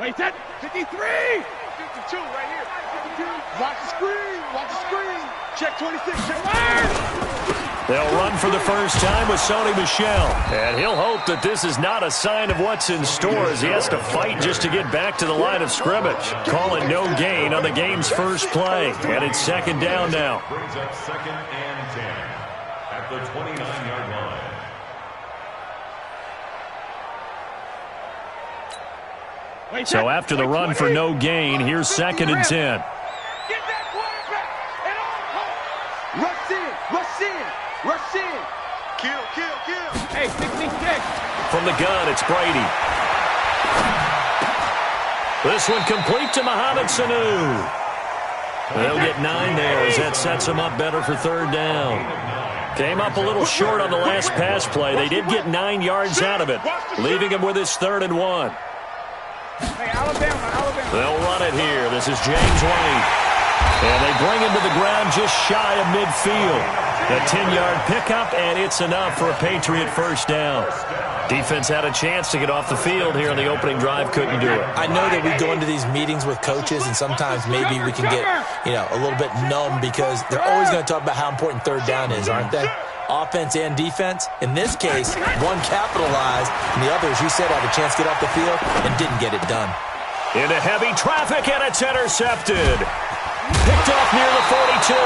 Wait, that 53! 52 right here. 52. Watch the screen. Watch the screen. Check 26. Check They'll run for the first time with Sony Michel. And he'll hope that this is not a sign of what's in store as he has to fight just to get back to the line of scrimmage. Call it no gain on the game's first play. And it's second down now. Brings up second and 10 at the 29-yard line. So after the run for no gain, here's second and 10. Rush in. Rush in. Rush in. Kill, kill, kill. Hey, 66. From the gun, it's Brady. This one complete to Mohamed Sanu. They'll get 9 there as that sets them up better for third down. Came up a little short on the last pass play. They did get 9 yards out of it, leaving him with his 3rd and 1. Hey, Alabama. They'll run it here. This is James White. And they bring him to the ground just shy of midfield. A 10-yard pickup, and it's enough for a Patriot first down. Defense had a chance to get off the field here on the opening drive, couldn't do it. I know that we go into these meetings with coaches, and sometimes maybe we can get, a little bit numb because they're always going to talk about how important third down is, aren't they? Offense and defense. In this case, one capitalized, and the other, as you said, had a chance to get off the field and didn't get it done. Into heavy traffic, and it's intercepted. Picked off near the 42,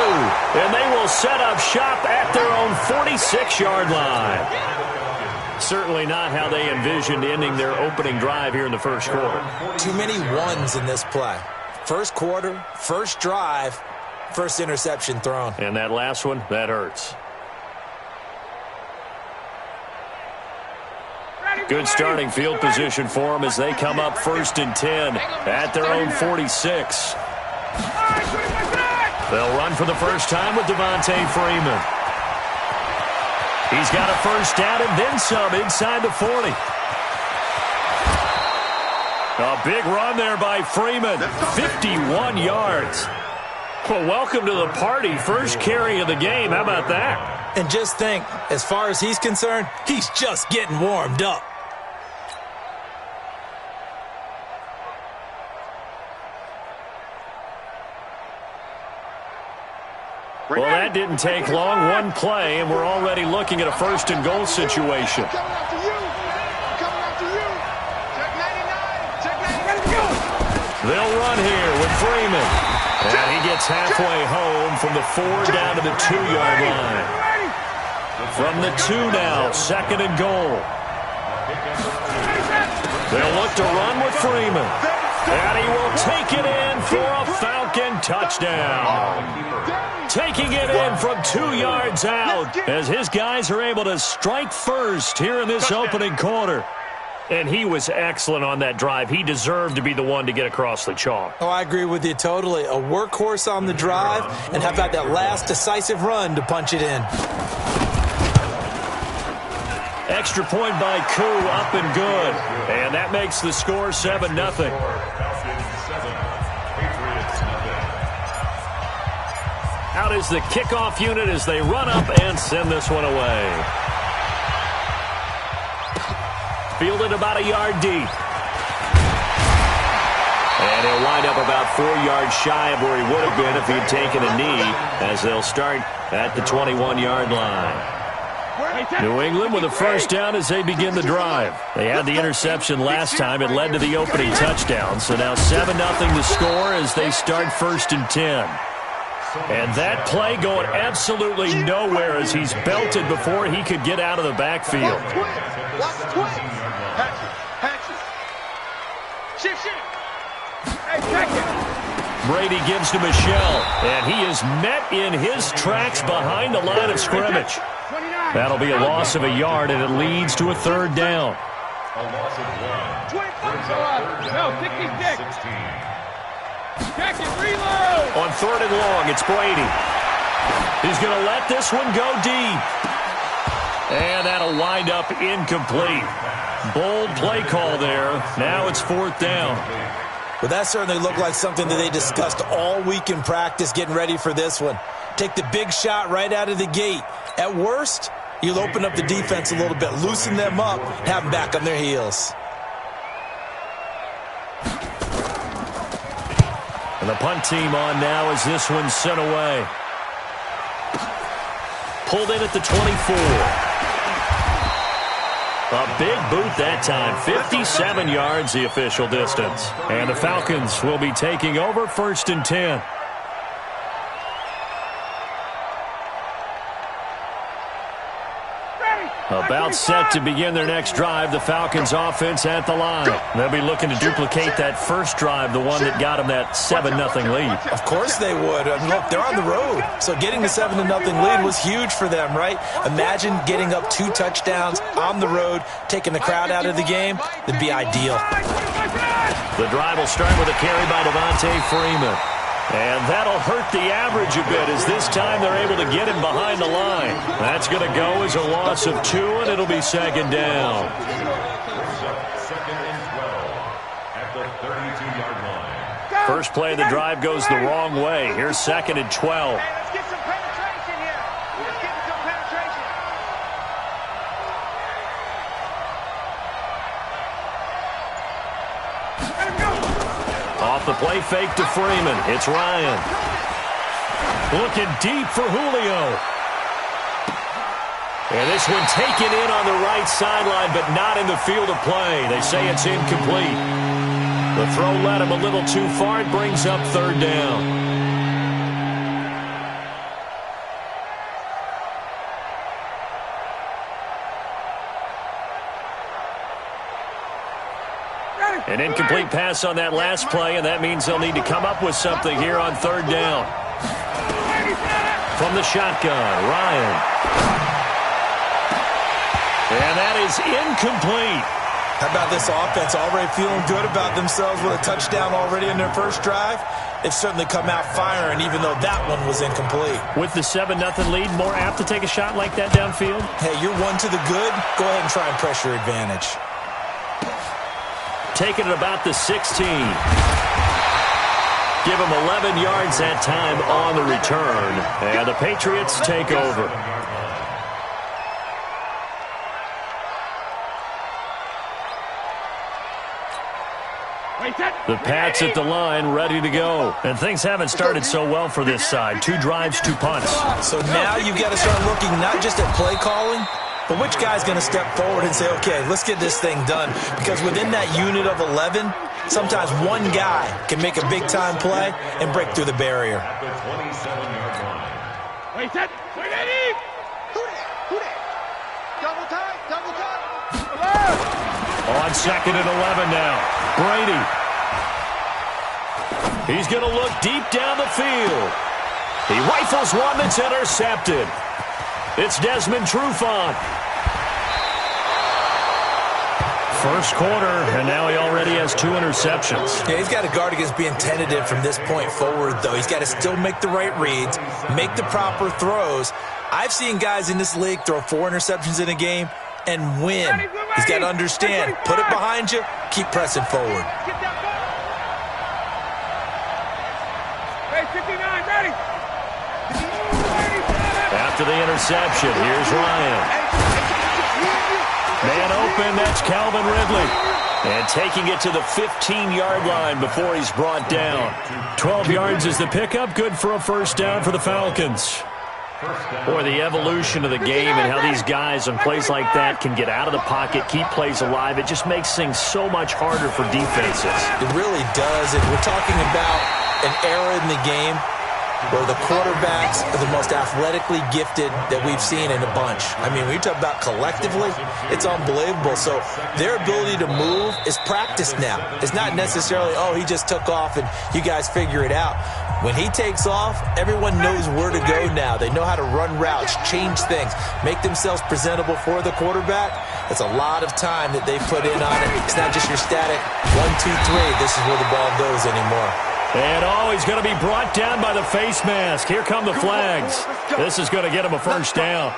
and they will set up shop at their own 46-yard line. Certainly not how they envisioned ending their opening drive here in the first quarter. Too many ones in this play. First quarter, first drive, first interception thrown. And that last one, that hurts. Good starting field position for them as they come up 1st and 10 at their own 46. They'll run for the first time with Devontae Freeman. He's got a first down and then some inside the 40. A big run there by Freeman. 51 yards. Well, welcome to the party. First carry of the game. How about that? And just think, as far as he's concerned, he's just getting warmed up. Well, that didn't take long. One play, and we're already looking at a 1st and goal situation. They'll run here with Freeman. And he gets halfway home from the 4 down to the 2-yard line. From the 2 now, 2nd and goal. They'll look to run with Freeman. And he will take it in for a Falcon touchdown. Taking it in from 2 yards out as his guys are able to strike first here in this opening quarter. And he was excellent on that drive. He deserved to be the one to get across the chalk. Oh, I agree with you totally. A workhorse on the drive, and how about that last decisive run to punch it in? Extra point by Koo, up and good. And that makes the score 7-0. Out is the kickoff unit as they run up and send this one away. Fielded about a yard deep. And he'll wind up about 4 yards shy of where he would have been if he had taken a knee, as they'll start at the 21-yard line. New England with a first down as they begin the drive. They had the interception last time. It led to the opening touchdown. So now 7-0 the score as they start 1st and 10. And that play going absolutely nowhere as he's belted before he could get out of the backfield. Brady gives to Michel, and he is met in his tracks behind the line of scrimmage. That'll be a loss of a yard, and it leads to a 3rd down. A loss of 1. No, 66. Check it, reload. On 3rd and long, it's Brady. He's going to let this one go deep. And that'll wind up incomplete. Bold play call there. Now it's 4th down. Well, that certainly looked like something that they discussed all week in practice getting ready for this one. Take the big shot right out of the gate. At worst, you'll open up the defense a little bit, loosen them up, have them back on their heels. And the punt team on now as this one's sent away. Pulled in at the 24. A big boot that time. 57 yards the official distance. And the Falcons will be taking over 1st and 10. About set to begin their next drive, the Falcons offense at the line. They'll be looking to duplicate that first drive, the one that got them that 7-0 lead. Of course they would. I mean, look, they're on the road. So getting the 7-0 lead was huge for them, right? Imagine getting up 2 touchdowns on the road, taking the crowd out of the game. That'd be ideal. The drive will start with a carry by Devontae Freeman. And that'll hurt the average a bit as this time they're able to get him behind the line. That's going to go as a loss of 2, and it'll be 2nd down. 2nd and 12 at the 32-yard line. First play of the drive goes the wrong way. Here's 2nd and 12. Let's get some penetration here. Let's get some penetration. Let him go. Off the play fake to Freeman. It's Ryan. Looking deep for Julio. And this one taken in on the right sideline, but not in the field of play. They say it's incomplete. The throw led him a little too far. It brings up 3rd down. An incomplete pass on that last play, and that means they'll need to come up with something here on 3rd down. From the shotgun, Ryan. And that is incomplete. How about this offense already feeling good about themselves with a touchdown already in their first drive? They've certainly come out firing, even though that one was incomplete. With the 7-0 lead, more apt to take a shot like that downfield? Hey, you're 1 to the good. Go ahead and try and press your advantage. Taking it about the 16. Give him 11 yards that time on the return. And the Patriots take over. The Pats at the line, ready to go. And things haven't started so well for this side. 2 drives, 2 punts. So now you've got to start looking not just at play calling, but which guy's going to step forward and say, okay, let's get this thing done. Because within that unit of 11, sometimes one guy can make a big-time play and break through the barrier. At the 27-yard line. Wait that. Wait that. Who that? Double time. On 2nd and 11 now. Brady. He's going to look deep down the field. He rifles one that's intercepted. It's Desmond Trufant. First quarter, and now he already has 2 interceptions. Yeah, he's got to guard against being tentative from this point forward, though. He's got to still make the right reads, make the proper throws. I've seen guys in this league throw 4 interceptions in a game and win. He's got to understand, put it behind you, keep pressing forward. After the interception, here's Ryan. Man open, that's Calvin Ridley. And taking it to the 15-yard line before he's brought down. 12 yards is the pickup, good for a 1st down for the Falcons. Boy, the evolution of the game and how these guys on plays like that can get out of the pocket, keep plays alive, it just makes things so much harder for defenses. It really does, and we're talking about an era in the game where the quarterbacks are the most athletically gifted that we've seen in a bunch. I mean, when you talk about collectively, it's unbelievable. So their ability to move is practiced now. It's not necessarily, oh, he just took off and you guys figure it out. When he takes off, everyone knows where to go now. They know how to run routes, change things, make themselves presentable for the quarterback. It's a lot of time that they put in on it. It's not just your static 1, 2, 3. This is where the ball goes anymore. And he's going to be brought down by the face mask. Here come the flags. This is going to get him a 1st down.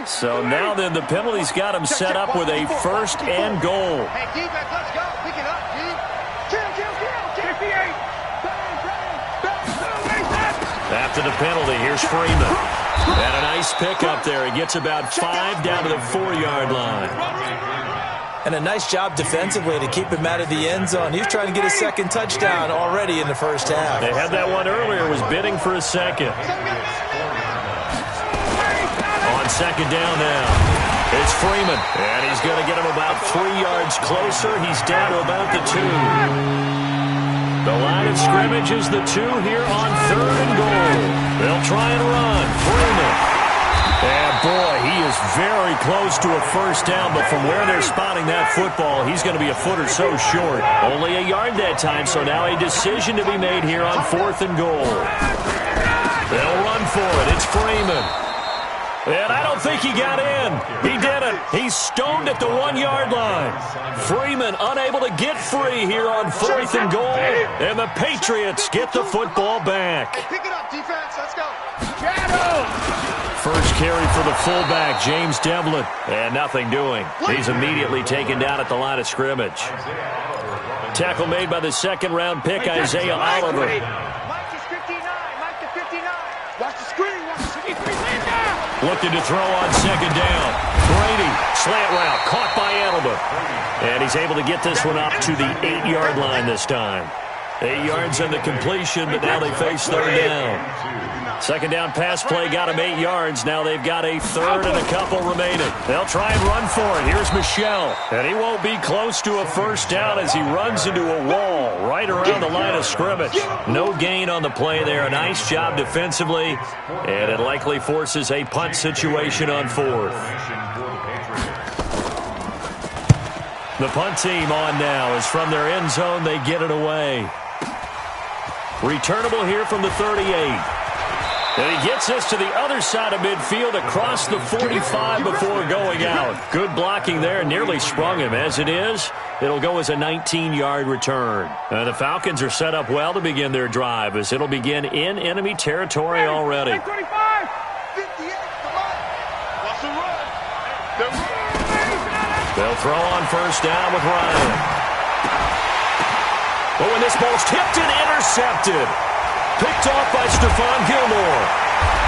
So now then the penalty's got him set up with a 1st and goal. Hey, defense, let's go. Pick it up, G. Kill. 58. After the penalty, here's Freeman. And a nice pick up there. He gets about 5 down to the 4-yard line. And a nice job defensively to keep him out of the end zone. He was trying to get his second touchdown already in the first half. They had that one earlier, was bidding for a second. On second down now, it's Freeman. And he's going to get him about 3 yards closer. He's down to about the 2. The line of scrimmage is the 2 here on 3rd and goal. They'll try and run. Freeman. And boy, he is very close to a first down, but from where they're spotting that football, he's going to be a foot or so short. Only a yard that time, so now a decision to be made here on 4th and goal. They'll run for it. It's Freeman. And I don't think he got in. He didn't. He's stoned at the 1-yard line. Freeman unable to get free here on 4th and goal. And the Patriots get the football back. Pick it up, defense. Let's go. First carry for the fullback, James Devlin. And nothing doing. He's immediately taken down at the line of scrimmage. Tackle made by the second-round pick, Isaiah Oliver. Mike is 59. Mike to 59. Watch the screen. Watch the screen. Looking to throw on second down. Brady, slant route, caught by Edelman. And he's able to get this one up to the 8-yard line this time. 8 yards on the completion, but now they face 3rd down. Second down pass play got him 8 yards. Now they've got a 3rd and a couple remaining. They'll try and run for it. Here's Michel. And he won't be close to a first down as he runs into a wall right around the line of scrimmage. No gain on the play there. A nice job defensively. And it likely forces a punt situation on 4th. The punt team on now is from their end zone. They get it away. Returnable here from the 38. And he gets this to the other side of midfield across the 45 before going out. Good blocking there. Nearly sprung him. As it is, it'll go as a 19-yard return. The Falcons are set up well to begin their drive as it'll begin in enemy territory already. 25, 58, come on. Watch the run. They'll throw on first down with Ryan. Oh, and this ball's tipped and intercepted. Picked off by Stephon Gilmore.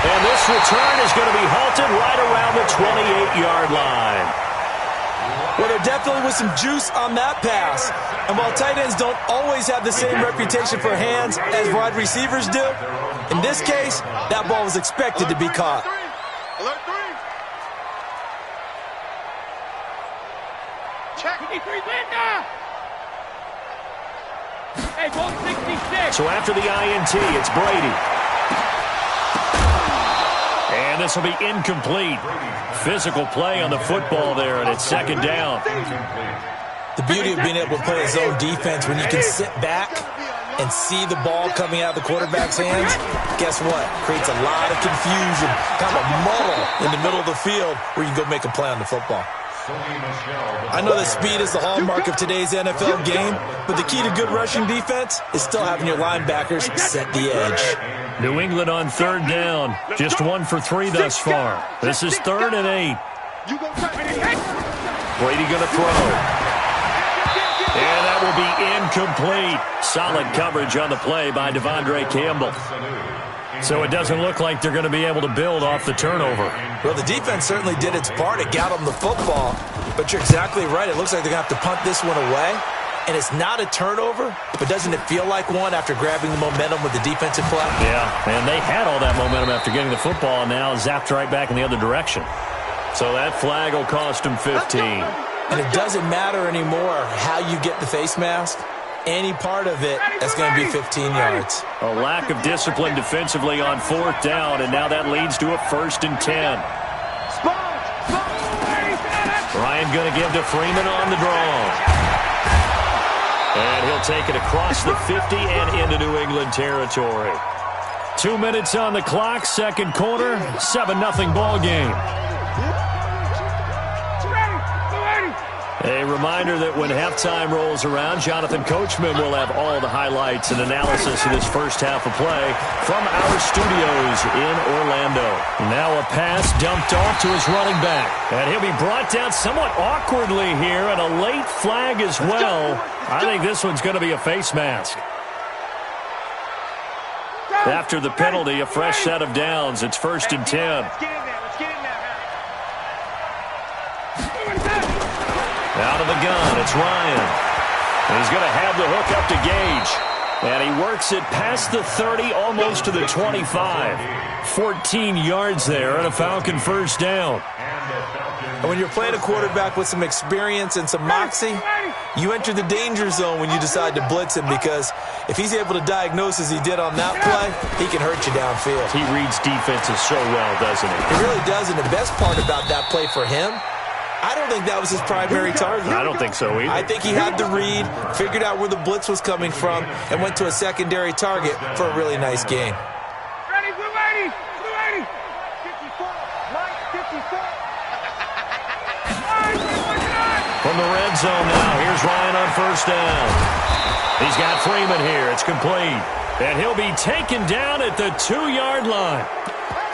And this return is going to be halted right around the 28-yard line. Well, there definitely was some juice on that pass. And while tight ends don't always have the same reputation for hands as wide receivers do, in this case, that ball was expected to be caught. Alert 3. Check. 53, Linda. Hey, ball 66. So after the INT, it's Brady. And this will be incomplete. Physical play on the football there, and it's second down. The beauty of being able to play a zone defense when you can sit back and see the ball coming out of the quarterback's hands, guess what? Creates a lot of confusion, kind of a muddle in the middle of the field where you can go make a play on the football. I know that speed is the hallmark of today's NFL game, but the key to good rushing defense is still having your linebackers set the edge. New England on third down. Just 1 for 3 thus far. This is 3rd and 8. Brady going to throw. And that will be incomplete. Solid coverage on the play by Devondre Campbell. So it doesn't look like they're going to be able to build off the turnover. Well, the defense certainly did its part. It got them the football. But you're exactly right. It looks like they're going to have to punt this one away. And it's not a turnover, but doesn't it feel like one after grabbing the momentum with the defensive play? Yeah, and they had all that momentum after getting the football and now zapped right back in the other direction. So that flag will cost them 15. And it doesn't matter anymore how you get the face mask. Any part of it, that's going to be 15 yards. A lack of discipline defensively on 4th down, and now that leads to a 1st and 10. Ryan going to give to Freeman on the draw. And he'll take it across the 50 and into New England territory. 2 minutes on the clock, second quarter, 7-0 ball game. A reminder that when halftime rolls around, Jonathan Coachman will have all the highlights and analysis of this first half of play from our studios in Orlando. Now a pass dumped off to his running back. And he'll be brought down somewhat awkwardly here, and a late flag as well. I think this one's going to be a face mask. After the penalty, a fresh set of downs. It's 1st and 10. Out of the gun, it's Ryan. And he's going to have the hook up to Gage. And he works it past the 30, almost to the 25. 14 yards there and a Falcon first down. And when you're playing a quarterback with some experience and some moxie, you enter the danger zone when you decide to blitz him, because if he's able to diagnose as he did on that play, he can hurt you downfield. He reads defenses so well, doesn't he? He really does, and the best part about that play for him, I don't think that was his primary target. I don't think so either. I think he had the read, figured out where the blitz was coming from, and went to a secondary target for a really nice gain. Ready, blue 80, blue 80. 54, Mike, 54. From the red zone now, here's Ryan on first down. He's got Freeman here. It's complete. And he'll be taken down at the 2-yard line.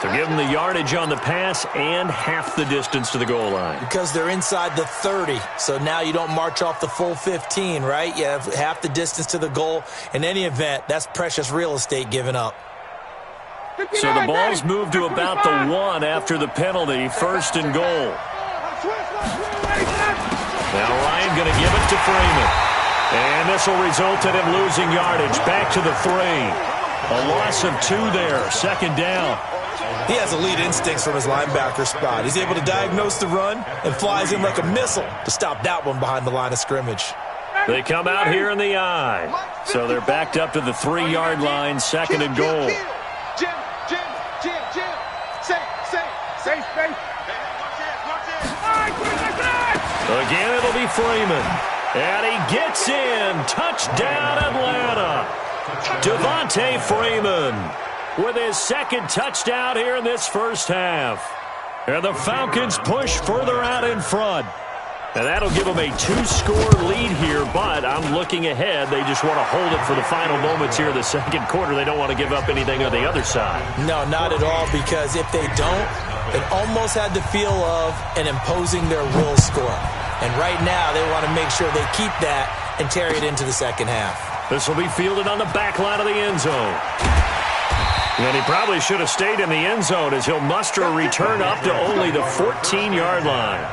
To give him the yardage on the pass and half the distance to the goal line. Because they're inside the 30, so now you don't march off the full 15, right? You have half the distance to the goal. In any event, that's precious real estate given up. So the ball's moved to about the 1 after the penalty, first and goal. Now Ryan going to give it to Freeman. And this will result in him losing yardage. Back to the 3. A loss of 2 there, second down. He has elite instincts from his linebacker spot. He's able to diagnose the run and flies in like a missile to stop that one behind the line of scrimmage. They come out here in the eye. So they're backed up to the 3-yard line, second and goal. Jim. Safe. Again, it'll be Freeman. And he gets in. Touchdown, Atlanta. Devontae Freeman with his second touchdown here in this first half. And the Falcons push further out in front. And that'll give them a 2-score lead here, but I'm looking ahead. They just want to hold it for the final moments here in the second quarter. They don't want to give up anything on the other side. No, not at all, because if they don't, it almost had the feel of an imposing their will score. And right now, they want to make sure they keep that and carry it into the second half. This will be fielded on the back line of the end zone. And he probably should have stayed in the end zone, as he'll muster a return up to only the 14-yard line.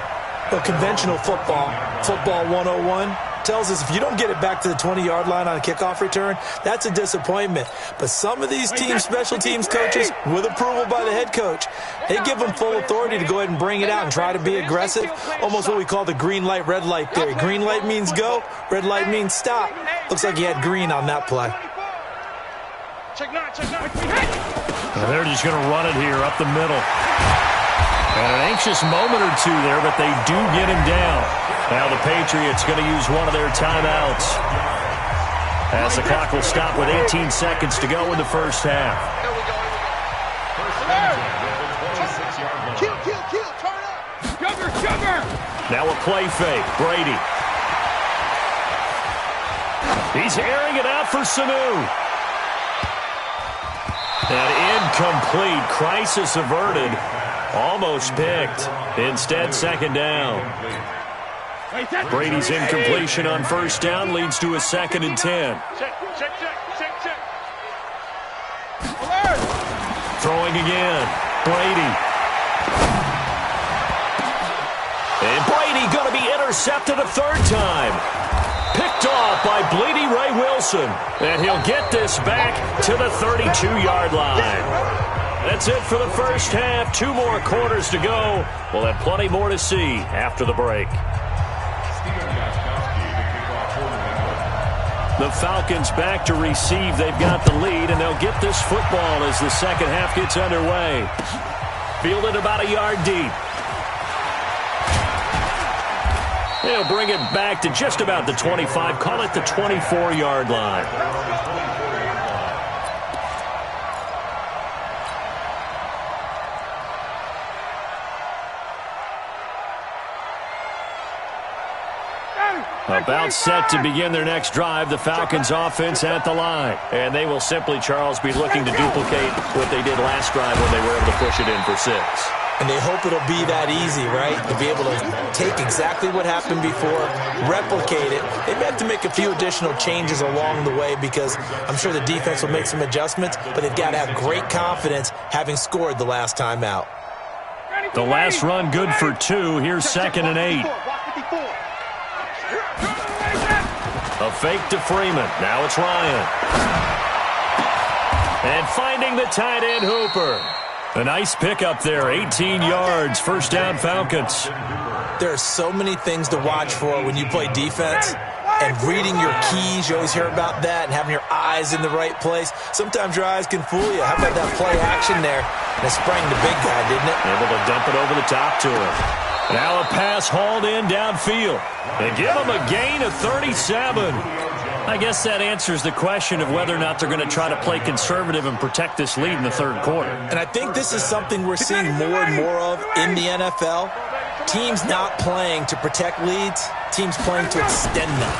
Well, conventional football 101, tells us if you don't get it back to the 20-yard line on a kickoff return, that's a disappointment. But some of these teams, special teams coaches, with approval by the head coach, they give them full authority to go ahead and bring it out and try to be aggressive, almost what we call the green light, red light theory. Green light means go, red light means stop. Looks like he had green on that play. And they're just going to run it here up the middle. And an anxious moment or two there, but they do get him down. Now the Patriots going to use one of their timeouts, as the clock will stop with 18 seconds to go in the first half. Now a play fake. Brady. He's airing it out for Sanu. And incomplete. Crisis averted. Almost picked. Instead, second down. Brady's incompletion on first down leads to a 2nd and 10. Throwing again. Brady. And Brady going to be intercepted a third time. Picked off by Bleedy Ray Wilson. And he'll get this back to the 32-yard line. That's it for the first half. 2 more quarters to go. We'll have plenty more to see after the break. The Falcons back to receive. They've got the lead, and they'll get this football as the second half gets underway. Fielded about a yard deep. They'll bring it back to just about the 25. Call it the 24-yard line. About set to begin their next drive, the Falcons offense at the line. And they will simply, Charles, be looking to duplicate what they did last drive when they were able to push it in for 6. And they hope it'll be that easy, right? To be able to take exactly what happened before, replicate it. They may have to make a few additional changes along the way, because I'm sure the defense will make some adjustments, but they've got to have great confidence having scored the last time out. The last run good for 2. Here's 2nd and 8. fake to Freeman. Now it's Ryan. And finding the tight end, Hooper. A nice pickup there, 18 yards, first down Falcons. There are so many things to watch for when you play defense. And reading your keys, you always hear about that, and having your eyes in the right place. Sometimes your eyes can fool you. How about that play action there? And it sprang the big guy, didn't it? Able to dump it over the top to him. Now a pass hauled in downfield. And give him a gain of 37. I guess that answers the question of whether or not they're going to try to play conservative and protect this lead in the third quarter. And I think this is something we're seeing more and more of in the NFL. Teams not playing to protect leads, teams playing to extend them.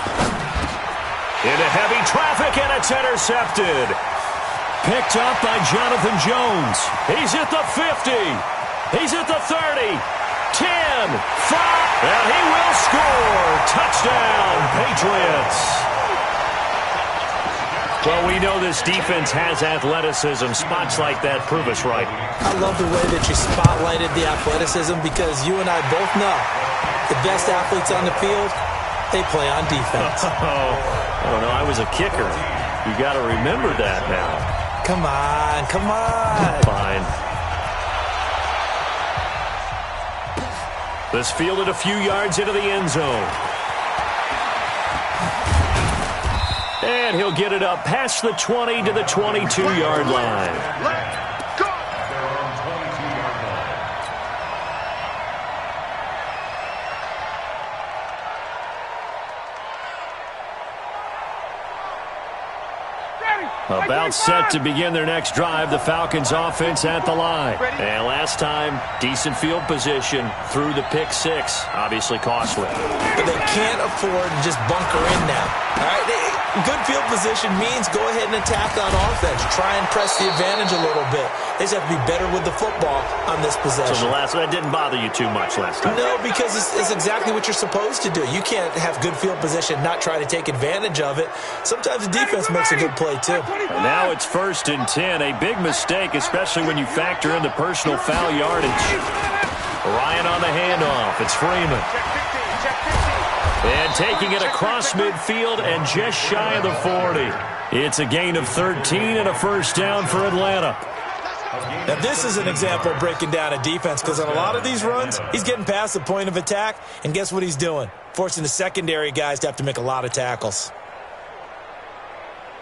Into heavy traffic, and it's intercepted. Picked up by Jonathan Jones. He's at the 50. He's at the 30. 10, 5, and he will score. Touchdown, Patriots. Well, we know this defense has athleticism. Spots like that prove us right. I love the way that you spotlighted the athleticism because you and I both know the best athletes on the field, they play on defense. Oh, no, I was a kicker. You got to remember that now. Come on, come on. Fine. This fielded a few yards into the end zone. And he'll get it up past the 20 to the 22-yard line. Let's go. About set to begin their next drive, the Falcons offense at the line. And last time, decent field position through the pick six. Obviously costly. But they can't afford to just bunker in now. All right, good field position means go ahead and attack on offense. Try and press the advantage a little bit. They just have to be better with the football on this possession. So the last one didn't bother you too much last time? No, because it's exactly what you're supposed to do. You can't have good field position, not try to take advantage of it. Sometimes the defense makes a good play, too. And now it's 1st and 10. A big mistake, especially when you factor in the personal foul yardage. Ryan on the handoff. It's Freeman. And taking it across midfield and just shy of the 40. It's a gain of 13 and a first down for Atlanta. Now, this is an example of breaking down a defense because on a lot of these runs, he's getting past the point of attack, and guess what he's doing? Forcing the secondary guys to have to make a lot of tackles.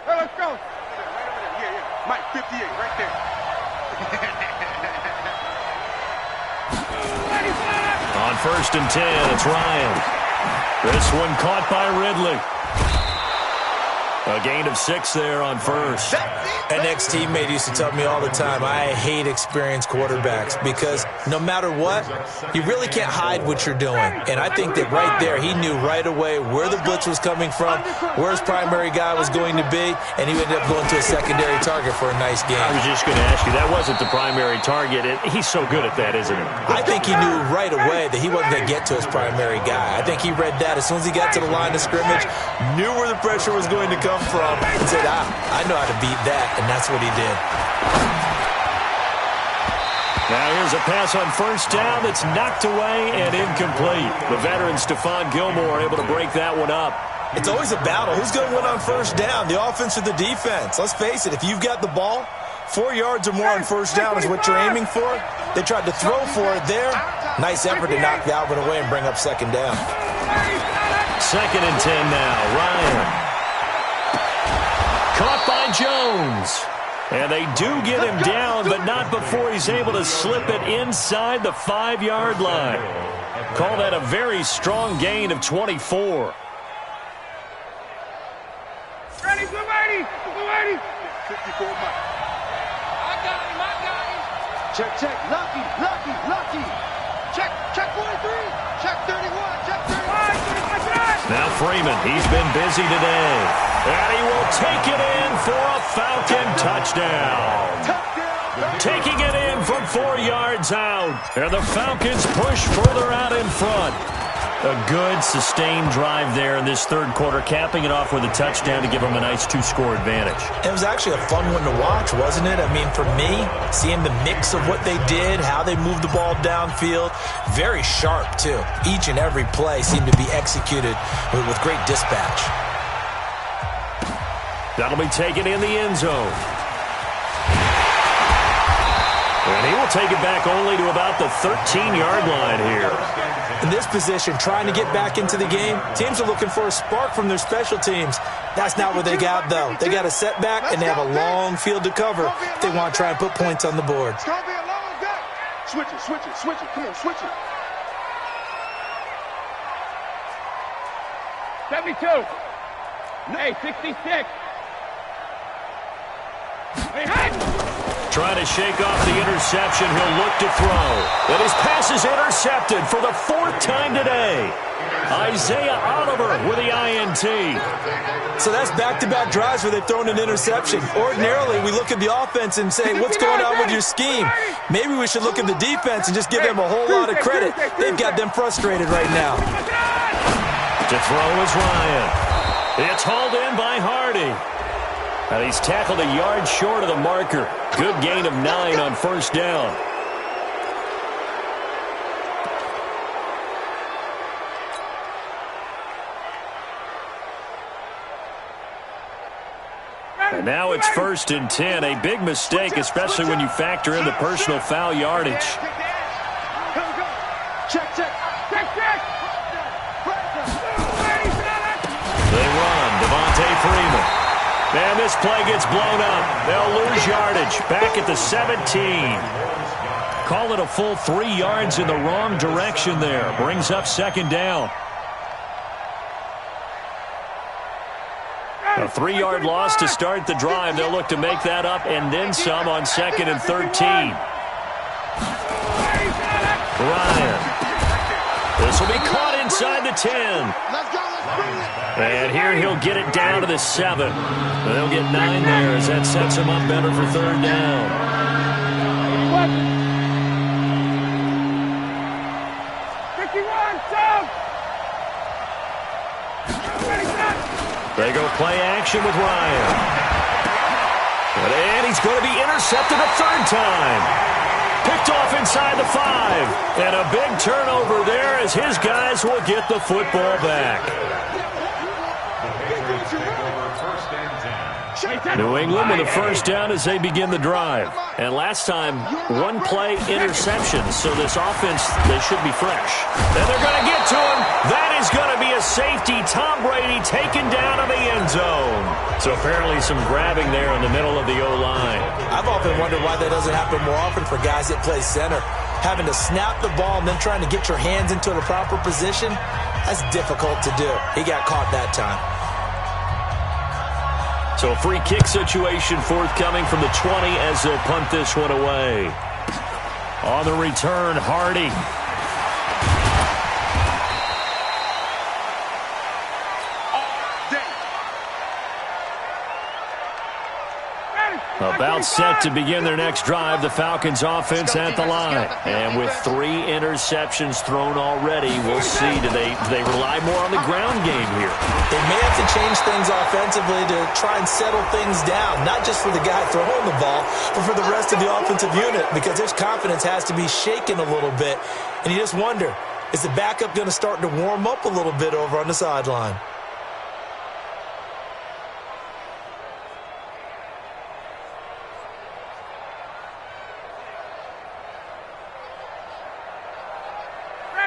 Hey, let's go. Yeah. Mike, 58, right there. On 1st and 10, it's Ryan. This one caught by Ridley. A gain of 6 there on first. An ex-teammate used to tell me all the time, I hate experienced quarterbacks because no matter what, you really can't hide what you're doing. And I think that right there, he knew right away where the blitz was coming from, where his primary guy was going to be, and he ended up going to a secondary target for a nice game. I was just going to ask you, that wasn't the primary target. He's so good at that, isn't he? I think he knew right away that he wasn't going to get to his primary guy. I think he read that as soon as he got to the line of scrimmage, knew where the pressure was going to come from, and said, I know how to beat that, and that's what he did. Now here's a pass on first down that's knocked away and incomplete. The veteran Stephon Gilmore able to break that one up. It's always a battle. Who's going to win on first down, the offense or the defense? Let's face it, if you've got the ball, 4 yards or more on first down is what you're aiming for. They tried to throw for it there. Nice effort to knock Dalvin away and bring up second down. 2nd and 10 now. Ryan. Caught by Jones. And they do get him down, but not before he's able to slip it inside the 5-yard line. Call that a very strong gain of 24. Ready, blue lady. 54 Mike. I got him. Check. Lucky. Check 43. Check 31. Check 35. Now Freeman, he's been busy today. And he will take it in for a Falcon touchdown. Taking it in from 4 yards out. And the Falcons push further out in front. A good, sustained drive there in this third quarter, capping it off with a touchdown to give them a nice 2-score advantage. It was actually a fun one to watch, wasn't it? I mean, for me, seeing the mix of what they did, how they moved the ball downfield, very sharp, too. Each and every play seemed to be executed with great dispatch. That'll be taken in the end zone. And he will take it back only to about the 13-yard line here. In this position, trying to get back into the game, teams are looking for a spark from their special teams. That's not what they got, though. They got a setback, and they have a long field to cover if they want to try and put points on the board. It's going to be a long day. Switch it, switch it, switch it. Come on, switch it. 72. Hey, 66. Hey, hey! Trying to shake off the interception. He'll look to throw. And his pass is intercepted for the 4th time today. Isaiah Oliver with the INT. So that's back-to-back drives where they've thrown an interception. Ordinarily, we look at the offense and say, what's going on with your scheme? Maybe we should look at the defense and just give them a whole lot of credit. They've got them frustrated right now. To throw is Ryan. It's hauled in by Hardy. And he's tackled a yard short of the marker. Good gain of 9 on first down. And now it's 1st and 10. A big mistake, especially when you factor in the personal foul yardage. Check, check. Check, check. They run. Devontae Freeman. And this play gets blown up. They'll lose yardage. Back at the 17. Call it a full 3 yards in the wrong direction there. Brings up 2nd down. A 3-yard loss to start the drive. They'll look to make that up and then some on 2nd and 13. Ryan. This will be caught inside the 10. And here he'll get it down to the 7. They'll get 9 there as that sets him up better for 3rd down. They go play action with Ryan. And he's going to be intercepted a 3rd time. Picked off inside the 5. And a big turnover there as his guys will get the football back. New England with a 1st down as they begin the drive. And last time, 1-play interception. So this offense, they should be fresh. And they're going to get to him. That is going to be a safety. Tom Brady taken down in the end zone. So apparently some grabbing there in the middle of the O-line. I've often wondered why that doesn't happen more often for guys that play center. Having to snap the ball and then trying to get your hands into the proper position, that's difficult to do. He got caught that time. So a free kick situation forthcoming from the 20 as they'll punt this one away. On the return, Hardy. About set to begin their next drive, the Falcons offense at the line. And with 3 interceptions thrown already, we'll see. Do they rely more on the ground game here? They may have to change things offensively to try and settle things down, not just for the guy throwing the ball, but for the rest of the offensive unit, because their confidence has to be shaken a little bit. And you just wonder, is the backup going to start to warm up a little bit over on the sideline?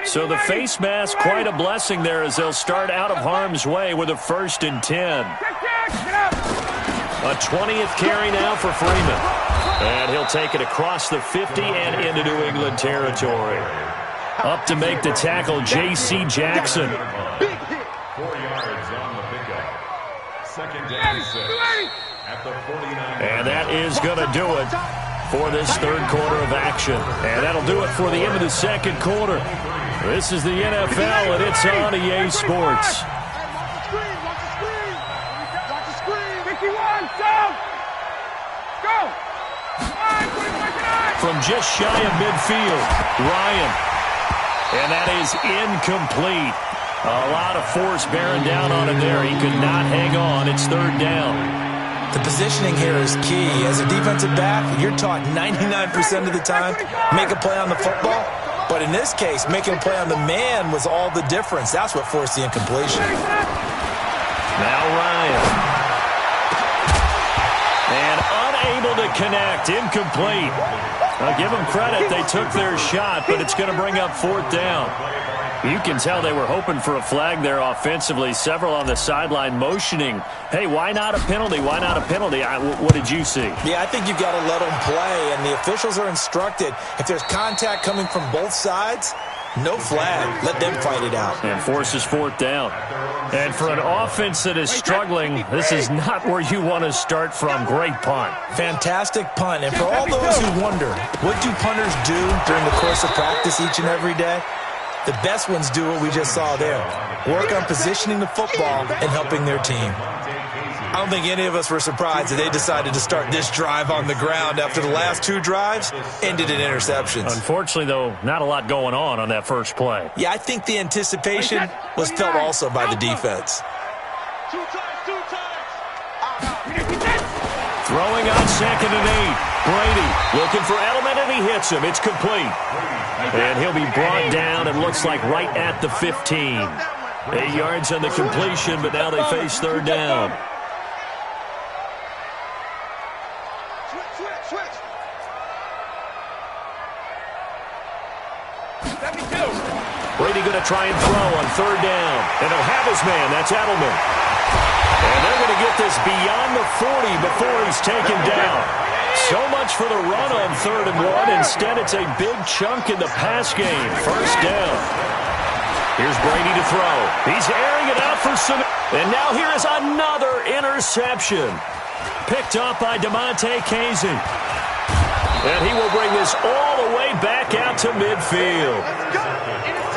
So the face mask, quite a blessing there as they'll start out of harm's way with a 1st and 10. A 20th carry now for Freeman. And he'll take it across the 50 and into New England territory. Up to make the tackle, J.C. Jackson. 4 yards on the pickup. 2nd and 6 at the 49. And that is going to do it for this 3rd quarter of action. And that'll do it for the end of the 2nd quarter. This is the NFL, and it's on EA Sports. From just shy of midfield, Ryan. And that is incomplete. A lot of force bearing down on him there. He could not hang on. It's 3rd down. The positioning here is key. As a defensive back, you're taught 99% of the time, make a play on the football. But in this case, making a play on the man was all the difference. That's what forced the incompletion. Now Ryan. Unable to connect. Incomplete. I'll give them credit. They took their shot, but it's going to bring up 4th down. You can tell they were hoping for a flag there offensively. Several on the sideline motioning, hey, why not a penalty? Why not a penalty? What did you see? Yeah, I think you've got to let them play, and the officials are instructed, if there's contact coming from both sides, no flag. Let them fight it out. And forces 4th down. And for an offense that is struggling, this is not where you want to start from. Great punt. Fantastic punt. And for all those who wonder, what do punters do during the course of practice each and every day? The best ones do what we just saw there. Work on positioning the football and helping their team. I don't think any of us were surprised that they decided to start this drive on the ground after the last 2 drives ended in interceptions. Unfortunately, though, not a lot going on that first play. Yeah, I think the anticipation was felt also by the defense. Throwing on 2nd and 8. Brady looking for Edelman, and he hits him. It's complete. And he'll be brought down, it looks like, right at the 15. 8 yards on the completion, but now they face 3rd down. Brady going to try and throw on 3rd down. And he'll have his man. That's Edelman. And they're going to get this beyond the 40 before he's taken down. So much for the run on 3rd and 1. Instead, it's a big chunk in the pass game. 1st down. Here's Brady to throw. He's airing it out for some. And now here is another interception. Picked up by DeMonte Casey. And he will bring this all the way back out to midfield.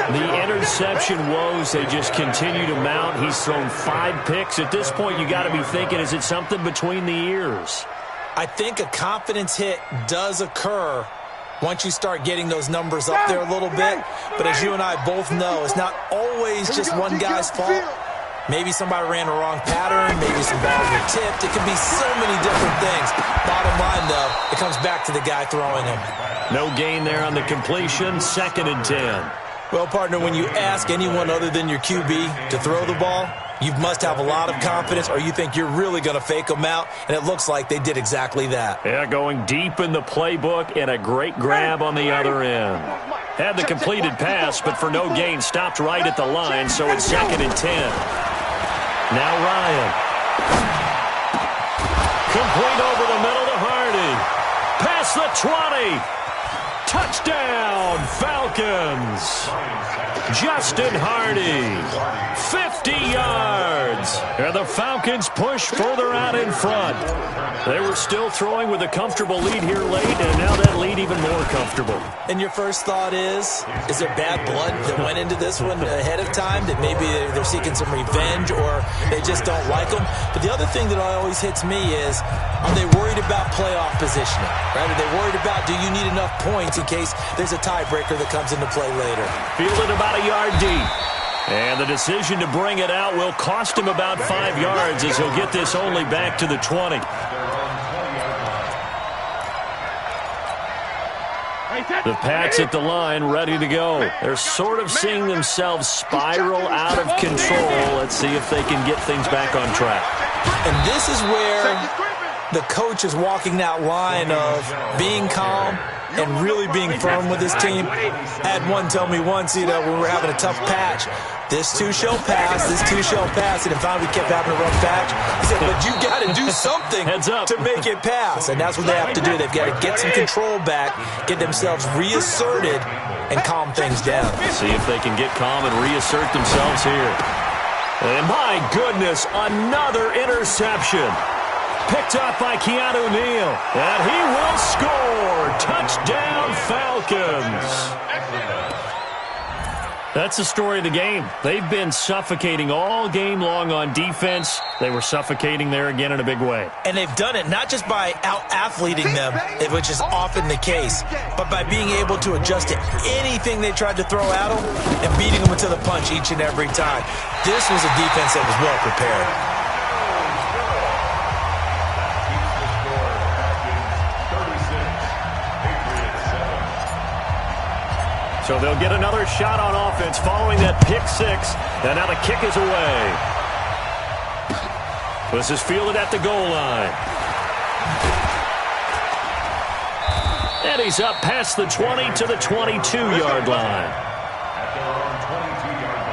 The interception woes, they just continue to mount. He's thrown 5 picks. At this point, you got to be thinking, is it something between the ears? I think a confidence hit does occur once you start getting those numbers up there a little bit. But as you and I both know, it's not always just one guy's fault. Maybe somebody ran the wrong pattern. Maybe some balls were tipped. It can be so many different things. Bottom line, though, it comes back to the guy throwing them. No gain there on the completion. 2nd and 10. Well, partner, when you ask anyone other than your QB to throw the ball, you must have a lot of confidence, or you think you're really going to fake them out, and it looks like they did exactly that. Yeah, going deep in the playbook, and a great grab on the other end. Had the completed pass, but for no gain, stopped right at the line, so it's 2nd and 10. Now Ryan. Complete over the middle to Hardy. Past the 20. Touchdown, Falcons. Justin Hardy, 50 yards. And the Falcons push further out in front. They were still throwing with a comfortable lead here late, and now that lead even more comfortable. And your first thought is there bad blood that went into this one ahead of time, that maybe they're seeking some revenge or they just don't like them? But the other thing that always hits me is, are they worried about playoff positioning? Right? Are they worried about, do you need enough points in case there's a tiebreaker that comes into play later? Fielded about a yard deep. And the decision to bring it out will cost him about 5 yards, as he'll get this only back to the 20. The Pats at the line, ready to go. They're sort of seeing themselves spiral out of control. Let's see if they can get things back on track. And this is where the coach is walking that line of being calm and really being firm with his team. I had one tell me once, when we were having a tough patch, this too shall pass, this too shall pass, and finally we kept having a rough patch. He said, but you got to do something to make it pass, and that's what they have to do. They've got to get some control back, get themselves reasserted, and calm things down. See if they can get calm and reassert themselves here. And my goodness, another interception. Picked up by Keanu Neal. And he will score. Touchdown, Falcons. That's the story of the game. They've been suffocating all game long on defense. They were suffocating there again in a big way. And they've done it not just by out-athleting them, which is often the case, but by being able to adjust to anything they tried to throw at them and beating them to the punch each and every time. This was a defense that was well prepared. So they'll get another shot on offense following that pick six. And now the kick is away. This is fielded at the goal line. And he's up past the 20 to the 22-yard line. At their own 22-yard line.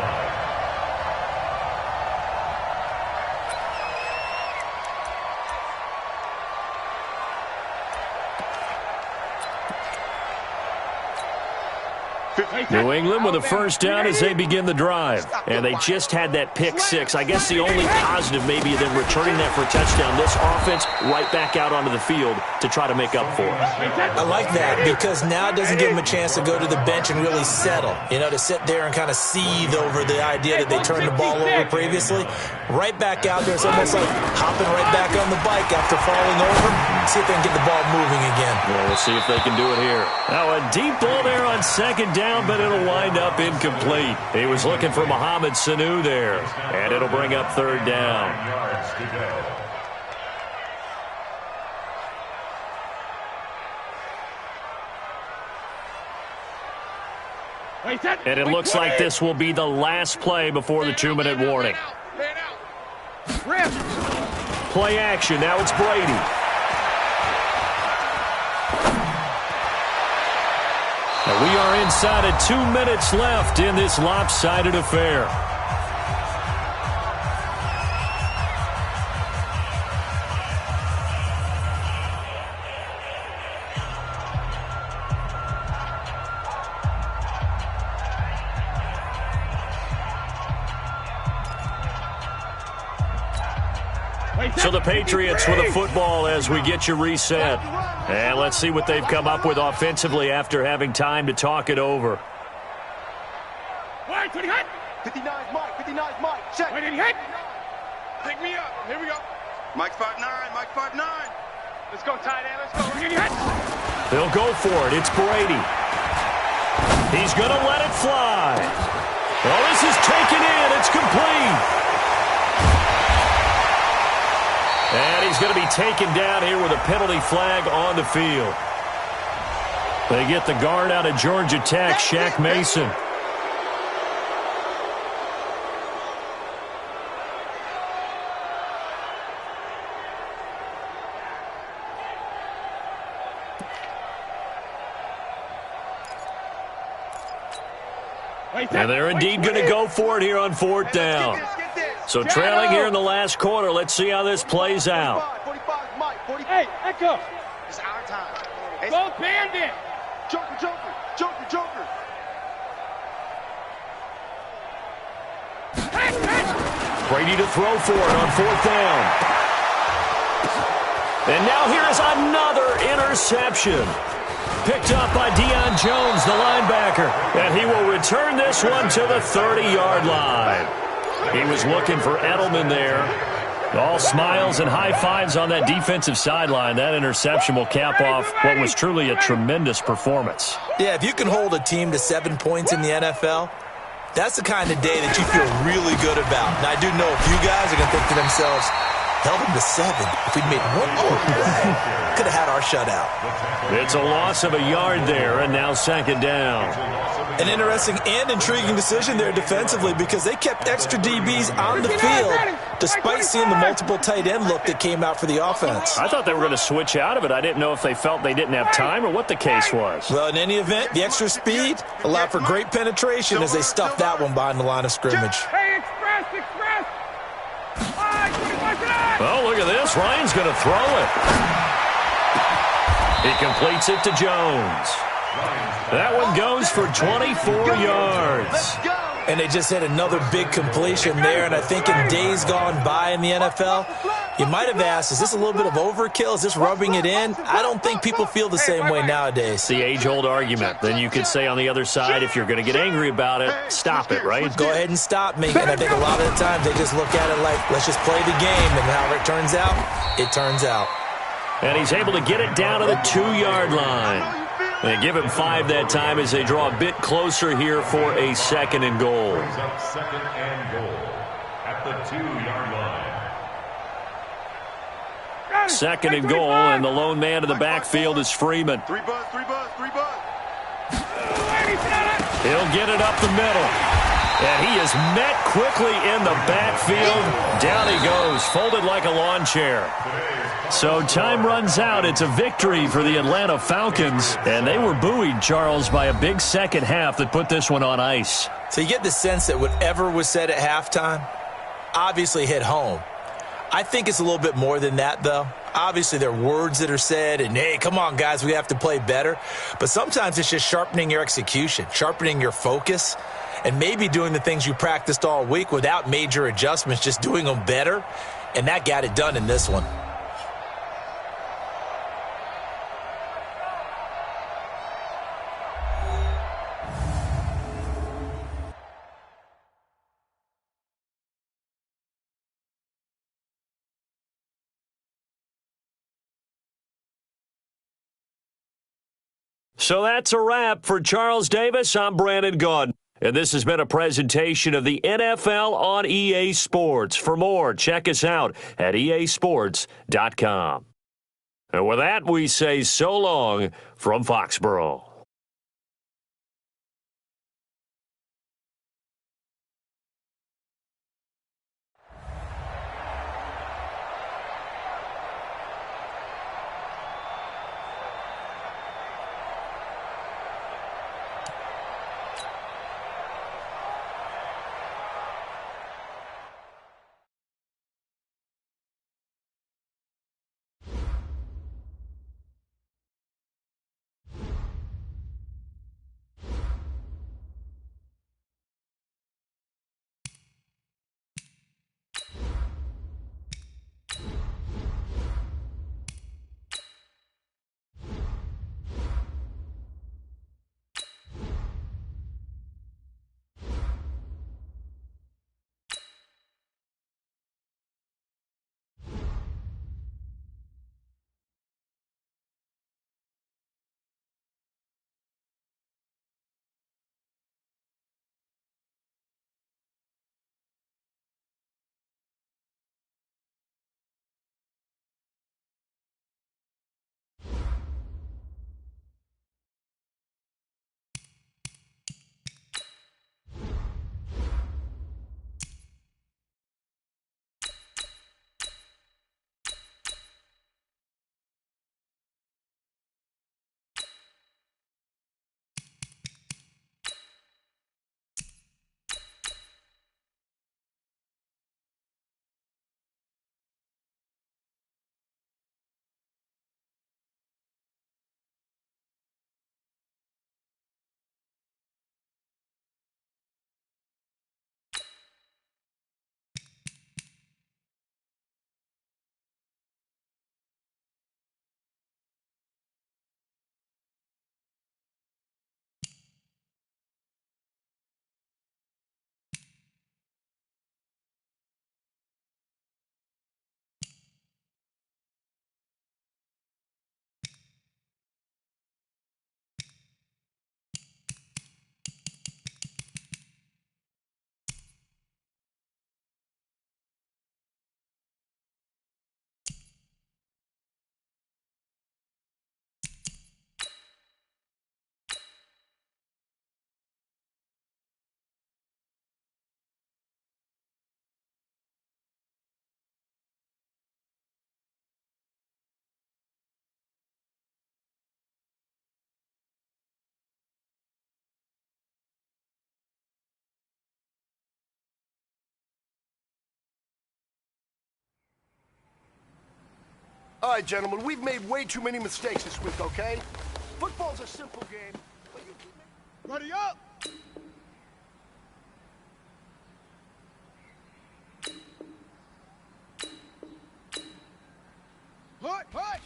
New England with a first down as they begin the drive. And they just had that pick six. I guess the only positive maybe than returning that for a touchdown. This offense right back out onto the field to try to make up for it. I like that because now it doesn't give them a chance to go to the bench and really settle. You know, to sit there and kind of seethe over the idea that they turned the ball over previously. Right back out there. It's almost like hopping right back on the bike after falling over. See if they can get the ball moving again. Well, we'll see if they can do it here. Now a deep ball there on second down, but it'll wind up incomplete. He was looking for Mohamed Sanu there, and it'll bring up third down. 9 yards to go. And it looks like this will be the last play before the 2-minute warning. Play action. Now it's Brady. And we are inside of 2 minutes left in this lopsided affair. So the Patriots with a football as we get you reset. And let's see what they've come up with offensively after having time to talk it over. 59's Mike. 59's Mike. Check. Pick me up. Here we go. Mike 5'9". Mike 5'9". Let's go, tight end. Let's go. They'll go for it. It's Brady. He's going to let it fly. Oh, this is taken in. It's complete. And he's going to be taken down here with a penalty flag on the field. They get the guard out of Georgia Tech, Shaq Mason. And they're indeed going to go for it here on fourth down. So trailing here in the last quarter. Let's see how this plays out. 45, Mike. 45. Hey, echo. It's our time. Go bandit. Joker, Joker, Joker, Joker. Brady to throw for it on fourth down. And now here is another interception. Picked up by Deion Jones, the linebacker. And he will return this one to the 30-yard line. He was looking for Edelman there. All smiles and high fives on that defensive sideline. That interception will cap off what was truly a tremendous performance. Yeah, if you can hold a team to 7 points in the NFL, that's the kind of day that you feel really good about. And I do know a few guys are going to think to themselves, held them to 7. If we'd made one more play, could have had our shutout. It's a loss of a yard there, and now second down. An interesting and intriguing decision there defensively because they kept extra DBs on the field despite seeing the multiple tight end look that came out for the offense. I thought they were going to switch out of it. I didn't know if they felt they didn't have time or what the case was. Well, in any event, the extra speed allowed for great penetration as they stuffed that one behind the line of scrimmage. Hey, express. Oh, look at this. Ryan's going to throw it. He completes it to Jones. That one goes for 24 yards. And they just had another big completion there. And I think in days gone by in the NFL, you might have asked, is this a little bit of overkill? Is this rubbing it in? I don't think people feel the same way nowadays. It's the age-old argument. Then you could say on the other side, if you're going to get angry about it, stop it, right? Go ahead and stop me. And I think a lot of the times they just look at it like, let's just play the game. And however it turns out, it turns out. And he's able to get it down to the 2-yard line. They give him 5 that time as they draw a bit closer here for a second and goal. Brings up second and goal at the 2-yard line. Second and goal, and the lone man in the backfield is Freeman. 3 buzz. He'll get it up the middle. And he is met quickly in the backfield. Down he goes, folded like a lawn chair. So time runs out. It's a victory for the Atlanta Falcons. And they were buoyed, Charles, by a big second half that put this one on ice. So you get the sense that whatever was said at halftime obviously hit home. I think it's a little bit more than that, though. Obviously, there are words that are said, and, hey, come on, guys, we have to play better. But sometimes it's just sharpening your execution, sharpening your focus, and maybe doing the things you practiced all week without major adjustments, just doing them better. And that got it done in this one. So that's a wrap. For Charles Davis, I'm Brandon Gaudin. And this has been a presentation of the NFL on EA Sports. For more, check us out at easports.com. And with that, we say so long from Foxborough. All right, gentlemen, we've made way too many mistakes this week, okay? Football's a simple game, but you keep making... Ready up! Hut, hut!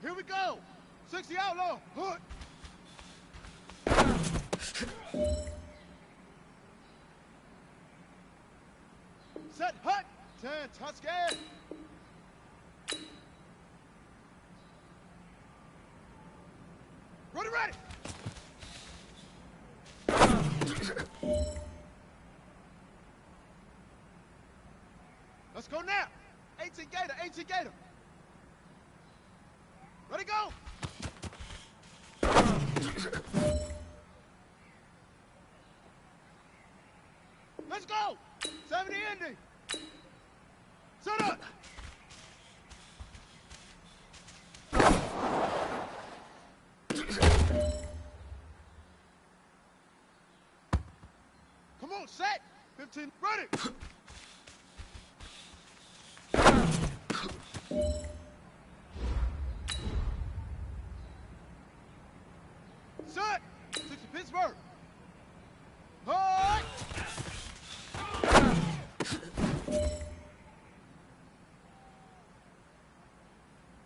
Here we go! 60 outlaw! Hut! Set, hut! 10, touchdown! Ready, ready! Let's go now! 18 Gator, 18 Gator! Ready, go! Let's go! 70 Indy! Set up! Come on, set! 15, ready! Set! 60 Pittsburgh! Hard!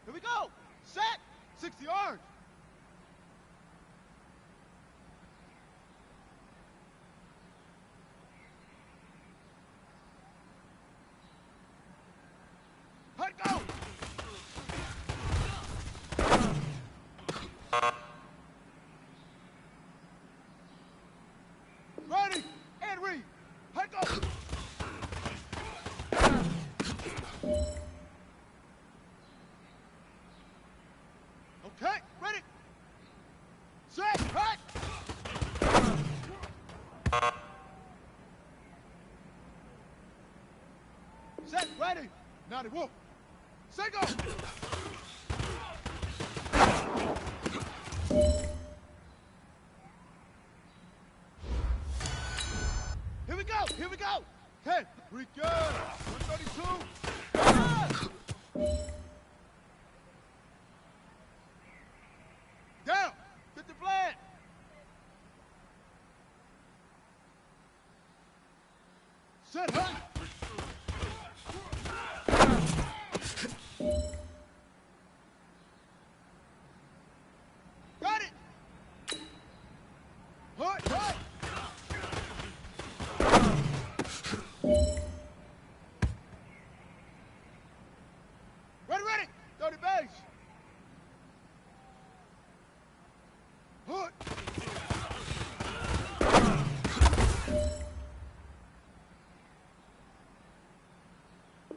Here we go! Set! 60 yards! Let go! Ready and read. Let go! Okay, ready. Set, hut! Set, ready. Now they walk. Set, go! Here we go, here we go. Okay, we go. 132. Down, get the flag. Set, hut. Got it! Hut, hut! Ready, ready! 30 base! Hut!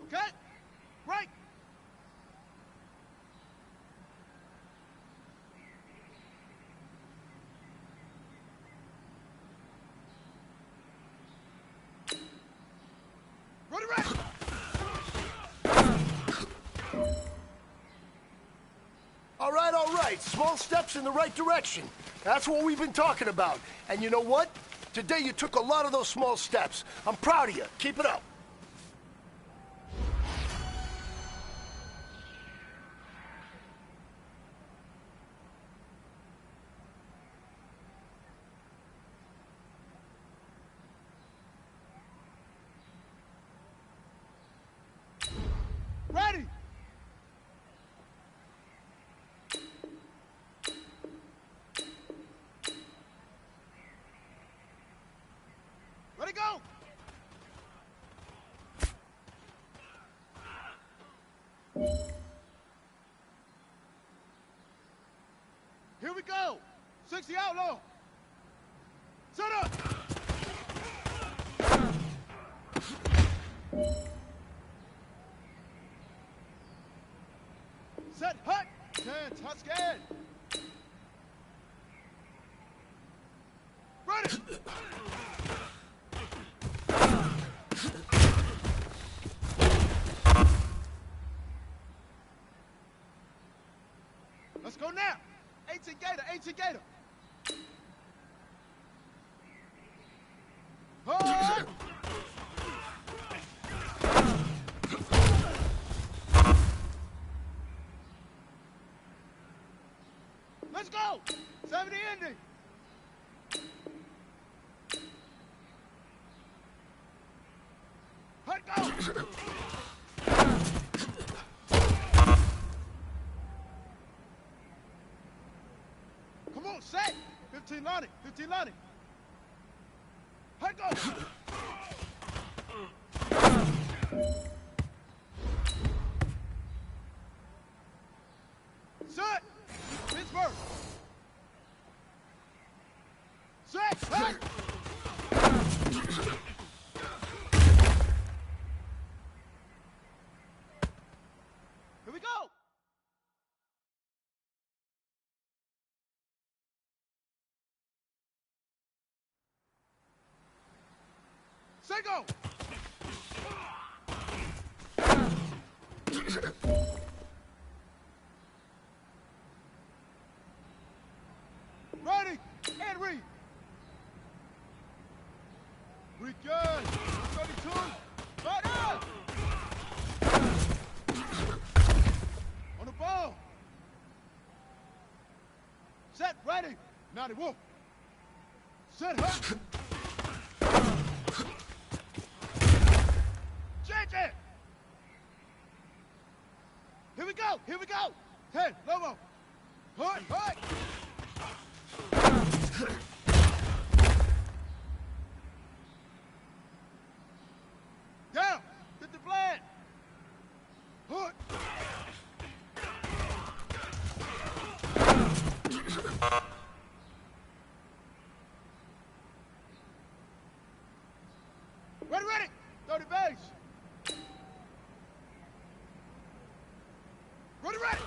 Okay, right! Ready, ready! All right. Small steps in the right direction. That's what we've been talking about. And you know what? Today you took a lot of those small steps. I'm proud of you. Keep it up. Ready! Ready, go! Here we go! 60 outlaw! Set up! Set, hut! 10, Tuscan! Ready! Let's go now! 18 Gator, 18 Gator! Hard! Let's go! 70 Indy! Let go! Come on, set! 15 Lonnie, 15 Lonnie! Let go! Set! Pittsburgh! Set! Set! Set, go! Ready, and read. Read good. 32. Right up. On the ball. Set, ready. 91. Set, hut. Change it. Here we go. Here we go. 10, Lobo. Hut, hut. Down. Get the flag. Hut. Ready, ready. 30 base. Ready, ready.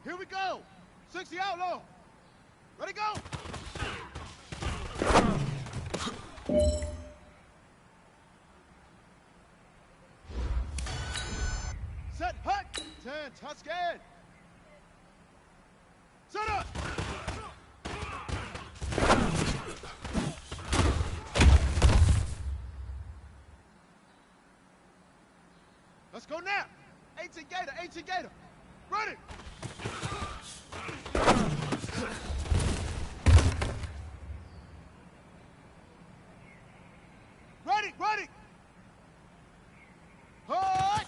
Here we go. 60 outlaw. Ready, go. Set, hut. 10, Tuscan. Set up. Let's go now. 18 Gator, 18 Gator. Ready. Ready, ready. Hut.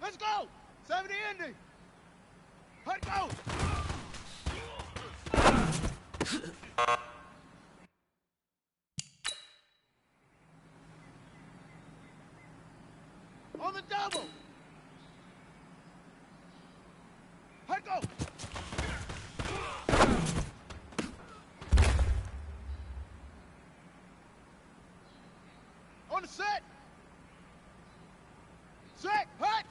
Let's go. 70 ending. Hut, go. On the double. Hut, go. On the set. Set, hut.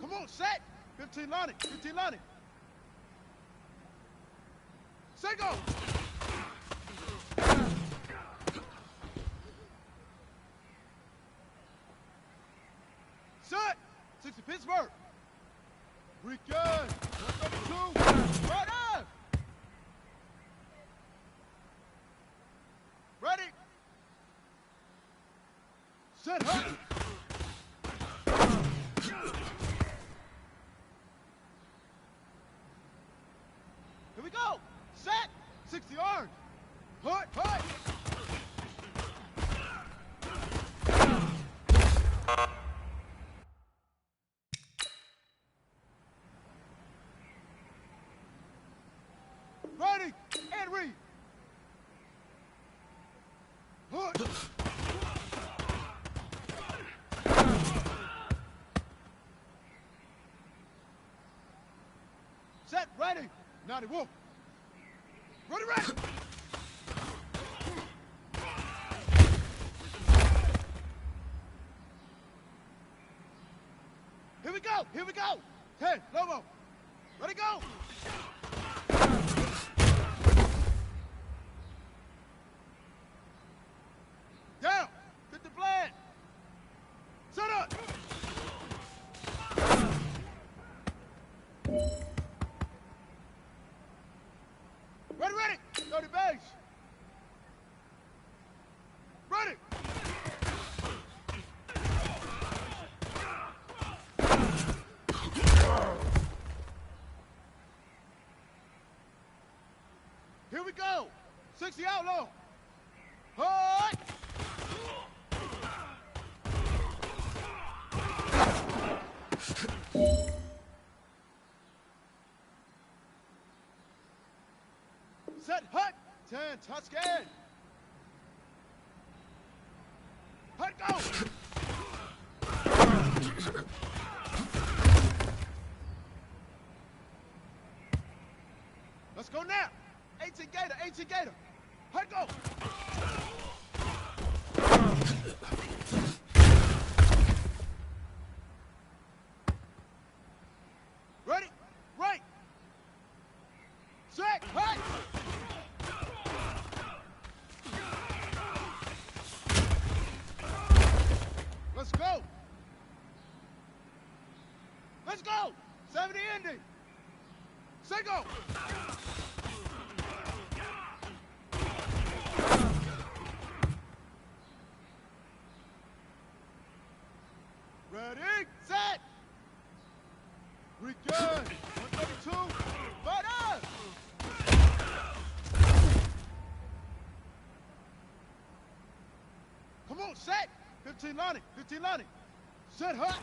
Come on, set. 15 Lonnie, 15 Lonnie. Set, go. Set. 60 Pittsburgh. Regan. 132. Right up. Ready. Set, hut. Here we go. Set. 60 orange. Hut, hut. Ready, and read. Set, ready. 91. Ready, ready. Here we go, here we go. 10, Lobo. Ready, go. Down. Get the blend. Set up. Ready, ready. 30 base. Ready. Here we go. 60 out low. Hard. Set, hut. 10, touch scan. Hut, go. Let's go now. 18 Gator, 18 Gator. Hut, go. Ready? Right. Set, hut. Let's go. Let's go. 70 ending. Say go. Ready, set. We good. 132. Fight up. Come on, set. 15 Lonnie. 15 Lonnie. Set hot.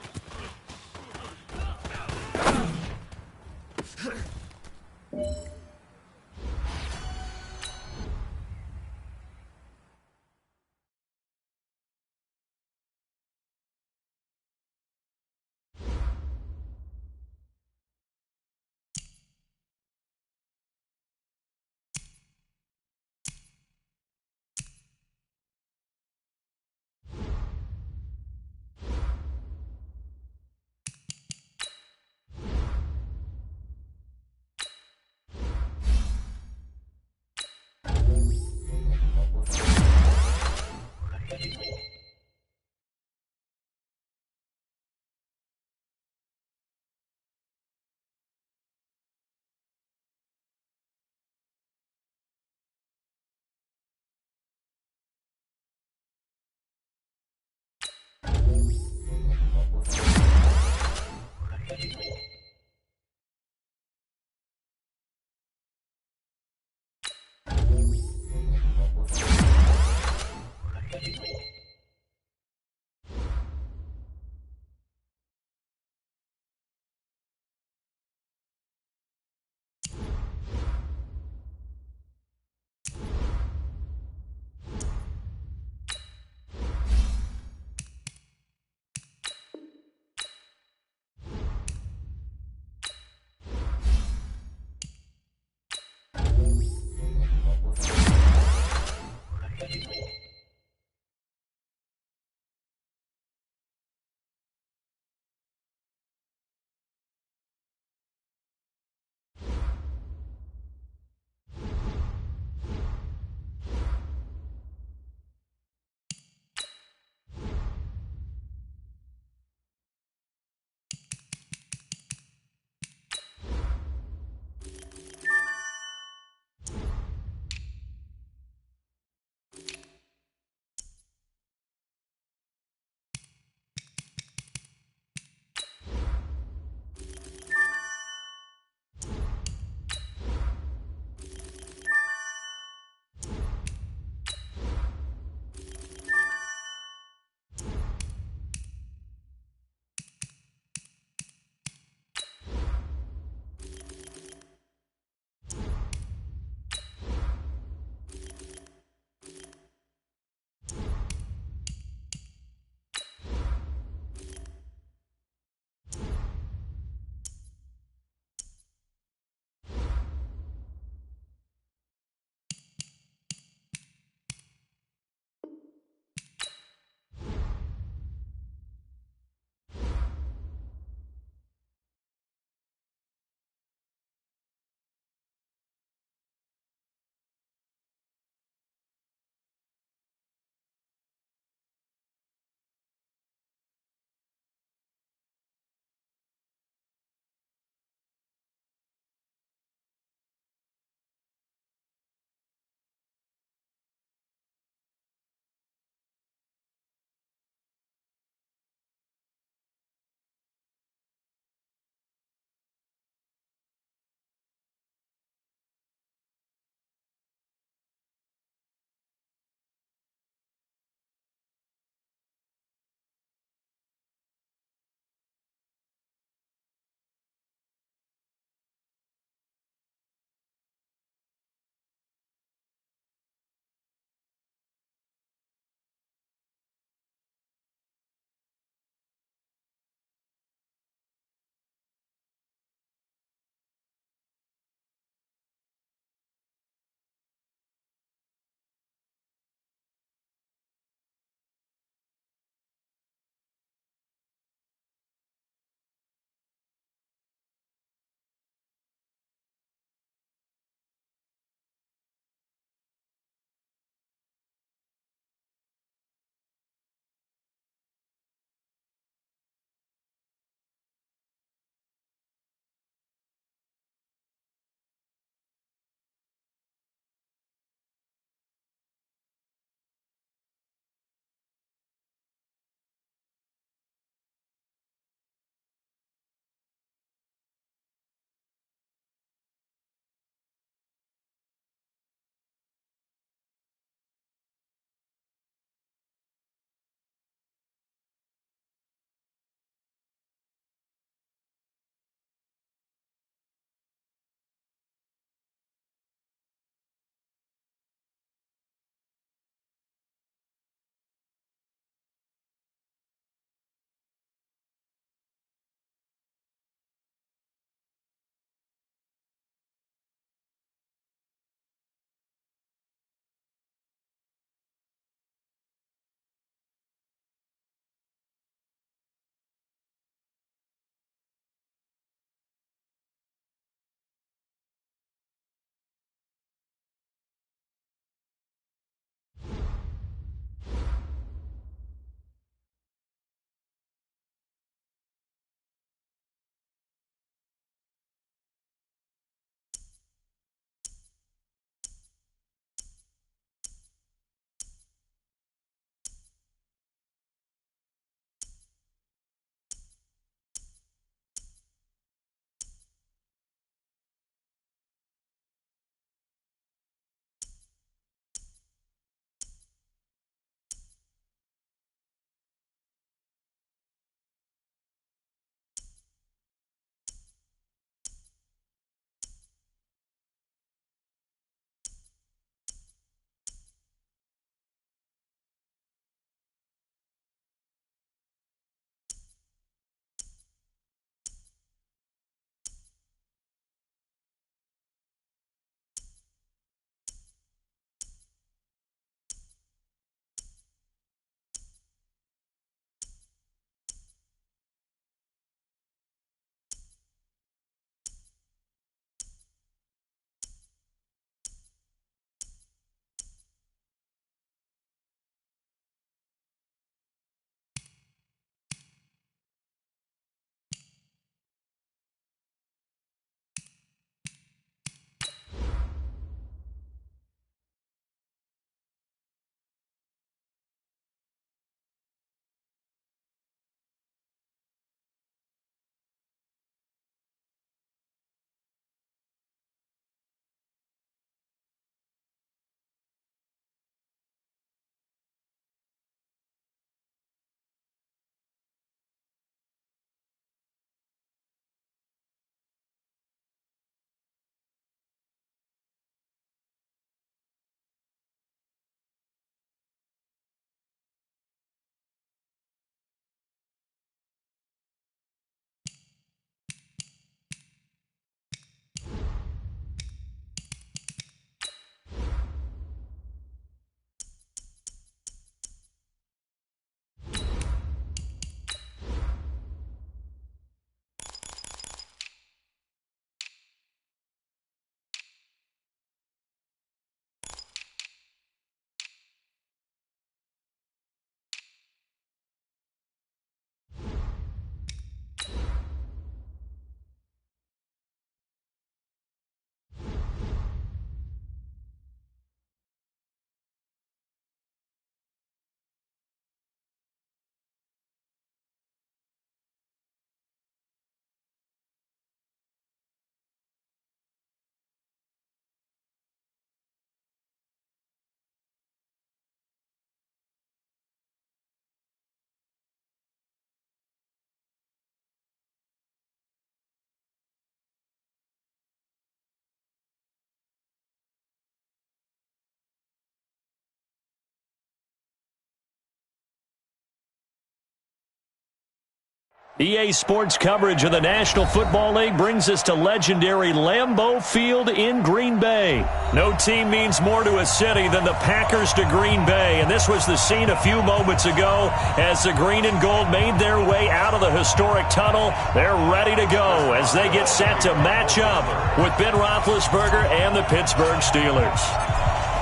EA Sports coverage of the National Football League brings us to legendary Lambeau Field in Green Bay. No team means more to a city than the Packers to Green Bay, and this was the scene a few moments ago as the green and gold made their way out of the historic tunnel. They're ready to go as they get set to match up with Ben Roethlisberger and the Pittsburgh Steelers.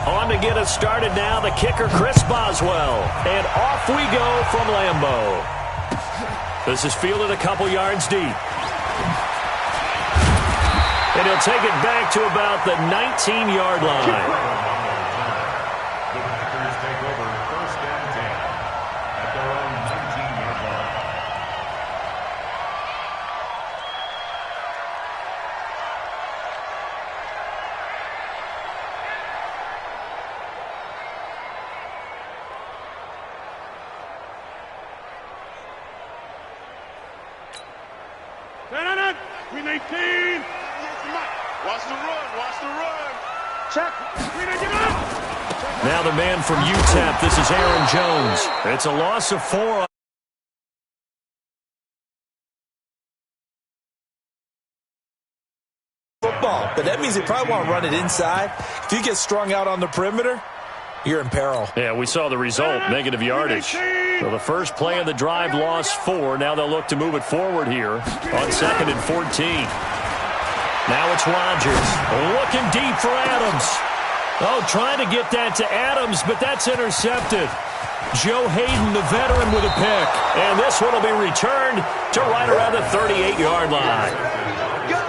On to get us started now, the kicker Chris Boswell, and off we go from Lambeau. This is fielded a couple yards deep. And he'll take it back to about the 19-yard line. The Packers take over first and 10 at their own 19-yard line. Green 18. Watch the run. Watch the run. Check. Green 18 up. Now the man from UTEP, this is Aaron Jones. It's a loss of 4. Football, but that means they probably want to run it inside. If you get strung out on the perimeter, you're in peril. Yeah, we saw the result, negative yardage. So the first play of the drive lost 4. Now they'll look to move it forward here on 2nd and 14. Now it's Rodgers looking deep for Adams. Oh, trying to get that to Adams, but that's intercepted. Joe Hayden, the veteran, with a pick. And this one will be returned to right around the 38-yard line.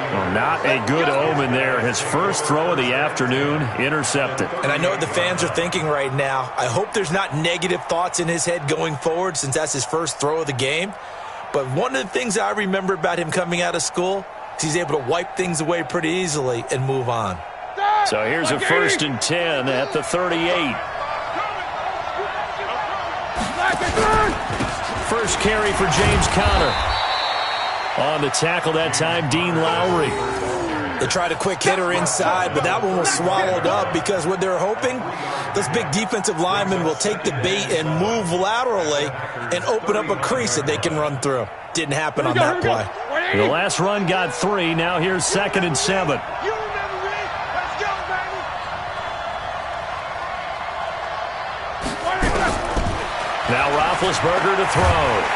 Well, not a good omen there. His first throw of the afternoon, intercepted. And I know what the fans are thinking right now. I hope there's not negative thoughts in his head going forward since that's his first throw of the game. But one of the things I remember about him coming out of school is he's able to wipe things away pretty easily and move on. So here's a 1st and 10 at the 38. First carry for James Conner. On the tackle that time, Dean Lowry. They tried a quick hitter inside, but that one was swallowed up because what they're hoping, those big defensive linemen will take the bait and move laterally and open up a crease that they can run through. Didn't happen on that play. The last run got 3. Now here's 2nd and 7. Now Roethlisberger to throw.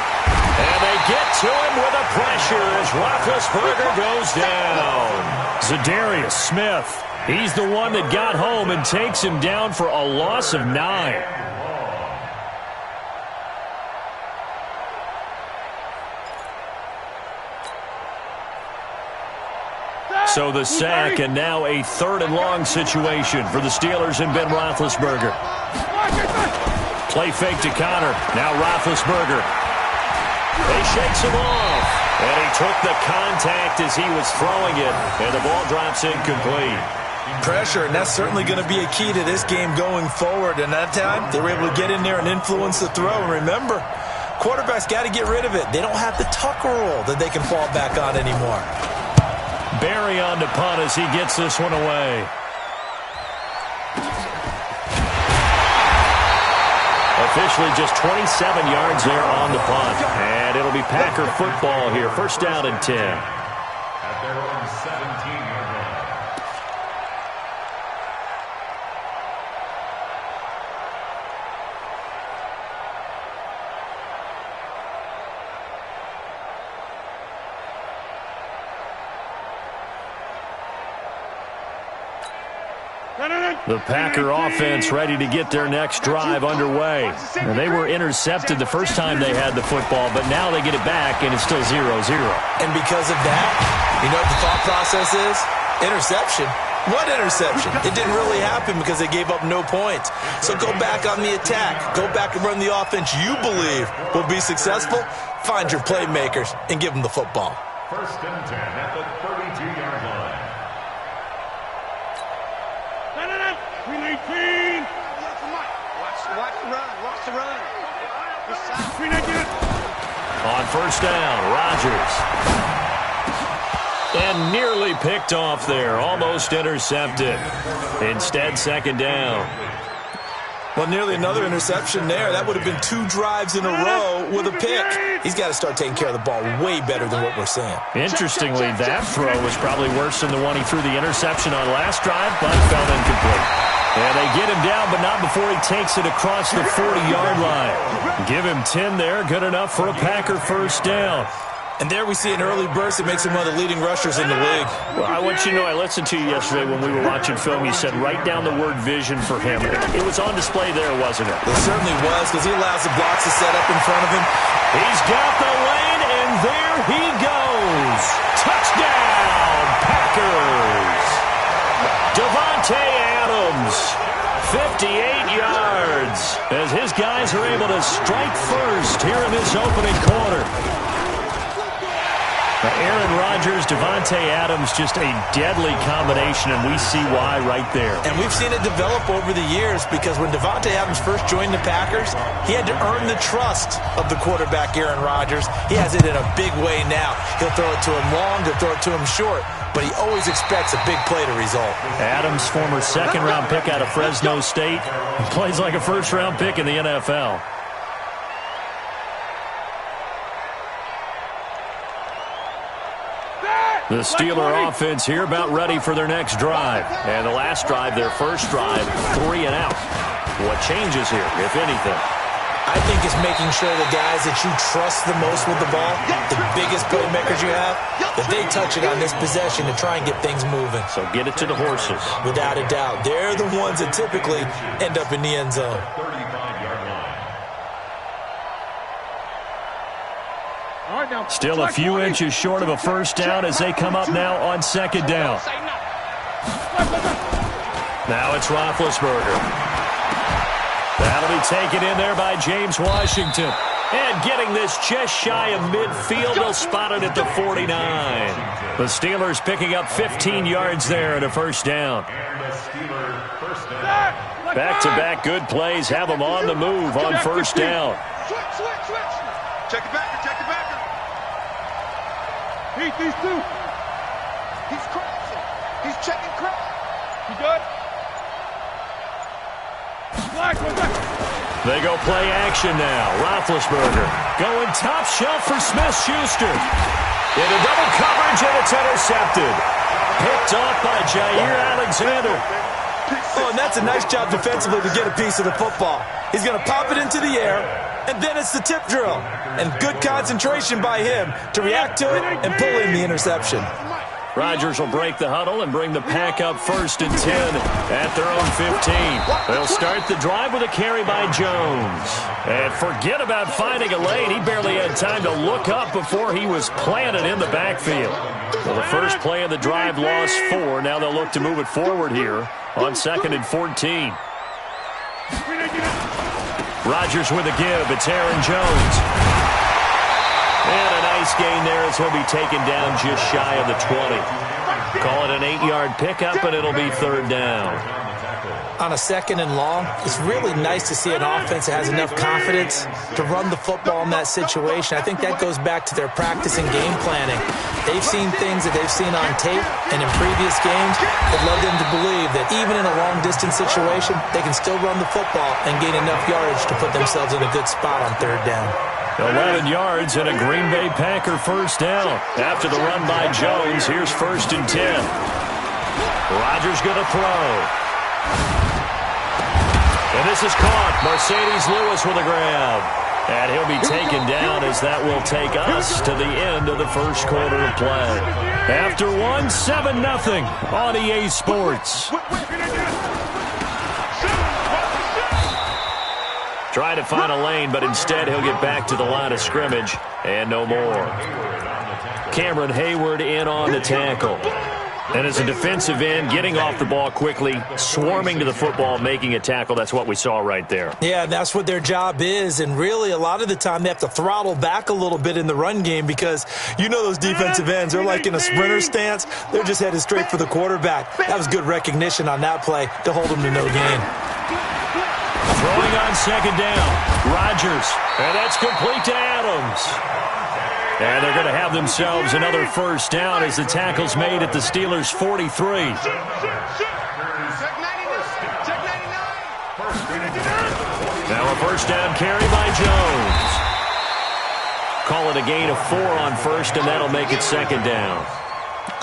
And they get to him with a pressure as Roethlisberger goes down. Zadarius Smith, he's the one that got home and takes him down for a loss of 9. So the sack, and now a 3rd and long situation for the Steelers and Ben Roethlisberger. Play fake to Conner. Now Roethlisberger. He shakes him off. And he took the contact as he was throwing it. And the ball drops incomplete. Pressure, and that's certainly going to be a key to this game going forward. And that time, they were able to get in there and influence the throw. And remember, quarterbacks got to get rid of it. They don't have the tuck rule that they can fall back on anymore. Barry on to punt as he gets this one away. Officially just 27 yards there on the punt. And it'll be Packer football here. First down and 10. At their own 17-yard line. The Packer offense ready to get their next drive underway. And they were intercepted the first time they had the football, but now they get it back, and it's still 0-0. And because of that, you know what the thought process is? Interception. What interception? It didn't really happen because they gave up no points. So go back on the attack. Go back and run the offense you believe will be successful. Find your playmakers and give them the football. First and 10 at the 32-yard line. Green 18. Watch the run. Watch the run. Green 18. On first down, Rodgers. And nearly picked off there. Almost intercepted. Instead, second down. Well, nearly another interception there. That would have been 2 drives in a row with a pick. He's got to start taking care of the ball way better than what we're seeing. Interestingly, that throw was probably worse than the one he threw the interception on last drive, but fell incomplete. And they get him down, but not before he takes it across the 40-yard line. Give him 10 there, good enough for a Packer first down. And there we see an early burst that makes him one of the leading rushers in the league. Well, I want you to know, I listened to you yesterday when we were watching film. You said write down the word vision for him. It was on display there, wasn't it? It certainly was, because he allows the blocks to set up in front of him. He's got the lane, and there he goes. Touchdown, Packers. Davante Adams, 58 yards, as his guys are able to strike first here in this opening quarter. Aaron Rodgers, Davante Adams, just a deadly combination, and we see why right there. And we've seen it develop over the years, because when Davante Adams first joined the Packers, he had to earn the trust of the quarterback, Aaron Rodgers. He has it in a big way now. He'll throw it to him long, he'll throw it to him short, but he always expects a big play to result. Adams, former second-round pick out of Fresno State, plays like a first-round pick in the NFL. The Steeler offense here about ready for their next drive. And the last drive, their first drive, 3 and out. What changes here, if anything? I think it's making sure the guys that you trust the most with the ball, the biggest playmakers you have, that they touch it on this possession to try and get things moving. So get it to the horses. Without a doubt. They're the ones that typically end up in the end zone. Still a few inches short of a first down as they come up now on second down. Now it's Roethlisberger. That'll be taken in there by James Washington. And getting this just shy of midfield, they'll spot it at the 49. The Steelers picking up 15 yards there and a first down. Back-to-back good plays have them on the move on first down. Check it back, check it back. Heat these two. He's crossing. He's checking cross. You good? Black, they go play action now. Roethlisberger going top shelf for Smith-Schuster. Into double coverage, and it's intercepted. Picked off by Jair Alexander. Oh, and that's a nice job defensively to get a piece of the football. He's going to pop it into the air, and then it's the tip drill. And good concentration by him to react to it and pull in the interception. Rodgers will break the huddle and bring the Pack up first and 10 at their own 15. They'll start the drive with a carry by Jones. And forget about finding a lane. He barely had time to look up before he was planted in the backfield. Well, the first play of the drive lost 4. Now they'll look to move it forward here on 2nd and 14. Rodgers with a give. It's Aaron Jones. And a nice gain there as he'll be taken down just shy of the 20. Call it an 8-yard pickup, and it'll be 3rd down. On a 2nd and long, it's really nice to see an offense that has enough confidence to run the football in that situation. I think that goes back to their practice and game planning. They've seen things that they've seen on tape and in previous games that led them to believe that even in a long-distance situation, they can still run the football and gain enough yardage to put themselves in a good spot on 3rd down. 11 yards and a Green Bay Packer first down. After the run by Jones, here's 1st and 10. Rodgers going to throw. And this is caught. Mercedes Lewis with a grab. And he'll be taken down as that will take us to the end of the first quarter of play. After 7-0 on EA Sports. Trying to find a lane, but instead he'll get back to the line of scrimmage and no more. Cameron Hayward in on the tackle. And as a defensive end, getting off the ball quickly, swarming to the football, making a tackle, that's what we saw right there. Yeah, that's what their job is, and really a lot of the time they have to throttle back a little bit in the run game because you know those defensive ends, they're like in a sprinter stance. They're just headed straight for the quarterback. That was good recognition on that play to hold them to no gain. Throwing on 2nd down, Rodgers, and that's complete to Adams. And they're going to have themselves another first down as the tackle's made at the Steelers' 43. Now a first down carry by Jones. Call it a gain of 4 on first, and that'll make it second down.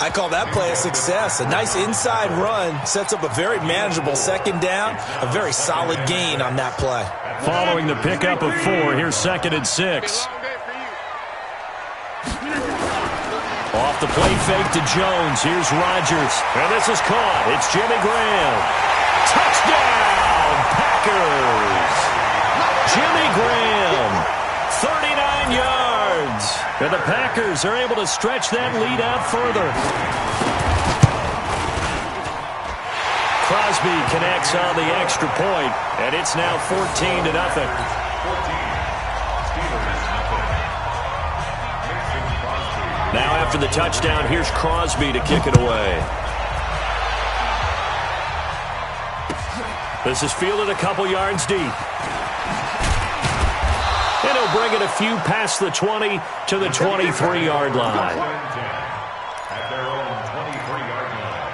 I call that play a success. A nice inside run sets up a very manageable second down. A very solid gain on that play. Following the pickup of 4, here's 2nd and 6. Off the play fake to Jones. Here's Rodgers. And this is caught. It's Jimmy Graham. Touchdown, Packers. Jimmy Graham, 39 yards. And the Packers are able to stretch that lead out further. Crosby connects on the extra point, and it's now 14-0. Now after the touchdown, here's Crosby to kick it away. This is fielded a couple yards deep. And he'll bring it a few past the 20 to the 23-yard line. At their own 23-yard line.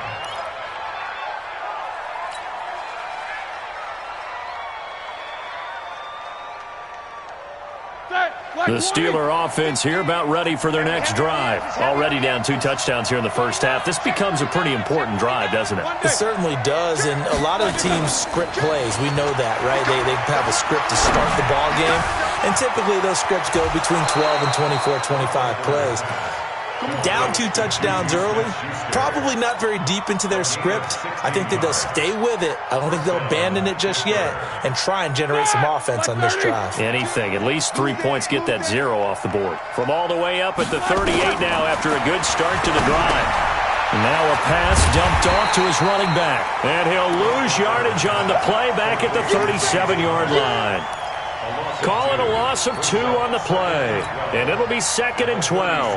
The Steeler offense here about ready for their next drive. Already down 2 touchdowns here in the first half. This becomes a pretty important drive, doesn't it? It certainly does, and a lot of teams script plays. We know that, right? They have a script to start the ball game, and typically those scripts go between 12 and 24, 25 plays. Down 2 touchdowns early, probably not very deep into their script. I think that they'll stay with it. I don't think they'll abandon it just yet and try and generate some offense on this drive. Anything. At least 3 points, get that 0 off the board. From all the way up at the 38 now after a good start to the drive. Now a pass dumped off to his running back. And he'll lose yardage on the play back at the 37-yard line. Call it a loss of 2 on the play. And it'll be 2nd and 12.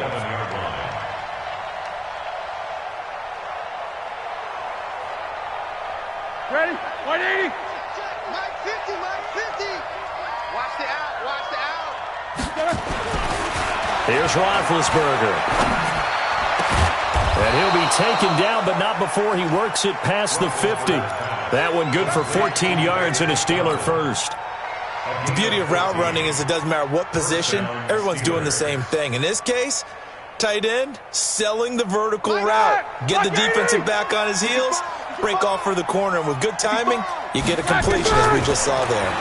Ready? 180. Mike 50, Mike 50. Watch the out, watch the out. Here's Roethlisberger. And he'll be taken down, but not before he works it past the 50. That one good for 14 yards and a Steeler first. The beauty of route running is it doesn't matter what position, everyone's doing the same thing. In this case, tight end, selling the vertical route. Get the defensive back on his heels, break off for the corner, and with good timing, you get a completion as we just saw there.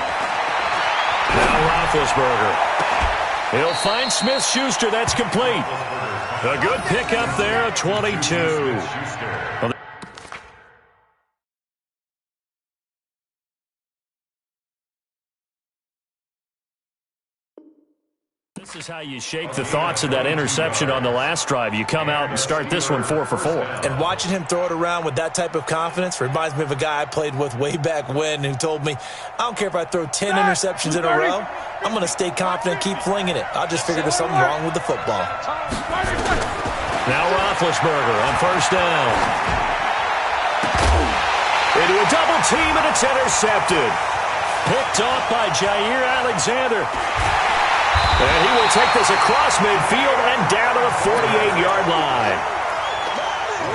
Now Roethlisberger. He'll find Smith-Schuster. That's complete. A good pickup there, a 22. This is how you shake the thoughts of that interception on the last drive. You come out and start this one 4 for 4. And watching him throw it around with that type of confidence reminds me of a guy I played with way back when who told me, I don't care if I throw 10 interceptions in a row, I'm going to stay confident, keep flinging it. I'll just figure there's something wrong with the football. Now Roethlisberger on first down. Into a double team, and it's intercepted. Picked off by Jair Alexander. And he will take this across midfield and down to the 48-yard line.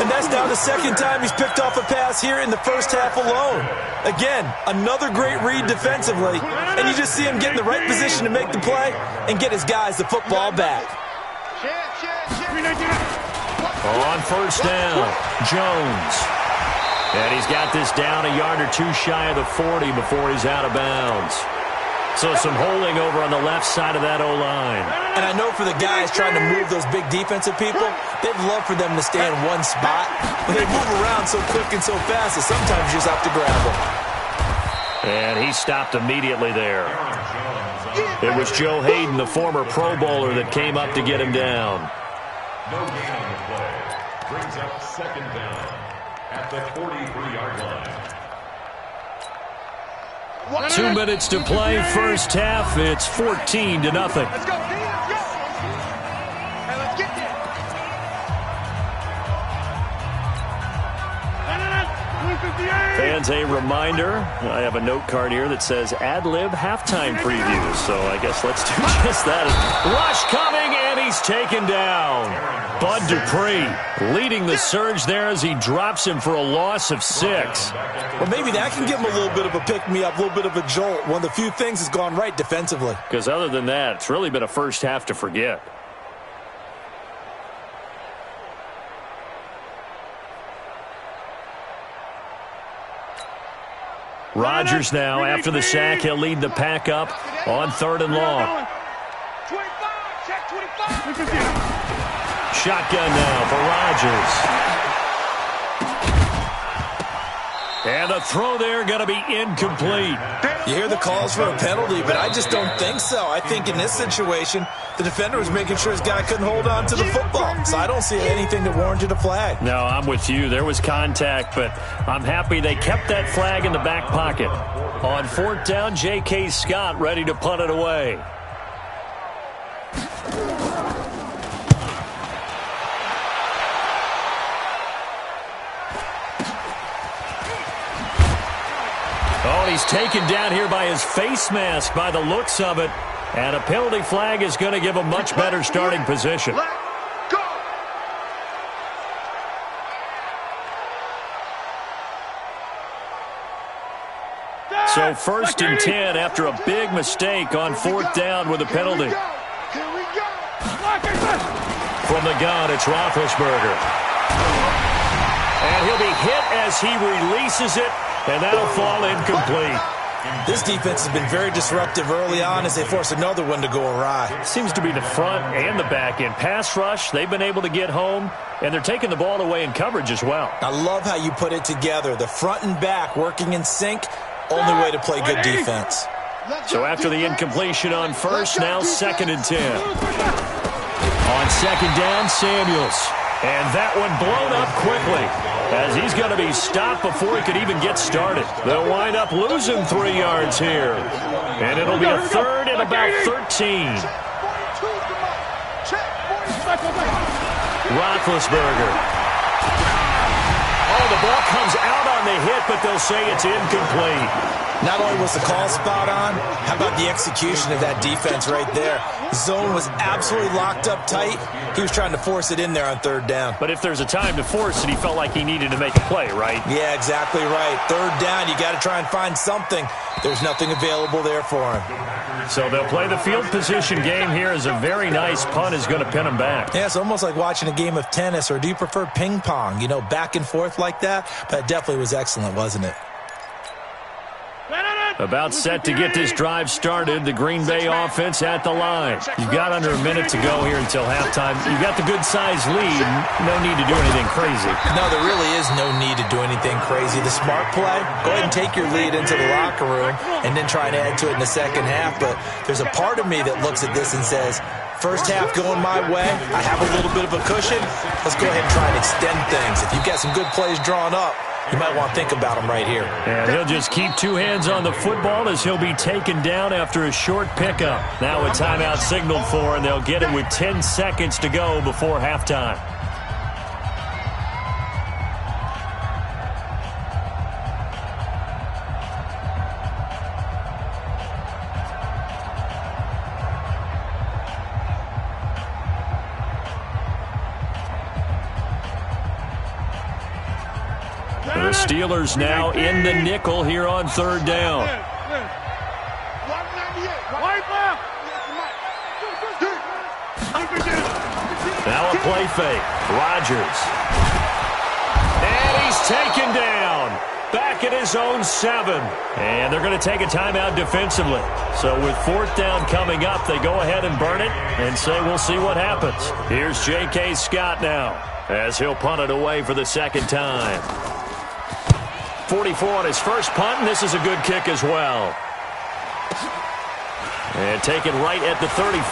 And that's now the second time he's picked off a pass here in the first half alone. Again, another great read defensively, and you just see him get in the right position to make the play and get his guys the football back. On first down, Jones. And he's got this down a yard or 2 shy of the 40 before he's out of bounds. So some holding over on the left side of that O-line. And I know for the guys trying to move those big defensive people, they'd love for them to stay in one spot. But they move around so quick and so fast that sometimes you just have to grab them. And he stopped immediately there. It was Joe Hayden, the former Pro Bowler, that came up to get him down. No gain on the play. Brings up second down at the 43-yard line. 2 minutes to play, first half. It's 14-0. Let's go, let's go. Hey, let's get there. Fans, a reminder, I have a note card here that says ad-lib halftime preview, so I guess let's do just that. Rush coming, and he he's taken down. Bud Dupree leading the surge there as he drops him for a loss of 6. Well, maybe that can give him a little bit of a pick-me-up, a little bit of a jolt. One of the few things has gone right defensively. Because other than that, it's really been a first half to forget. Rodgers now, after the sack, he'll lead the pack up on 3rd and long. Shotgun now for Rodgers. And the throw there going to be incomplete. You hear the calls for a penalty, but I just don't think so. I think in this situation, the defender was making sure his guy couldn't hold on to the football. So I don't see anything that warranted a flag. No, I'm with you. There was contact, but I'm happy they kept that flag in the back pocket. On 4th down, J.K. Scott ready to punt it away. Oh, he's taken down here by his face mask by the looks of it. And a penalty flag is going to give a much better starting position. So 1st and 10 after a big mistake on 4th down with a penalty. From the gun, it's Roethlisberger. And he'll be hit as he releases it, and that'll fall incomplete. This defense has been very disruptive early on as they force another one to go awry. Seems to be the front and the back end. Pass rush, they've been able to get home, and they're taking the ball away in coverage as well. I love how you put it together. The front and back working in sync, only way to play good defense. So after the incompletion on 1st, now 2nd and 10. On 2nd down, Samuels. And that one blown up quickly as he's going to be stopped before he could even get started. They'll wind up losing 3 yards here. And it'll be a 3rd and about 13. Roethlisberger. Oh, the ball comes out on the hit, but they'll say it's incomplete. Not only was the call spot on, how about the execution of that defense right there? Zone was absolutely locked up tight. He was trying to force it in there on 3rd down. But if there's a time to force it, he felt like he needed to make a play, right? Yeah, exactly right. 3rd down, you got to try and find something. There's nothing available there for him. So they'll play the field position game here as a very nice punt is going to pin him back. Yeah, it's almost like watching a game of tennis, or do you prefer ping pong? You know, back and forth like that? But it definitely was excellent, wasn't it? About set to get this drive started, the Green Bay offense at the line. You've got under a minute to go here until halftime. You've got the good-sized lead. No need to do anything crazy. No, there really is no need to do anything crazy. The smart play, go ahead and take your lead into the locker room and then try and add to it in the second half. But there's a part of me that looks at this and says, first half going my way, I have a little bit of a cushion. Let's go ahead and try and extend things. If you've got some good plays drawn up, you might want to think about them right here. And he'll just keep 2 hands on the football as he'll be taken down after a short pickup. Now a timeout signaled for, and they'll get it with 10 seconds to go before halftime. The Steelers now in the nickel here on 3rd down. Now a play fake. Rodgers. And he's taken down. Back at his own 7. And they're going to take a timeout defensively. So with 4th down coming up, they go ahead and burn it and say we'll see what happens. Here's J.K. Scott now as he'll punt it away for the 2nd time. 44 on his first punt, and this is a good kick as well. And taken right at the 35.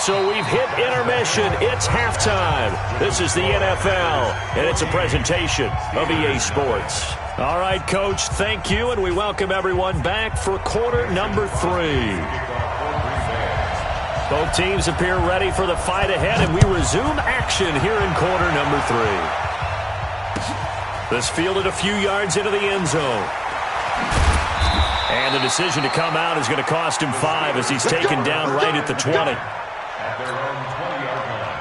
So we've hit intermission. It's halftime. This is the NFL, and it's a presentation of EA Sports. All right, Coach, thank you, and we welcome everyone back for quarter number 3. Both teams appear ready for the fight ahead, and we resume action here in quarter number 3. This fielded a few yards into the end zone. And the decision to come out is going to cost him 5 as he's taken down right at the 20. At their own 20-yard line.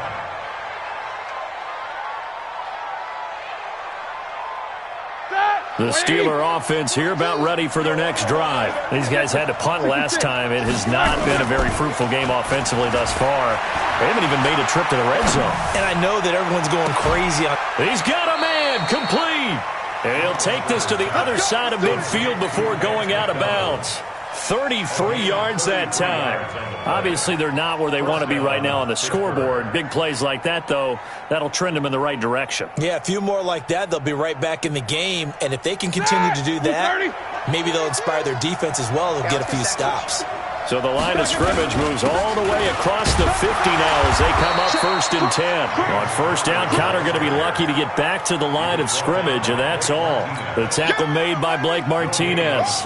The Steeler offense here about ready for their next drive. These guys had to punt last time. It has not been a very fruitful game offensively thus far. They haven't even made a trip to the red zone. And I know that everyone's going crazy on. He's got a man complete. And he'll take this to the other side of midfield before going out of bounds. 33 yards that time. Obviously, they're not where they want to be right now on the scoreboard. Big plays like that, though, that'll trend them in the right direction. Yeah, a few more like that, they'll be right back in the game. And if they can continue to do that, maybe they'll inspire their defense as well. They'll get a few stops. So the line of scrimmage moves all the way across the 50 now as they come up 1st and 10. On first down, Connor going to be lucky to get back to the line of scrimmage, and that's all. The tackle made by Blake Martinez.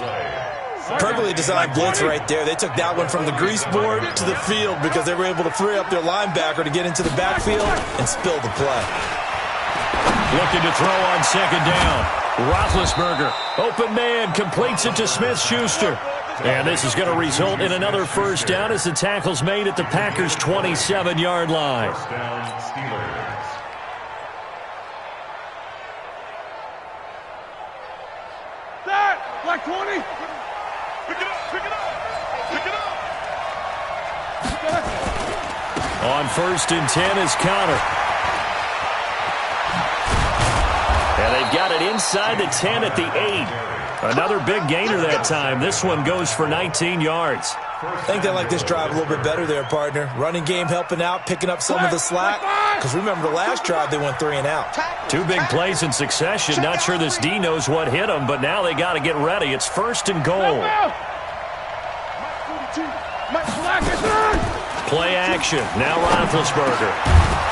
Perfectly designed blitz right there. They took that one from the grease board to the field because they were able to free up their linebacker to get into the backfield and spill the play. Looking to throw on 2nd down. Roethlisberger, open man, completes it to Smith-Schuster. And this is going to result in another 1st down as the tackle's made at the Packers' 27-yard line. First down, Steelers. That, like 20. Pick it up, pick it up, pick it up. On 1st and 10 is Connor. And they've got it inside the 10 at the 8. Another big gainer that time. This one goes for 19 yards. I think they like this drive a little bit better there, partner. Running game helping out, picking up some of the slack. Because remember the last drive, they went 3 and out. 2 big plays in succession. Not sure this D knows what hit them, but now they got to get ready. It's 1st and goal. Play action. Now Roethlisberger.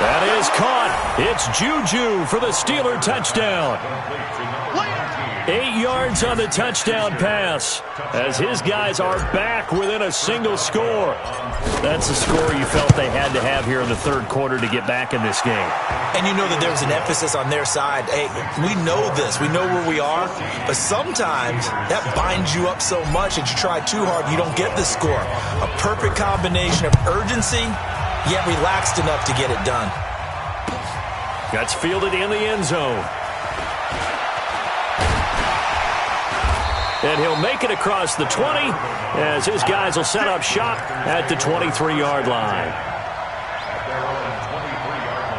That is caught. It's Juju for the Steeler touchdown. 8 yards on the touchdown pass as his guys are back within a single score. That's the score you felt they had to have here in the 3rd quarter to get back in this game. And you know that there was an emphasis on their side. Hey, we know this. We know where we are. But sometimes that binds you up so much that you try too hard, you don't get the score. A perfect combination of urgency, yet relaxed enough to get it done. That's fielded in the end zone. And he'll make it across the 20 as his guys will set up shop at the 23-yard line. At their own 23-yard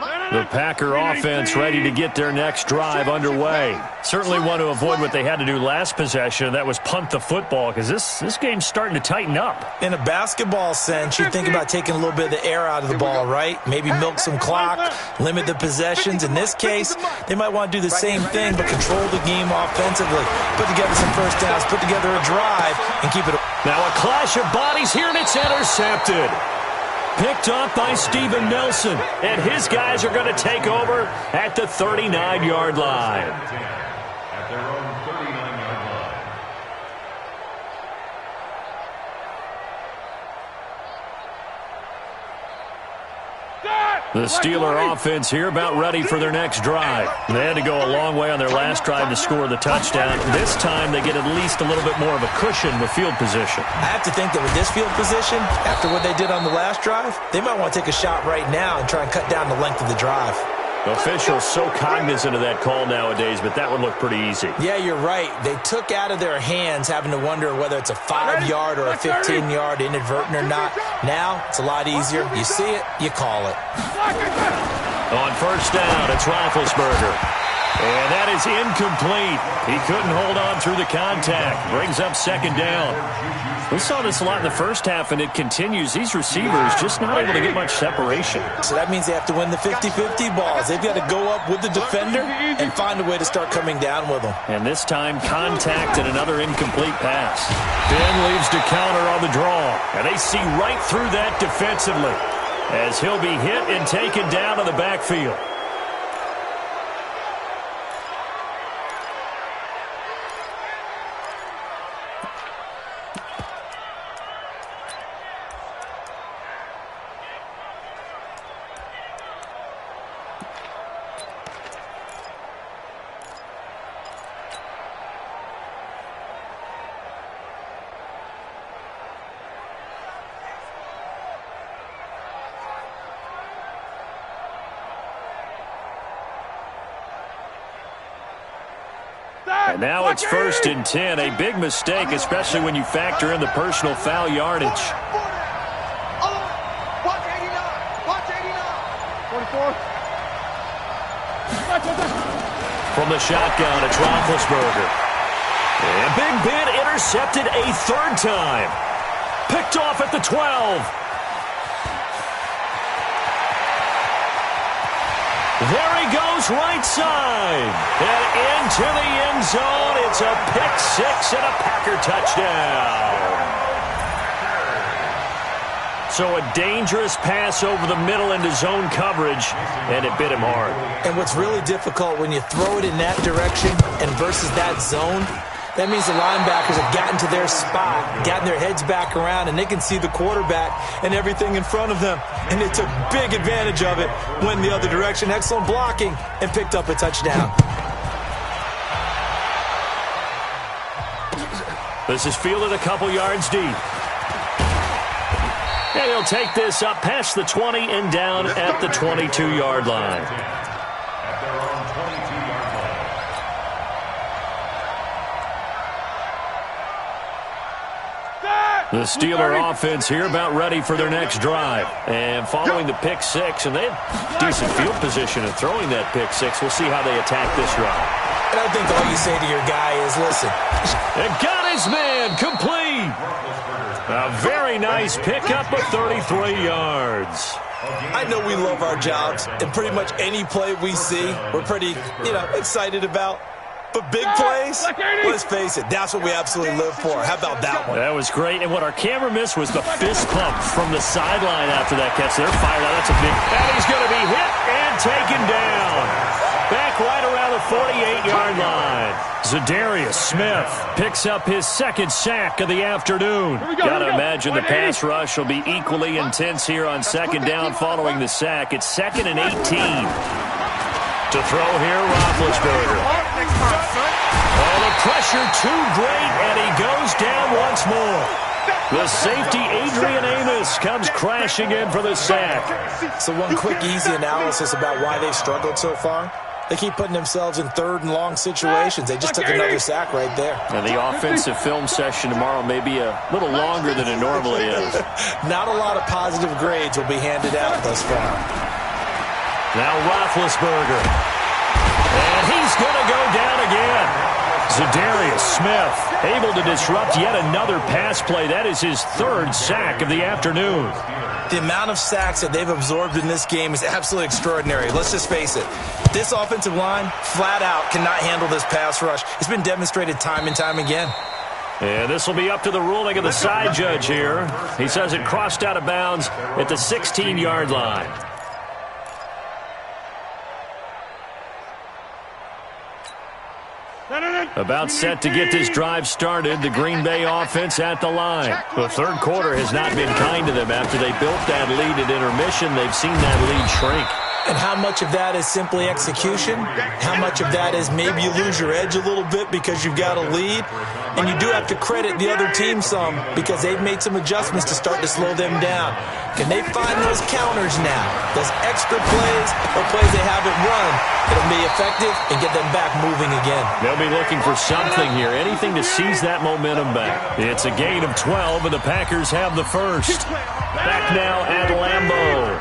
line. The Packer offense ready to get their next drive underway. Certainly want to avoid what they had to do last possession. That was punt the football because this game's starting to tighten up. In a basketball sense, you think about taking a little bit of the air out of the ball, right? Maybe milk some clock, limit the possessions. In this case, they might want to do the same thing but control the game offensively. Put together some 1st downs, put together a drive, and keep it. Now a clash of bodies here, and it's intercepted. Picked off by Steven Nelson, and his guys are going to take over at the 39-yard line. At their own 39-yard line. The Steeler offense here about ready for their next drive. They had to go a long way on their last drive to score the touchdown. This time they get at least a little bit more of a cushion with field position. I have to think that with this field position, after what they did on the last drive, they might want to take a shot right now and try and cut down the length of the drive. Officials so cognizant of that call nowadays, but that would look pretty easy. Yeah, you're right. They took out of their hands having to wonder whether it's a 5-yard or a 15-yard inadvertent or not. Now, it's a lot easier. You see it, you call it. On 1st down, it's Roethlisberger. And that is incomplete. He couldn't hold on through the contact. Brings up 2nd down. We saw this a lot in the first half, and it continues. These receivers just not able to get much separation. So that means they have to win the 50-50 balls. They've got to go up with the defender and find a way to start coming down with them. And this time, contact and another incomplete pass. Finn leaves to counter on the draw. And they see right through that defensively as he'll be hit and taken down in the backfield. And now it's 1st and 10. A big mistake, especially when you factor in the personal foul yardage. Watch 89. Watch 89. 44. From the shotgun, it's Roethlisberger. And Big Ben intercepted a 3rd time. Picked off at the 12. There he goes, right side. And into the end zone. It's a pick 6 and a Packer touchdown. So a dangerous pass over the middle into zone coverage, and it bit him hard. And what's really difficult when you throw it in that direction and versus that zone, that means the linebackers have gotten to their spot, gotten their heads back around, and they can see the quarterback and everything in front of them. And they took big advantage of it, went the other direction, excellent blocking, and picked up a touchdown. This is fielded a couple yards deep. And he'll take this up past the 20 and down at the 22-yard line. At their own 22-yard line. The Steeler offense here about ready for their next drive. And following the pick 6, and they have decent field position in throwing that pick 6. We'll see how they attack this drive. And I think all you say to your guy is, listen. And got his man complete. A very nice pickup of 33 yards. I know we love our jobs, and pretty much any play we see, we're pretty, excited about. But big plays, let's face it, that's what we absolutely live for. How about that one? That was great, and what our camera missed was the fist pump from the sideline after that catch. They're fired out. That's a big... And he's going to be hit and taken down. Back right around the 48-yard line. Za'Darius Smith picks up his 2nd sack of the afternoon. Got to imagine the pass rush will be equally intense here on 2nd down following the sack. It's 2nd and 18. To throw here, Roethlisberger. Oh, the pressure too great, and he goes down once more. The safety, Adrian Amos, comes crashing in for the sack. So one quick, easy analysis about why they've struggled so far. They keep putting themselves in 3rd and long situations. They just took another sack right there. And the offensive film session tomorrow may be a little longer than it normally is. Not a lot of positive grades will be handed out thus far. Now Roethlisberger. And he's going to go down again. Za'Darius Smith able to disrupt yet another pass play. That is his 3rd sack of the afternoon. The amount of sacks that they've absorbed in this game is absolutely extraordinary. Let's just face it. This offensive line, flat out, cannot handle this pass rush. It's been demonstrated time and time again. And this will be up to the ruling of the side judge here. He says it crossed out of bounds at the 16-yard line. About set to get this drive started, the Green Bay offense at the line. The 3rd quarter has not been kind to them. After they built that lead at intermission, they've seen that lead shrink. And how much of that is simply execution? How much of that is maybe you lose your edge a little bit because you've got a lead? And you do have to credit the other team some because they've made some adjustments to start to slow them down. Can they find those counters now? Those extra plays or plays they haven't run that'll be effective and get them back moving again? They'll be looking for something here, anything to seize that momentum back. It's a gain of 12, and the Packers have the first. Back now at Lambeau.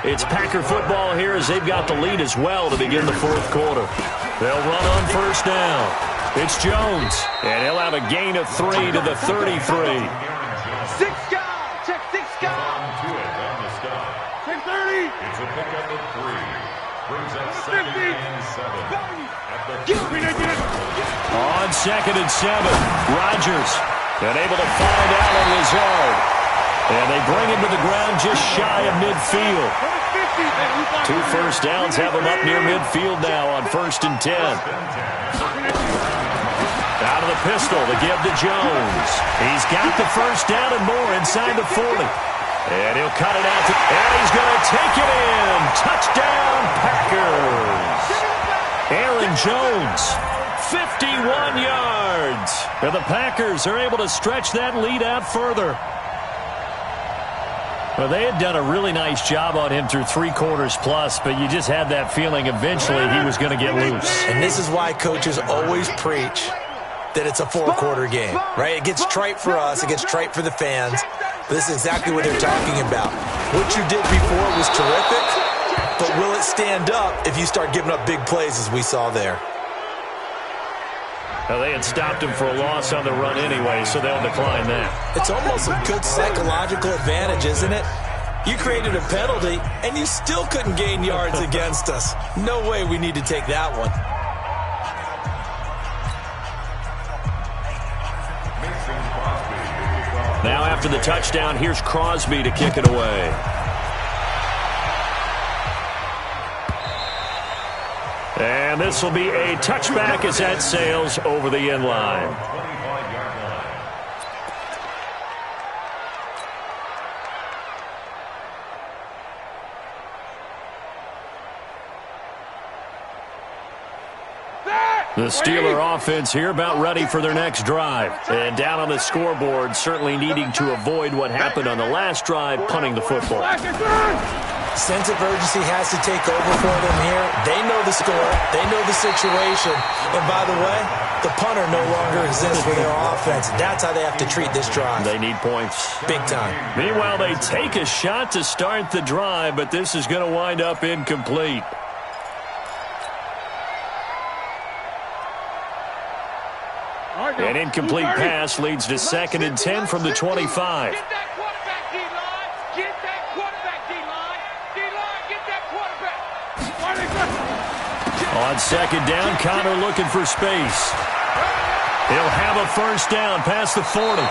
It's Packer football here as they've got the lead as well to begin the 4th quarter. They'll run on 1st down. It's Jones, and he'll have a gain of 3 to the 33. 6 guys. Check 6 guys. On to it on the stop. 10-30. It's a pickup of 3. Brings up 2nd and 7. At the On 2nd and 7, Rodgers unable to find Allen Lazard. And they bring him to the ground just shy of midfield. 2 first downs have him up near midfield now on 1st and 10. Out of the pistol, the give to Jones. He's got the 1st down and more inside the 40. And he'll cut it out. And he's going to take it in. Touchdown, Packers. Aaron Jones, 51 yards. And the Packers are able to stretch that lead out further. Well, they had done a really nice job on him through 3 quarters plus, but you just had that feeling eventually he was going to get loose. And this is why coaches always preach that it's a 4-quarter game, right? It gets trite for us. It gets trite for the fans. But this is exactly what they're talking about. What you did before was terrific, but will it stand up if you start giving up big plays as we saw there? Now, they had stopped him for a loss on the run anyway, so they'll decline that. It's almost a good psychological advantage, isn't it? You created a penalty, and you still couldn't gain yards against us. No way we need to take that one. Now after the touchdown, here's Crosby to kick it away. And this will be a touchback as that sails over the end line. The Steeler offense here about ready for their next drive. And down on the scoreboard, certainly needing to avoid what happened on the last drive, punting the football. Sense of urgency has to take over for them here. They know the score. They know the situation. And by the way, the punter no longer exists for their offense. That's how they have to treat this drive. They need points. Big time. Meanwhile, they take a shot to start the drive, but this is going to wind up incomplete. An incomplete pass leads to 2nd and 10 from the 25. Get that quarterback, D-line. Get that quarterback, D-line. D-line, get that quarterback. On 2nd down, Connor looking for space. He'll have a first down past the 40.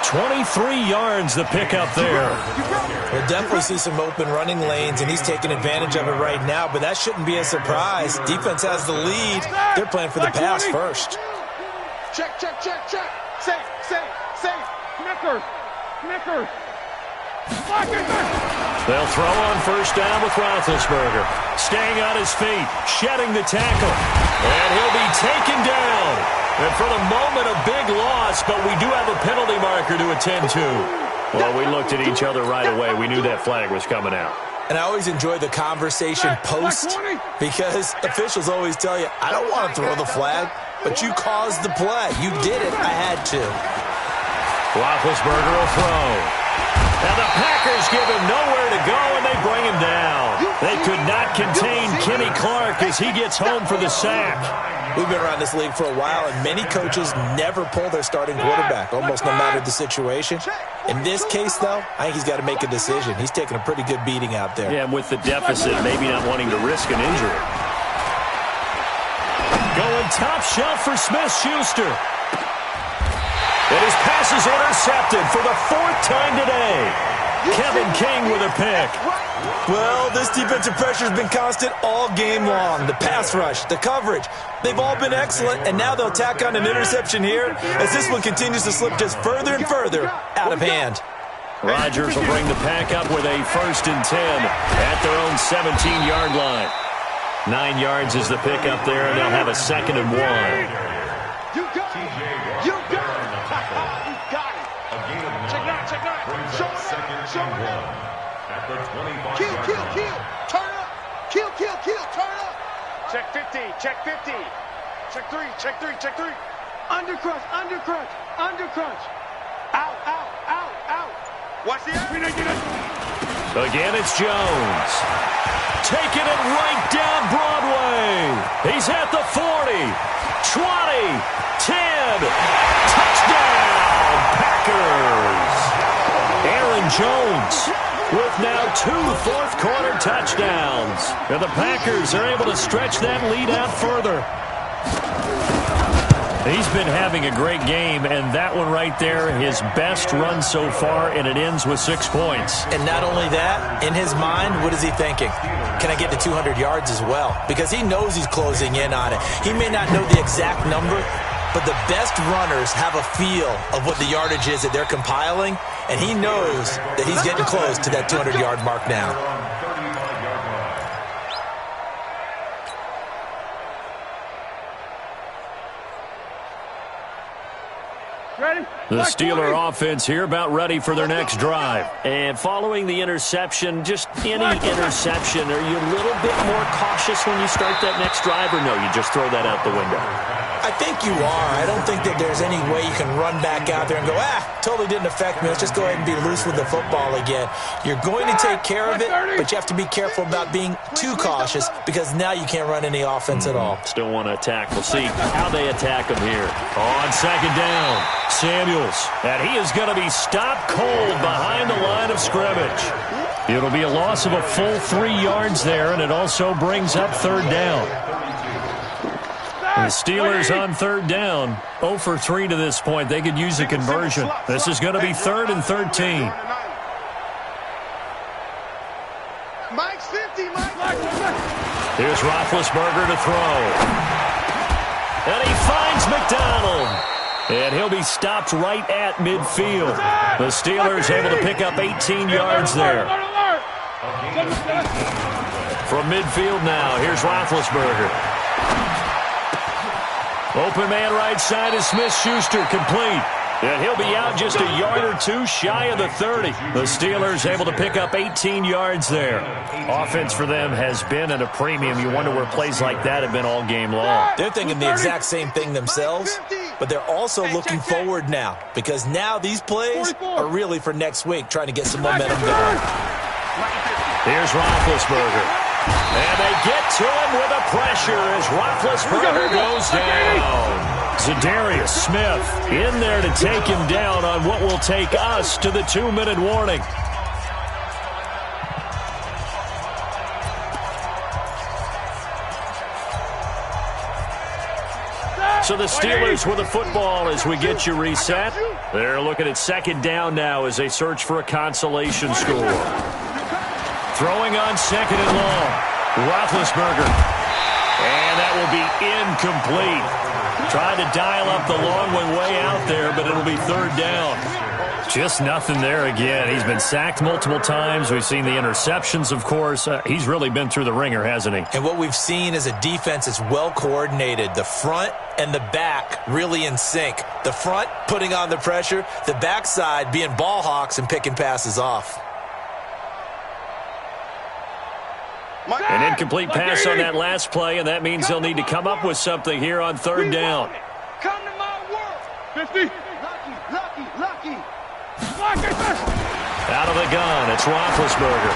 23 yards the pickup there. We'll definitely see some open running lanes, and he's taking advantage of it right now, but that shouldn't be a surprise. Defense has the lead. They're playing for the pass first. Check, check, check, check. Safe, safe, safe. Snickers, Snickers. They'll throw on first down with Roethlisberger. Staying on his feet, shedding the tackle. And he'll be taken down. And for the moment, a big loss, but we do have a penalty marker to attend to. Well, we looked at each other right away. We knew that flag was coming out. And I always enjoy the conversation post because officials always tell you, I don't want to throw the flag, but you caused the play. You did it. I had to. Roethlisberger will throw. And the Packers give him nowhere to go, and they bring him down. They could not contain Kenny Clark as he gets home for the sack. We've been around this league for a while, and many coaches never pull their starting quarterback, almost no matter the situation. In this case, though, I think he's got to make a decision. He's taking a pretty good beating out there. Yeah, and with the deficit, maybe not wanting to risk an injury. Going top shelf for Smith-Schuster. And his pass is intercepted for the 4th time today. Kevin King with a pick. Well, this defensive pressure has been constant all game long. The pass rush, the coverage, they've all been excellent, and now they'll tack on an interception here as this one continues to slip just further and further out of hand. Rodgers will bring the pack up with a 1st and 10 at their own 17-yard line. 9 yards is the pickup there, and they'll have a 2nd and 1. You got it. You got it. You got it. Check nine, check nine. Show it. Show it. At the 25. Kill, kill, kill. Turn up. Kill, kill, kill. Turn up. Check 50. Check 50. Check 3. Check 3. Check 3. Undercrunch. Undercrunch. Undercrunch. Out, out, out, out. Watch the out. Again, it's Jones. Taking it right down Broadway. He's at the 40, 20, 10. Touchdown, Packers. Aaron Jones with now 2 fourth-quarter touchdowns. And the Packers are able to stretch that lead out further. He's been having a great game, and that one right there, his best run so far, and it ends with 6 points. And not only that, in his mind, what is he thinking? Can I get to 200 yards as well? Because he knows he's closing in on it. He may not know the exact number, but the best runners have a feel of what the yardage is that they're compiling, and he knows that he's getting close to that 200-yard mark now. The Steeler offense here about ready for their next drive. And following the interception, just any interception, are you a little bit more cautious when you start that next drive, or no, you just throw that out the window? I think you are. I don't think that there's any way you can run back out there and go, totally didn't affect me. Let's just go ahead and be loose with the football again. You're going to take care of it, but you have to be careful about being too cautious because now you can't run any offense at all. Still want to attack. We'll see how they attack him here. On second down, Samuels. And he is going to be stopped cold behind the line of scrimmage. It'll be a loss of a full 3 yards there, and it also brings up third down. The Steelers on third down, 0 for 3 to this point. They could use a conversion. This is going to be 3rd and 13. Mike's 50, Mike. Here's Roethlisberger to throw. And he finds McDonald. And he'll be stopped right at midfield. The Steelers able to pick up 18 yards there. From midfield now, here's Roethlisberger. Open man right side is Smith-Schuster, complete. And he'll be out just a yard or two shy of the 30. The Steelers able to pick up 18 yards there. Offense for them has been at a premium. You wonder where plays like that have been all game long. They're thinking the exact same thing themselves, but they're also looking forward now because now these plays are really for next week, trying to get some momentum going. Here's Roethlisberger. And they get to him with a pressure as Roethlisberger goes down. Zadarius Smith in there to take him down on what will take us to the 2-minute warning. So the Steelers with the football as we get you reset. They're looking at second down now as they search for a consolation score. Throwing on second and long. Roethlisberger. And that will be incomplete. Tried to dial up the long one way out there, but it'll be third down. Just nothing there again. He's been sacked multiple times. We've seen the interceptions, of course. He's really been through the ringer, hasn't he? And what we've seen is a defense that's well coordinated. The front and the back really in sync. The front putting on the pressure. The backside being ball hawks and picking passes off. An incomplete pass on that last play, and that means they'll need to come up with something here on third down. Come to my world. 50. Lucky. Out of the gun, it's Roethlisberger.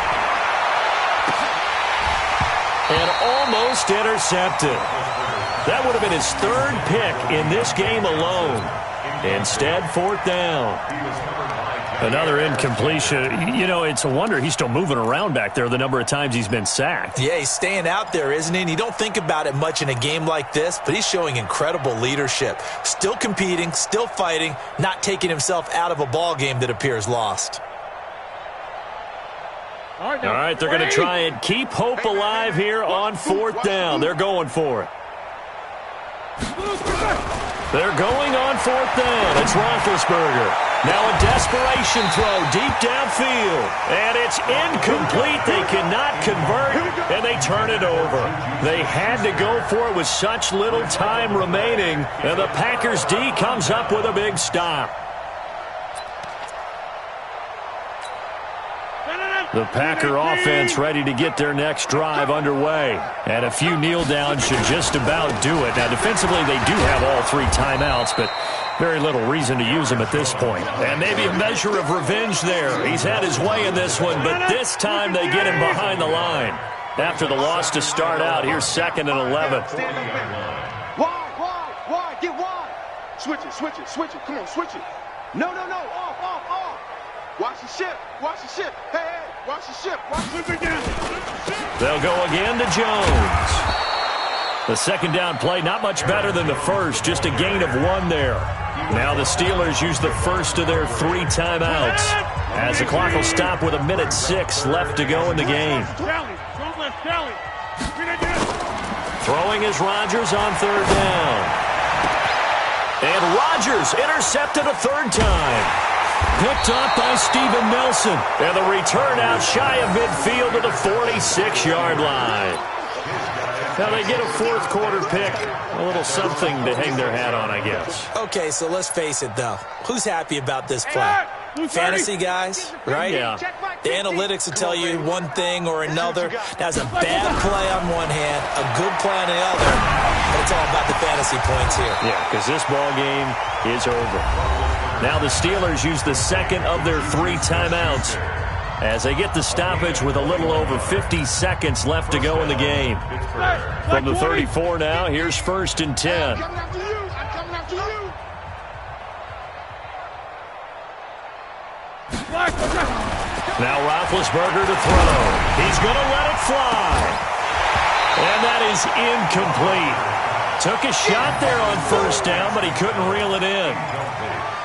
And almost intercepted. That would have been his 3rd pick in this game alone. Instead, fourth down. Another incompletion. You know, it's a wonder he's still moving around back there the number of times he's been sacked. Yeah, he's staying out there, isn't he? And you don't think about it much in a game like this, but he's showing incredible leadership. Still competing, still fighting, not taking himself out of a ball game that appears lost. All right, they're going to try and keep hope alive here on fourth down. They're going for it. They're going on fourth down. It's Roethlisberger. Now a desperation throw deep downfield. And it's incomplete. They cannot convert, and they turn it over. They had to go for it with such little time remaining. And the Packers D comes up with a big stop. The Packer offense ready to get their next drive underway. And a few kneel downs should just about do it. Now, defensively, they do have all 3 timeouts, but very little reason to use them at this point. And maybe a measure of revenge there. He's had his way in this one, but this time they get him behind the line. After the loss to start out, here's 2nd and 11. Wide, get wide. Switch it. Come on, switch it. No, off. Watch the ship. Hey, watch the ship. They'll go again to Jones. The second down play, not much better than the first, just a gain of 1 there. Now the Steelers use the first of their 3 timeouts as the clock will stop with 1:06 left to go in the game. Throwing is Rodgers on third down. And Rodgers intercepted a 3rd time. Picked up by Steven Nelson. And the return out shy of midfield to the 46-yard line. Now they get a fourth quarter pick. A little something to hang their hat on, I guess. Okay, so let's face it, though. Who's happy about this play? Fantasy guys, right? Yeah. The analytics will tell you one thing or another. That's a bad play on one hand, a good play on the other, but it's all about the fantasy points here. Yeah, because this ball game is over. Now the Steelers use the second of their 3 timeouts as they get the stoppage with a little over 50 seconds left to go in the game. From the 34 now, here's 1st and 10. Now Roethlisberger to throw. He's going to let it fly. And that is incomplete. Took a shot there on 1st down, but he couldn't reel it in.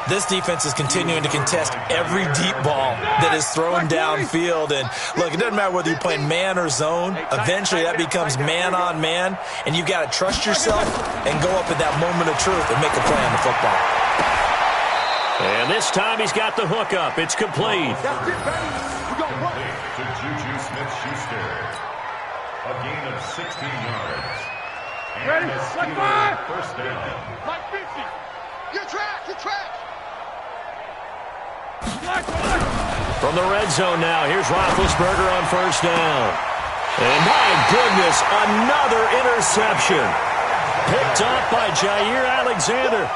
This defense is continuing to contest every deep ball that is thrown downfield. And, look, it doesn't matter whether you're playing man or zone. Eventually, that becomes man-on-man, and you've got to trust yourself and go up at that moment of truth and make a play on the football. And this time he's got the hook up. It's complete. Complete to Juju Smith-Schuster. A gain of 16 yards. And Ready? the Steelers' 1st down. Mike 50. Your track, your track. From the red zone now, here's Roethlisberger on 1st down. And my goodness, another interception. Picked off by Jair Alexander.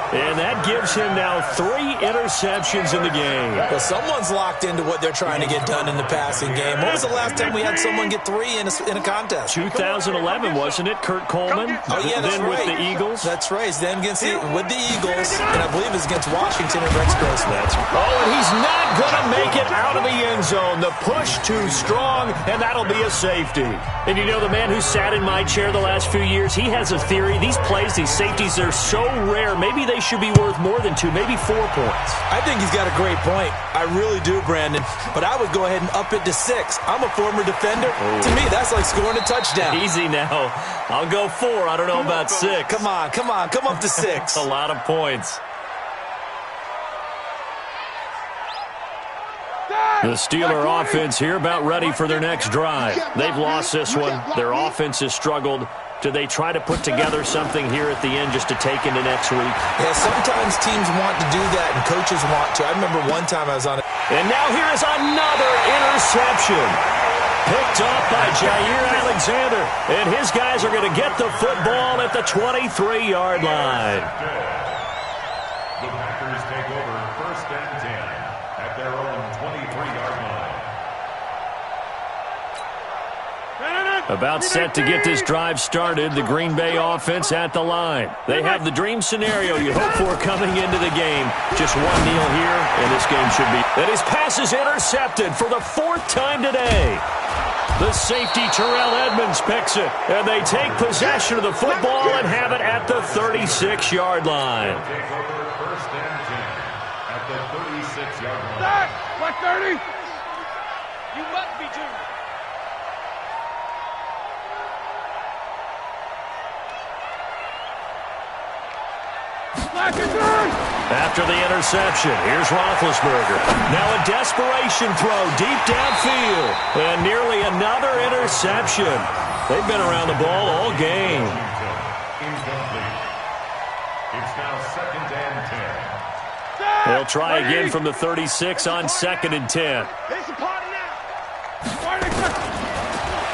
And that gives him now 3 interceptions in the game. Well, someone's locked into what they're trying to get done in the passing game. When was the last time we had someone get 3 in a contest? 2011, wasn't it? Kurt Coleman. Oh, yeah, that's then right. with the Eagles. That's right. Then with the Eagles, and I believe it's against Washington and Rex Grossman. And he's not going to make it out of the end zone. The push too strong, and that'll be a safety. And you know, the man who sat in my chair the last few years, he has a theory. These plays, these safeties, they're so rare. Maybe they should be worth more than 2, maybe 4 points. I think he's got a great point. I really do, Brandon. But I would go ahead and up it to 6. I'm a former defender. Ooh. To me, that's like scoring a touchdown. Easy now. I'll go 4. I don't know about 6. Come on. Come up to 6. A lot of points. The Steeler offense here about ready for their next drive. They've lost this one. Their offense has struggled. Do they try to put together something here at the end just to take into next week? Yeah, sometimes teams want to do that and coaches want to. I remember one time I was on it. And now here is another interception. Picked off by Jair Alexander. And his guys are going to get the football at the 23-yard line. The Packers take over 1st and 10 at their own 23-yard line. About set to get this drive started, the Green Bay offense at the line. They have the dream scenario you hope for coming into the game. Just 1 kneel here, and this game should be. And his pass is intercepted for the 4th time today. The safety, Terrell Edmonds, picks it, and they take possession of the football and have it at the 36-yard line. Take over 1st and 10 at the 36-yard line. What 30? You must be Junior. After the interception, here's Roethlisberger. Now a desperation throw deep downfield. And nearly another interception. They've been around the ball all game. Incomplete. It's now 2nd and 10. They'll try again from the 36 on 2nd and 10. It's a party now.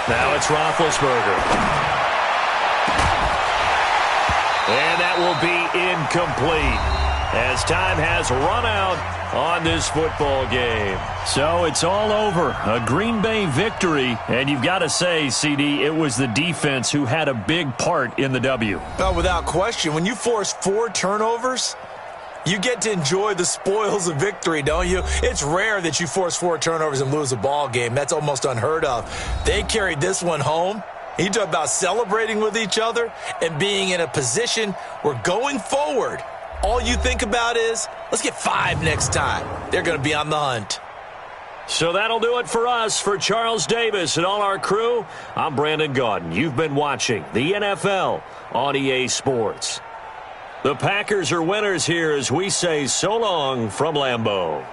Now it's Roethlisberger. And that will be incomplete as time has run out on this football game. So it's all over. A Green Bay victory. And you've got to say, CD, it was the defense who had a big part in the W. Oh, without question. When you force 4 turnovers, you get to enjoy the spoils of victory, don't you? It's rare that you force 4 turnovers and lose a ball game. That's almost unheard of. They carried this one home. You talk about celebrating with each other and being in a position where going forward, all you think about is, let's get 5 next time. They're going to be on the hunt. So that'll do it for us. For Charles Davis and all our crew, I'm Brandon Gaudin. You've been watching the NFL on EA Sports. The Packers are winners here as we say so long from Lambeau.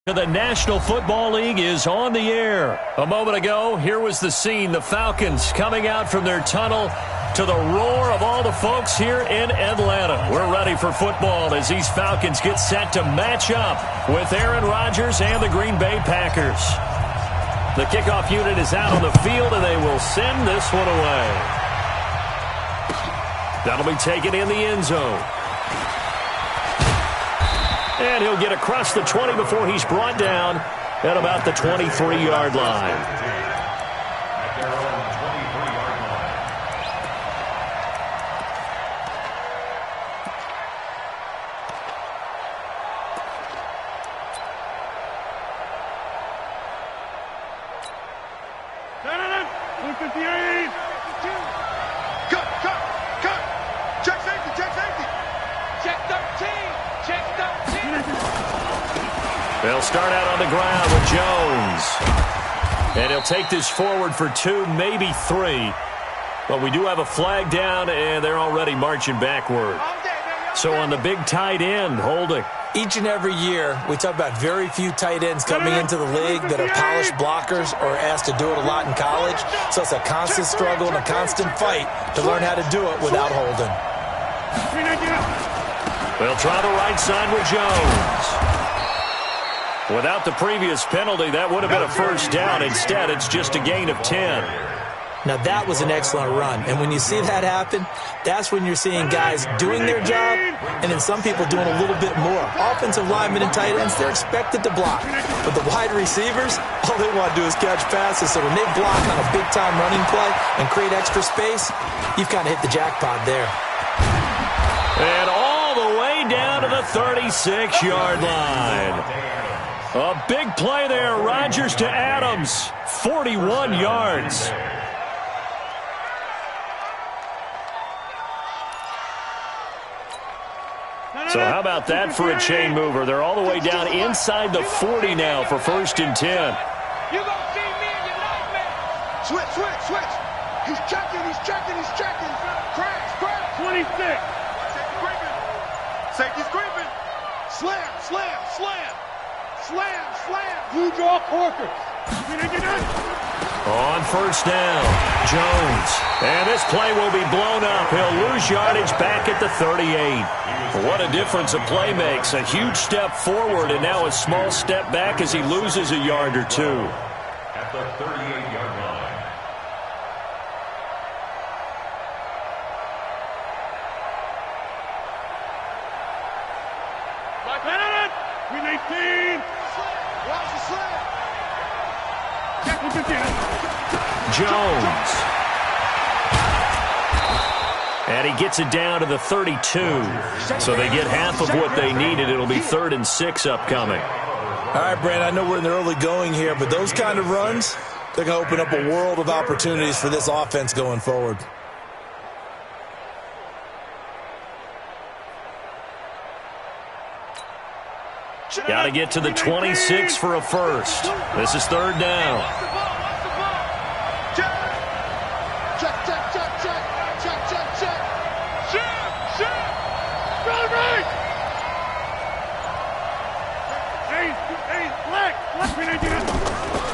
The National Football League is on the air. A moment ago, here was the scene. The Falcons coming out from their tunnel to the roar of all the folks here in Atlanta. We're ready for football as these Falcons get set to match up with Aaron Rodgers and the Green Bay Packers. The kickoff unit is out on the field, and they will send this one away. That'll be taken in the end zone. And he'll get across the 20 before he's brought down at about the 23-yard line. They'll start out on the ground with Jones. And he'll take this forward for 2, maybe 3. But we do have a flag down, and they're already marching backward. So on the big tight end, holding. Each and every year, we talk about very few tight ends coming into the league that are polished blockers or asked to do it a lot in college. So it's a constant struggle and a constant fight to learn how to do it without holding. They'll try the right side with Jones. Without the previous penalty, that would have been a first down. Instead, it's just a gain of 10. Now, that was an excellent run. And when you see that happen, that's when you're seeing guys doing their job and then some people doing a little bit more. Offensive linemen and tight ends, they're expected to block. But the wide receivers, all they want to do is catch passes. So when they block on a big-time running play and create extra space, you've kind of hit the jackpot there. And all the way down to the 36-yard line. A big play there. Rodgers to Adams. 41 yards. So how about that for a chain mover? They're all the way down inside the 40 now for 1st and 10. You gonna see me and your nightmare. Switch. He's checking. Crash. 26. Safety's creeping. Slam. Huge all quarters. On 1st down, Jones. And this play will be blown up. He'll lose yardage back at the 38. What a difference a play makes. A huge step forward and now a small step back as he loses a yard or 2. At the 38-yard line. Jones. And he gets it down to the 32. So they get half of what they needed. It'll be 3rd and 6 upcoming. All right, Brandon, I know we're in the early going here, but those kind of runs, they're going to open up a world of opportunities for this offense going forward. Got to get to the 26 for a first. This is 3rd down.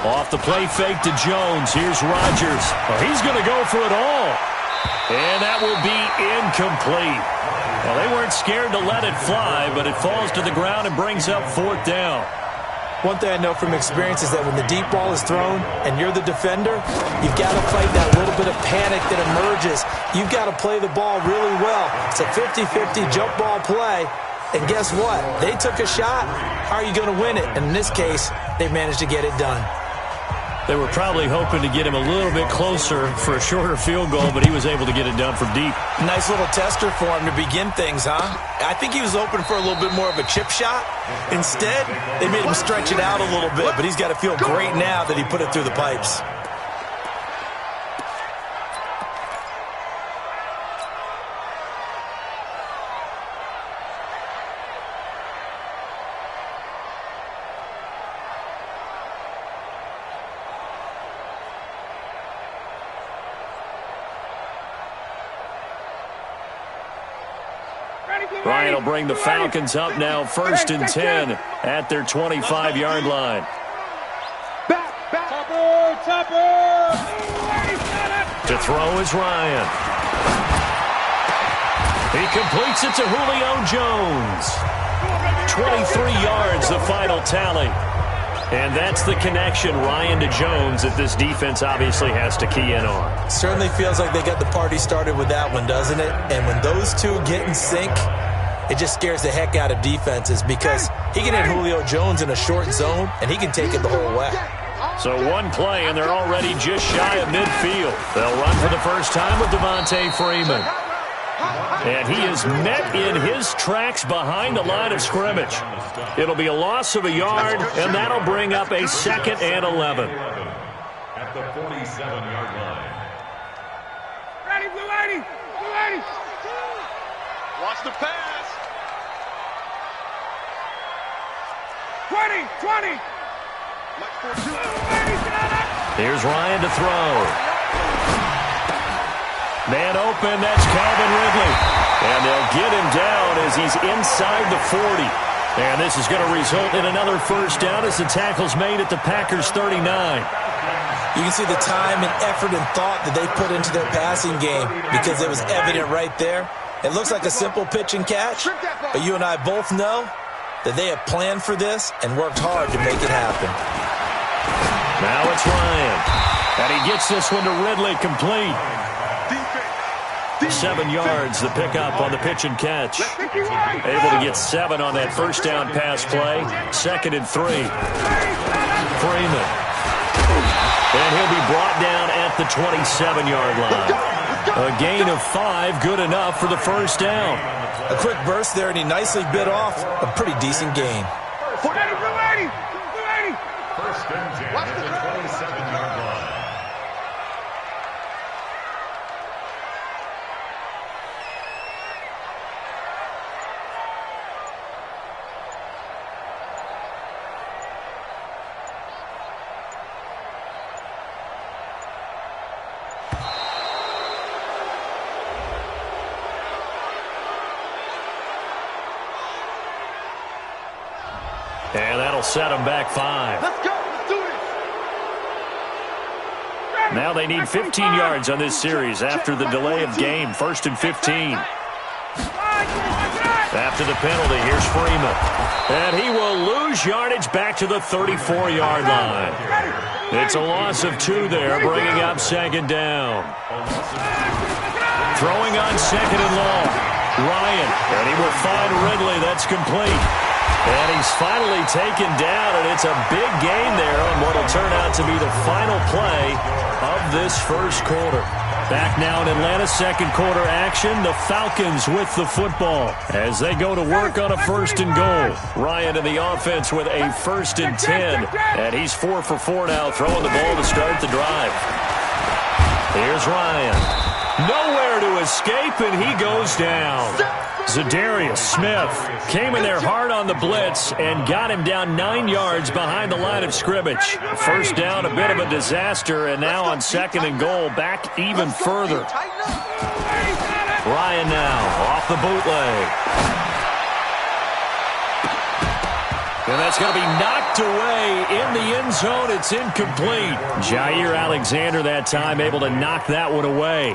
Off the play fake to Jones. Here's Rodgers. Oh, he's going to go for it all. And that will be incomplete. Well, they weren't scared to let it fly, but it falls to the ground and brings up 4th down. One thing I know from experience is that when the deep ball is thrown and you're the defender, you've got to fight that little bit of panic that emerges. You've got to play the ball really well. It's a 50-50 jump ball play. And guess what? They took a shot. How are you going to win it? And in this case, they managed to get it done. They were probably hoping to get him a little bit closer for a shorter field goal, but he was able to get it done from deep. Nice little tester for him to begin things, huh? I think he was open for a little bit more of a chip shot. Instead, they made him stretch it out a little bit, but he's got to feel great now that he put it through the pipes. Ryan will bring the Falcons up now 1st and 10 at their 25-yard line. To throw is Ryan. He completes it to Julio Jones. 23 yards, the final tally. And that's the connection, Ryan to Jones, that this defense obviously has to key in on. Certainly feels like they got the party started with that one, doesn't it? And when those two get in sync, it just scares the heck out of defenses because he can hit Julio Jones in a short zone, and he can take it the whole way. So one play, and they're already just shy of midfield. They'll run for the first time with Devontae Freeman. And he is met in his tracks behind the line of scrimmage. It'll be a loss of a yard, and that'll bring up a 2nd and 11. At the 47-yard line. Ready, blue lady! Blue lady! Watch the pass. 20! Here's Ryan to throw. Man open, that's Calvin Ridley. And they'll get him down as he's inside the 40. And this is going to result in another first down as the tackle's made at the Packers' 39. You can see the time and effort and thought that they put into their passing game because it was evident right there. It looks like a simple pitch and catch, but you and I both know that they have planned for this and worked hard to make it happen. Now it's Ryan. And he gets this one to Ridley complete. 7 yards, the pickup on the pitch and catch. Able to get 7 on that first down pass play. 2nd and 3. Freeman. And he'll be brought down at the 27-yard line. A gain of 5, good enough for the first down. A quick burst there, and he nicely bit off a pretty decent gain. First and 10 at the 27-yard line. And that'll set them back 5. Let's go! Let's do this! Now they need 15 yards on this series after the delay of game. 1st and 15. After the penalty, here's Freeman. And he will lose yardage back to the 34-yard line. It's a loss of 2 there, bringing up 2nd down. Throwing on 2nd and long. Ryan, and he will find Ridley. That's complete. And he's finally taken down, and it's a big gain there on what will turn out to be the final play of this first quarter. Back now in Atlanta's second quarter action, the Falcons with the football as they go to work on a 1st and goal. Ryan in the offense with a 1st and 10, and he's 4 for 4 now, throwing the ball to start the drive. Here's Ryan. Nowhere to escape, and he goes down. Zadarius Smith came in there hard on the blitz and got him down 9 yards behind the line of scrimmage. First down, a bit of a disaster, and now on 2nd and goal, back even further. Ryan now off the bootleg. And that's going to be knocked away in the end zone. It's incomplete. Jair Alexander that time able to knock that one away.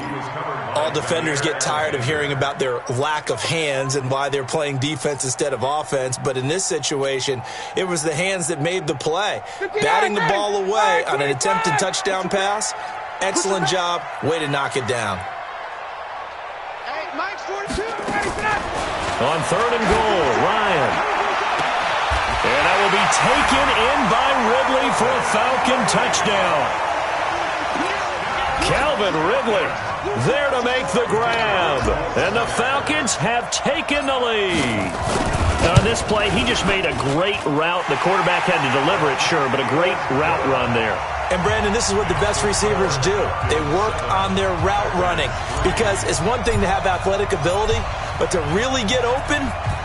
All defenders get tired of hearing about their lack of hands and why they're playing defense instead of offense. But in this situation, it was the hands that made the play. Batting the ball away on an attempted touchdown pass. Excellent job. Way to knock it down. On 3rd and goal, Ryan. And that will be taken in by Ridley for a Falcon touchdown. Calvin Ridley there to make the grab. And the Falcons have taken the lead. On this play, he just made a great route. The quarterback had to deliver it, sure, but a great route run there. And, Brandon, this is what the best receivers do. They work on their route running because it's one thing to have athletic ability, but to really get open,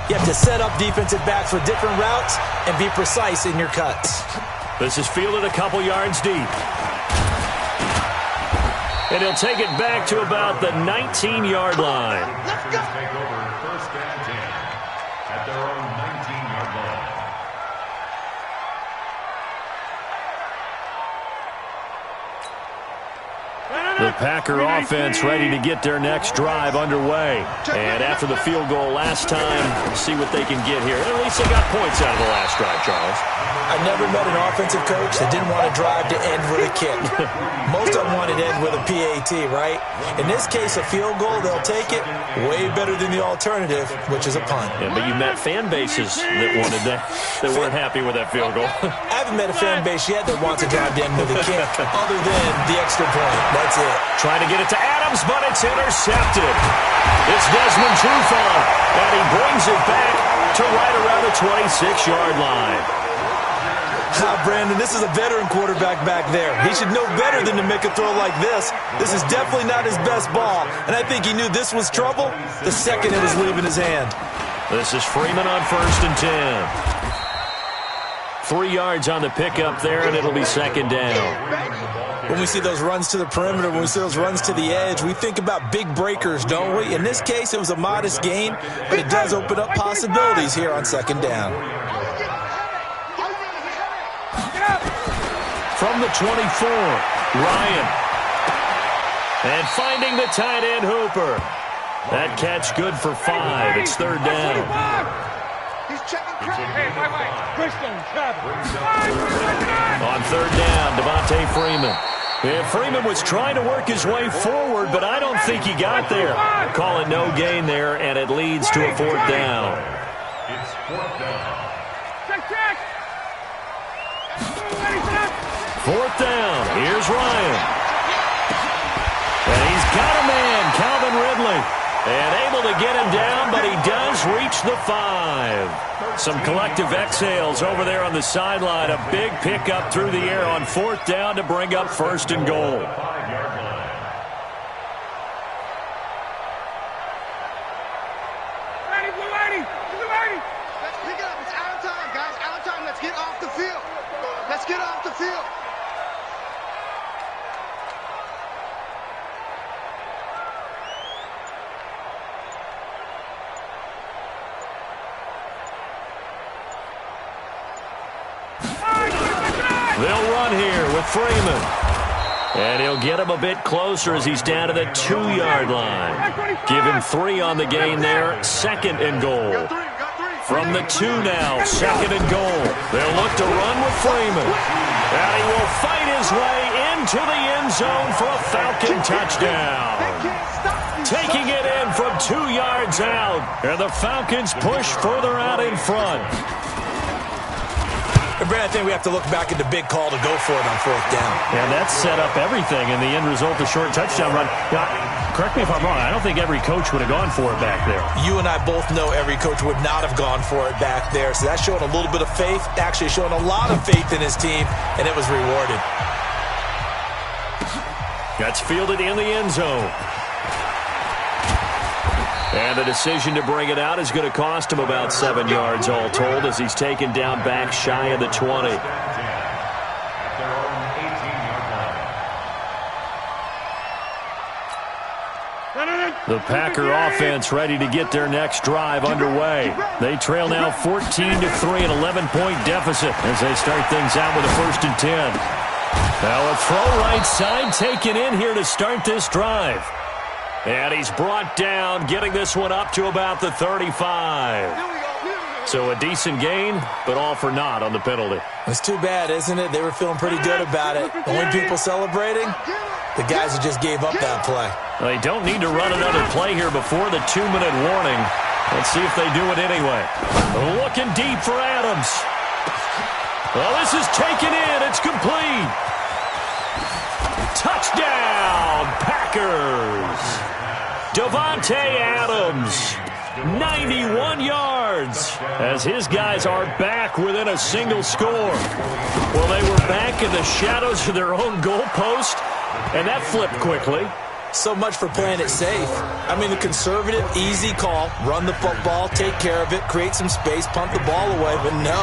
you have to set up defensive backs for different routes and be precise in your cuts. This is fielded a couple yards deep. And he'll take it back to about the 19-yard line. Let's go. Take over 1st and 10. at their own 19-yard line. The Packer offense ready to get their next drive underway. And after the field goal last time, see what they can get here. At least they got points out of the last drive, Charles. I never met an offensive coach that didn't want a drive to end with a kick. Most of them wanted to end with a PAT, right? In this case, a field goal, they'll take it. Way better than the alternative, which is a punt. Yeah, but you met fan bases that wanted that, that weren't happy with that field goal. I haven't met a fan base yet that wants a drive to end with a kick, other than the extra point. That's it. Trying to get it to Adams, but it's intercepted. It's Desmond Trufant, and he brings it back to right around the 26-yard line. Brandon, this is a veteran quarterback back there. He should know better than to make a throw like this. This is definitely not his best ball, and I think he knew this was trouble the second it was leaving his hand. This is Freeman on 1st and 10. 3 yards on the pickup there, and it'll be 2nd down. When we see those runs to the perimeter, when we see those runs to the edge, we think about big breakers, don't we? In this case, it was a modest gain, but it does open up possibilities here on 2nd down. From the 24, Ryan. And finding the tight end, Hooper. That catch good for 5. It's 3rd down. He's checking crap. On 3rd down, Devontae Freeman. And Freeman was trying to work his way forward, but I don't think he got there. Call it no gain there, and it leads to a 4th down. It's 4th down. 4th down. Here's Ryan. And he's got a man, Calvin Ridley. And able to get him down, but he does reach the 5. Some collective exhales over there on the sideline. A big pickup through the air on 4th down to bring up 1st and goal. 5-yard line. Let's pick it up. It's out of time, guys. Out of time. Let's get off the field. Let's get off the field. They'll run here with Freeman. And he'll get him a bit closer as he's down to the 2-yard line. Give him 3 on the gain there. 2nd and goal. From the 2 now, 2nd and goal. They'll look to run with Freeman. And he will fight his way into the end zone for a Falcon touchdown. Taking it in from 2 yards out. And the Falcons push further out in front. And Brad, I think we have to look back at the big call to go for it on 4th down. And that set up everything in the end result, the short touchdown run. Now, correct me if I'm wrong, I don't think every coach would have gone for it back there. You and I both know every coach would not have gone for it back there. So that's showing a little bit of faith, actually showing a lot of faith in his team, and it was rewarded. That's fielded in the end zone. And the decision to bring it out is going to cost him about 7 yards all told as he's taken down back shy of the 20. At their own 18-yard line. The Packer offense ready to get their next drive underway. They trail now 14-3, an 11-point deficit as they start things out with a 1st and 10. Now a throw right side taken in here to start this drive. And he's brought down, getting this one up to about the 35. So a decent gain, but all for naught on the penalty. It's too bad, isn't it? They were feeling pretty good about it. The only people celebrating, the guys that just gave up that play. They don't need to run another play here before the 2-minute warning. Let's see if they do it anyway. Looking deep for Adams. Well, this is taken in. It's complete. Touchdown, Packers. Davante Adams, 91 yards, as his guys are back within a single score. Well, they were back in the shadows of their own goalpost, and that flipped quickly. So much for playing it safe. I mean, the conservative, easy call, run the football, take care of it, create some space, punt the ball away, but no,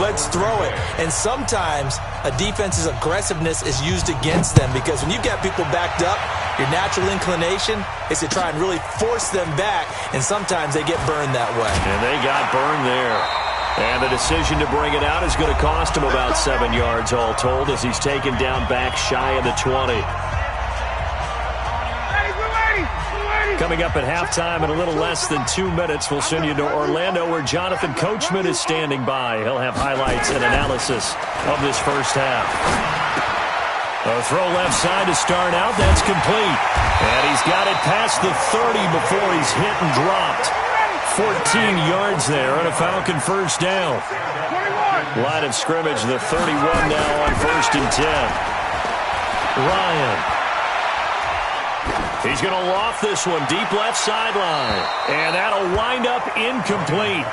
let's throw it. And sometimes a defense's aggressiveness is used against them because when you've got people backed up, your natural inclination is to try and really force them back, and sometimes they get burned that way. And they got burned there. And the decision to bring it out is going to cost him about 7 yards all told as he's taken down back shy of the 20. Coming up at halftime in a little less than 2 minutes, we'll send you to Orlando where Jonathan Coachman is standing by. He'll have highlights and analysis of this first half. A throw left side to start out. That's complete. And he's got it past the 30 before he's hit and dropped. 14 yards there on a Falcon first down. Line of scrimmage, the 31 now on 1st and 10. Ryan. He's going to loft this one deep left sideline. And that'll wind up incomplete.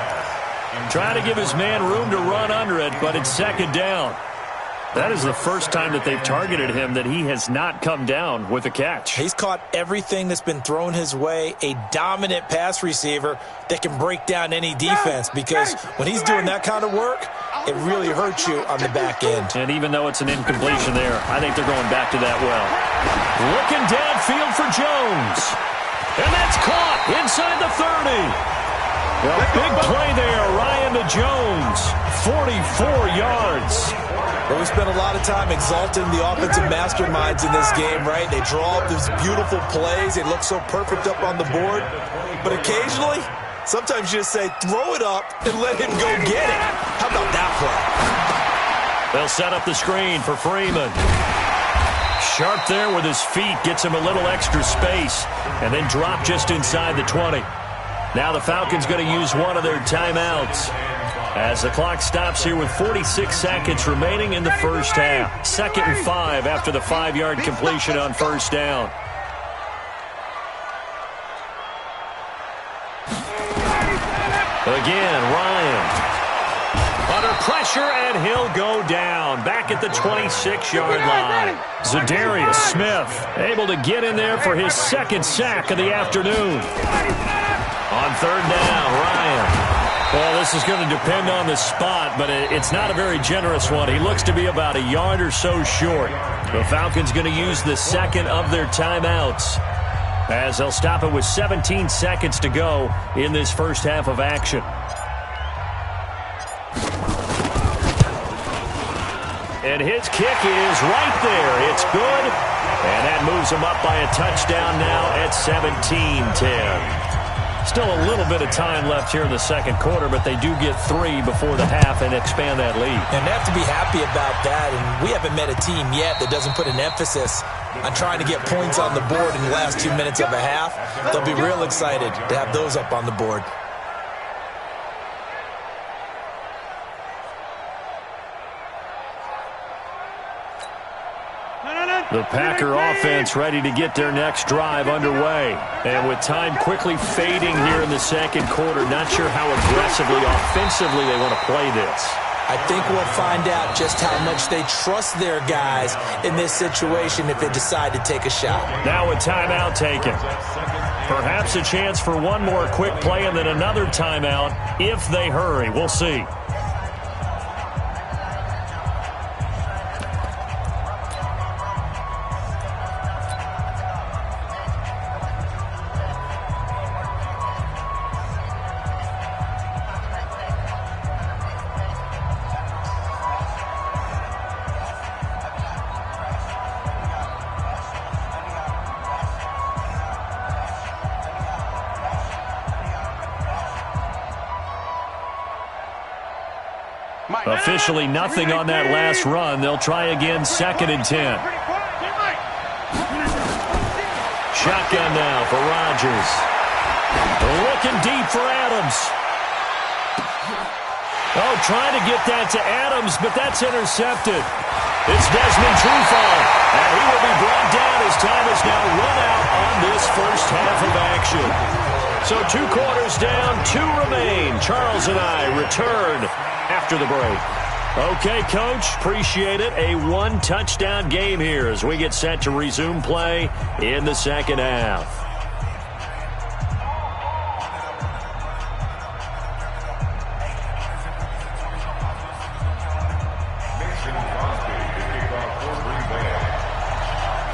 Trying to give his man room to run under it, but it's 2nd down. That is the first time that they've targeted him that he has not come down with a catch. He's caught everything that's been thrown his way, a dominant pass receiver that can break down any defense, because when he's doing that kind of work, it really hurts you on the back end. And even though it's an incompletion there, I think they're going back to that well. Looking downfield for Jones. And that's caught inside the 30. Well, big play there, Ryan to Jones. 44 yards. But we spent a lot of time exalting the offensive masterminds in this game, right? They draw up these beautiful plays. They look so perfect up on the board. But occasionally, sometimes you just say, throw it up and let him go get it. How about that play? They'll set up the screen for Freeman. Sharp there with his feet. Gets him a little extra space. And then drop just inside the 20. Now the Falcons going to use one of their timeouts as the clock stops here with 46 seconds remaining in the first half. 2nd and 5 after the 5-yard completion on first down. Again, Ryan. Under pressure, and he'll go down. Back at the 26-yard line. Zadarius Smith able to get in there for his 2nd sack of the afternoon. On 3rd down, Ryan. Well, this is going to depend on the spot, but it's not a very generous one. He looks to be about a yard or so short. The Falcons going to use the 2nd of their timeouts as they'll stop it with 17 seconds to go in this first half of action. And his kick is right there. It's good. And that moves him up by a touchdown now at 17-10. Still a little bit of time left here in the 2nd quarter, but they do get 3 before the half and expand that lead. And they have to be happy about that. And we haven't met a team yet that doesn't put an emphasis on trying to get points on the board in the last 2 minutes of a half. They'll be real excited to have those up on the board. The Packer offense ready to get their next drive underway. And with time quickly fading here in the 2nd quarter, not sure how aggressively, offensively they want to play this. I think we'll find out just how much they trust their guys in this situation if they decide to take a shot. Now a timeout taken. Perhaps a chance for one more quick play and then another timeout if they hurry. We'll see. Officially nothing on that last run. They'll try again 2nd and 10. Shotgun now for Rodgers. Looking deep for Adams. Oh, trying to get that to Adams, but that's intercepted. It's Desmond Trufant, and he will be brought down as time is now run out on this first half of action. So 2 quarters down, 2 remain. Charles and I return after the break. Okay, Coach, appreciate it. A 1-touchdown game here as we get set to resume play in the 2nd half.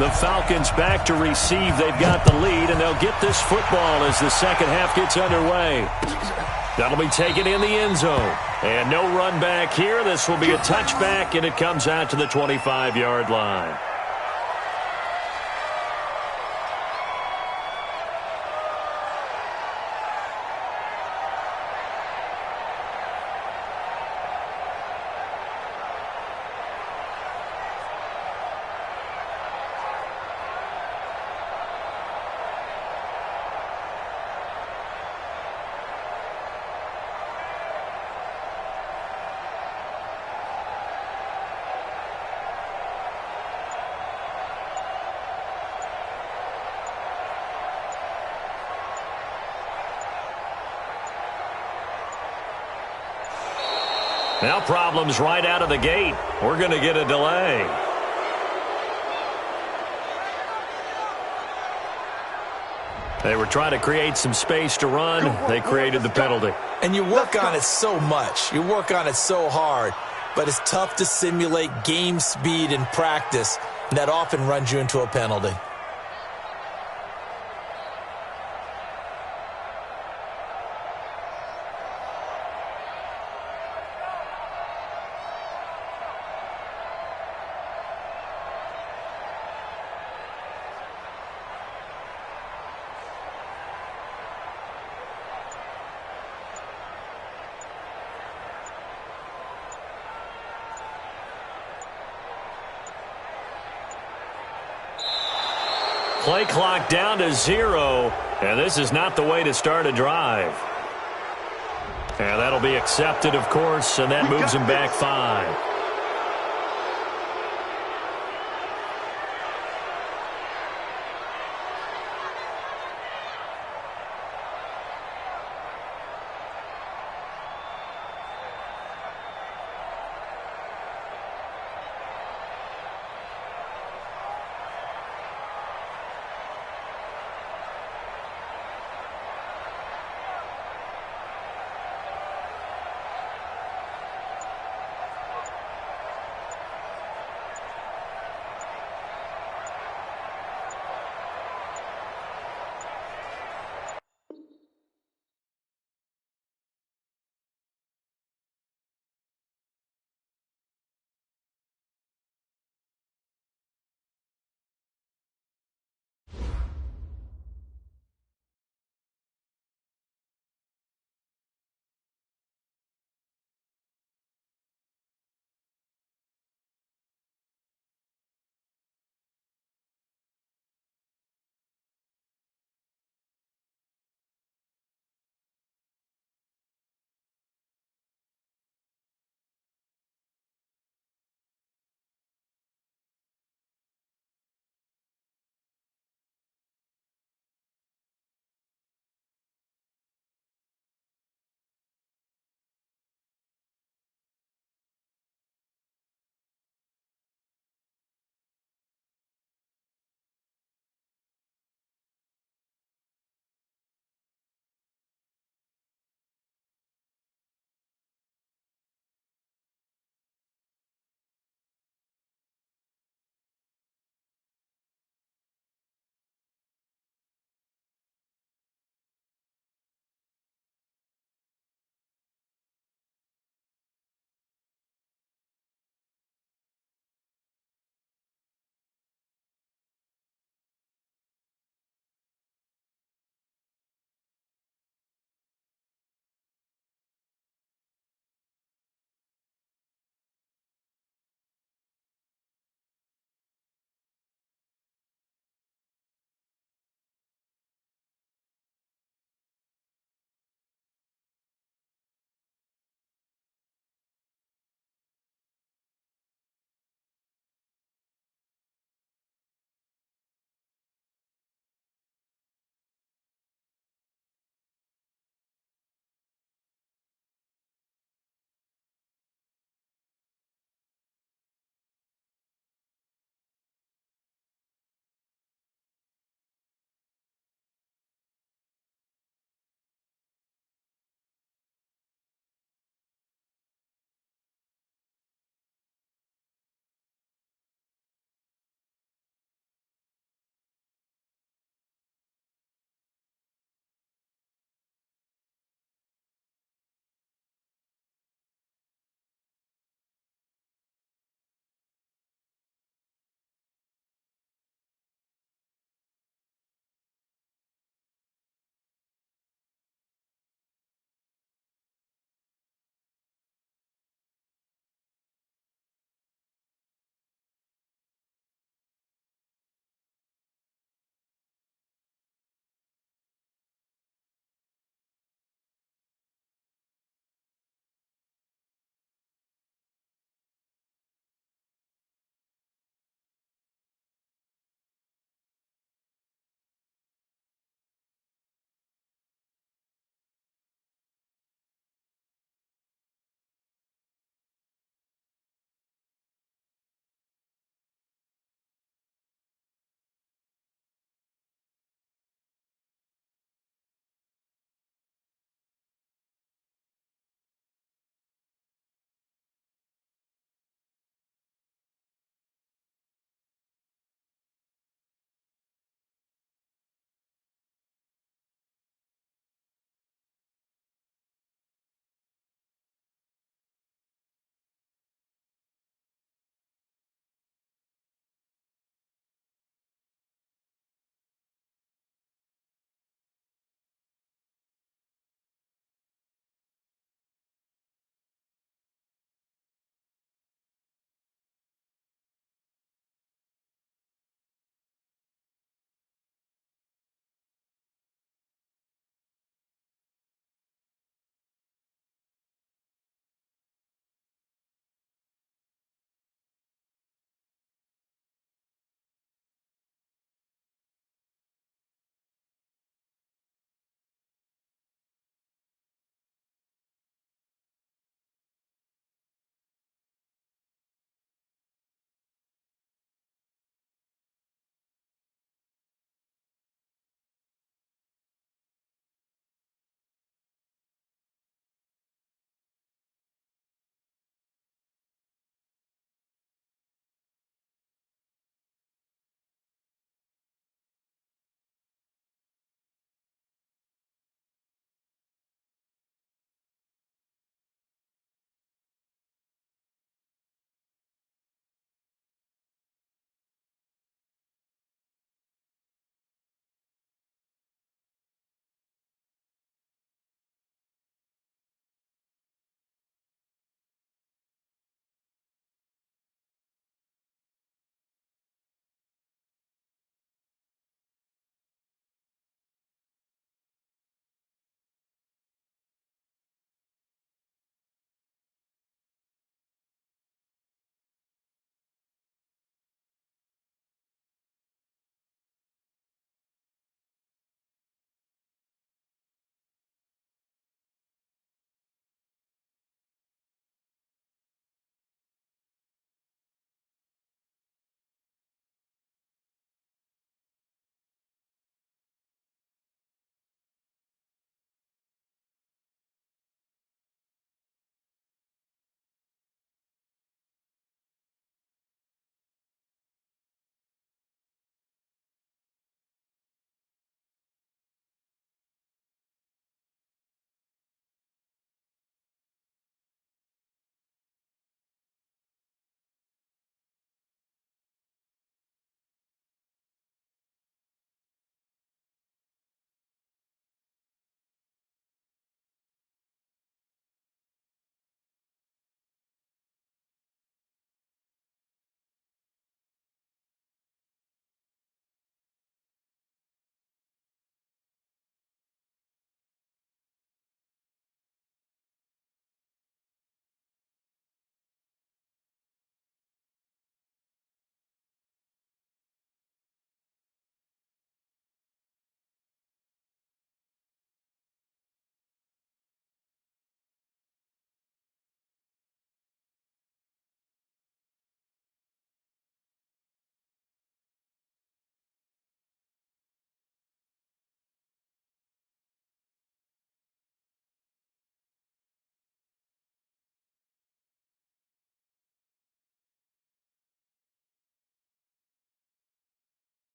The Falcons back to receive. They've got the lead, and they'll get this football as the second half gets underway. That'll be taken in the end zone. And no run back here. This will be a touchback, and it comes out to the 25-yard line. Now problems right out of the gate. We're going to get a delay. They were trying to create some space to run. They created the penalty. And you work on it so much. You work on it so hard. But it's tough to simulate game speed in practice. And that often runs you into a penalty. Play clock down to 0, and this is not the way to start a drive. And that'll be accepted, of course, and that moves him back 5.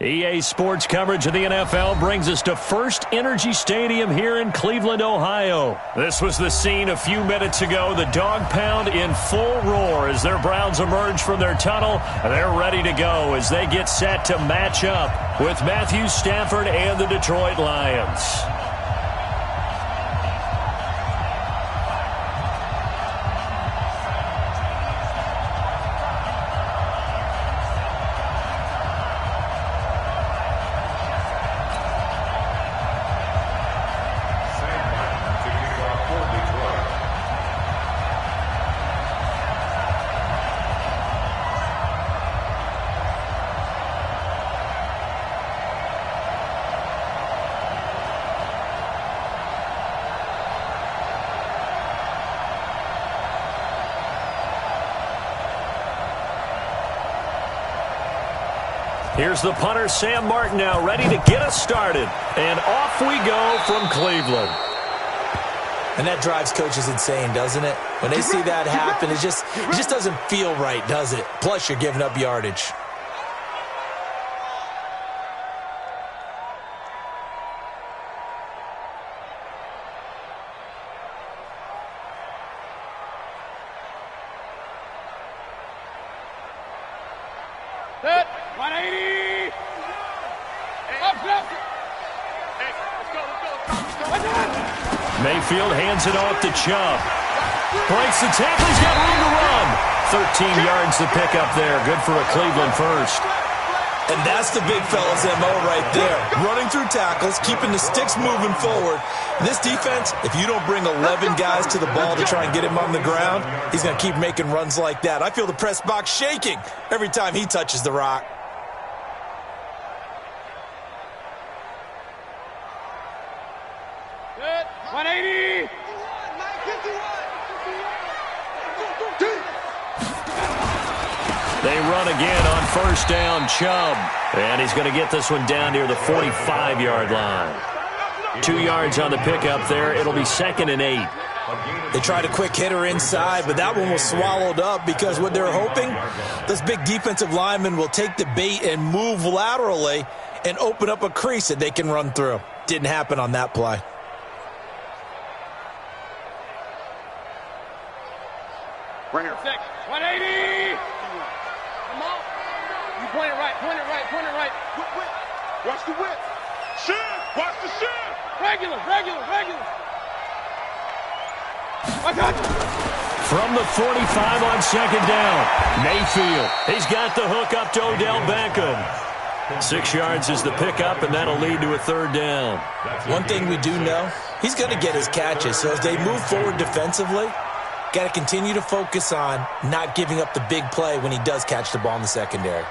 EA Sports coverage of the NFL brings us to First Energy Stadium here in Cleveland, Ohio. This was the scene a few minutes ago. The dog pound in full roar as their Browns emerge from their tunnel. They're ready to go as they get set to match up with Matthew Stafford and the Detroit Lions. Here's the punter, Sam Martin, now ready to get us started. And off we go from Cleveland. And that drives coaches insane, doesn't it? When they see that happen, it just doesn't feel right, does it? Plus, you're giving up yardage. Set, 180. Up, left. Hey, let's go. Mayfield hands it off to Chubb. Breaks the tackle. He's got room to run. 13 yards to pick up there. Good for a Cleveland first. And that's the big fella's MO right there. Running through tackles, keeping the sticks moving forward. This defense, if you don't bring 11 guys to the ball to try and get him on the ground, he's going to keep making runs like that. I feel the press box shaking every time he touches the rock. Set, 180. They run again on first down, Chubb. And he's going to get this one down near the 45-yard line. 2 yards on the pickup there. It'll be 2nd and 8. They tried a quick hitter inside, but that one was swallowed up because what they're hoping, this big defensive lineman will take the bait and move laterally and open up a crease that they can run through. Didn't happen on that play. Right here. 180. Come on. You point it right, point it right, point it right. Whip. Watch the whip. Shin. Watch the shin. Regular. Watch out. From the 45 on 2nd down, Mayfield. He's got the hook up to Odell Beckham. 6 yards is the pickup, and that'll lead to a 3rd down. One thing we do know, he's going to get his catches. So as they move forward defensively, got to continue to focus on not giving up the big play when he does catch the ball in the secondary.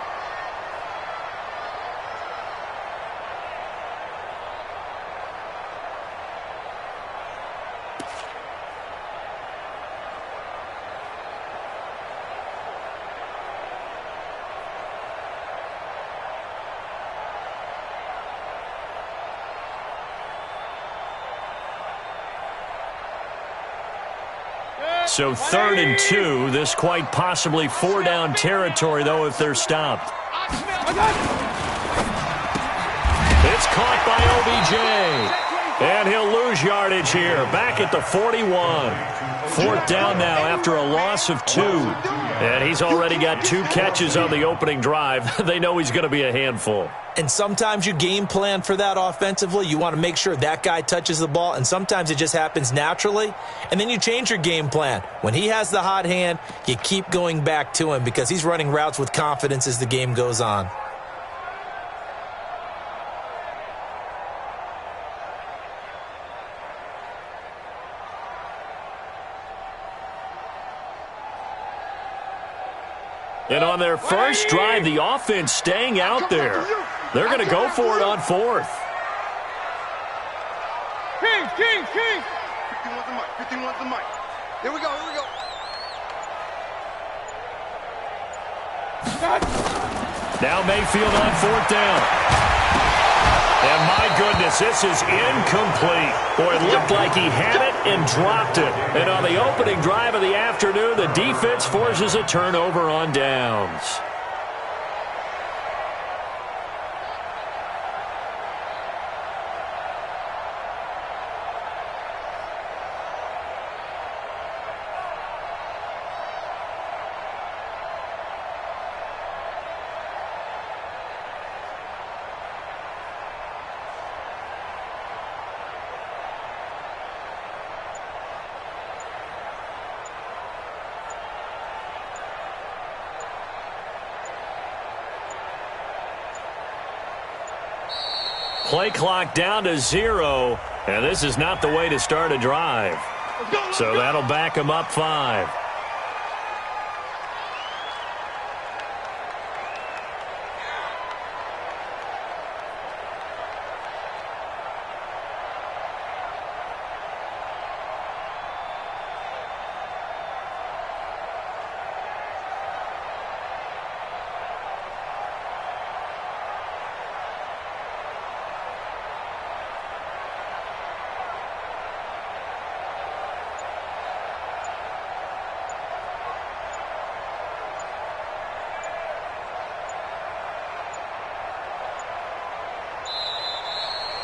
So 3rd and 2, this quite possibly 4-down territory, though, if they're stopped. It's caught by OBJ. And he'll lose yardage here, back at the 41. 4th down now after a loss of 2. And he's already got 2 catches on the opening drive. They know he's going to be a handful. And sometimes you game plan for that offensively. You want to make sure that guy touches the ball, and sometimes it just happens naturally. And then you change your game plan. When he has the hot hand, you keep going back to him because he's running routes with confidence as the game goes on. And on their first drive, the offense staying out there. They're going to go for it on 4th. King. 51's the mic. Here we go. Now Mayfield on 4th down. And my goodness, this is incomplete. Boy, it looked like he had it and dropped it. And on the opening drive of the afternoon, the defense forces a turnover on downs. Play clock down to 0, and this is not the way to start a drive. So that'll back them up 5.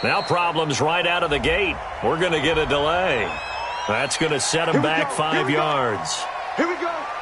Now problems right out of the gate. We're going to get a delay. That's going to set them back 5 yards. Here we go.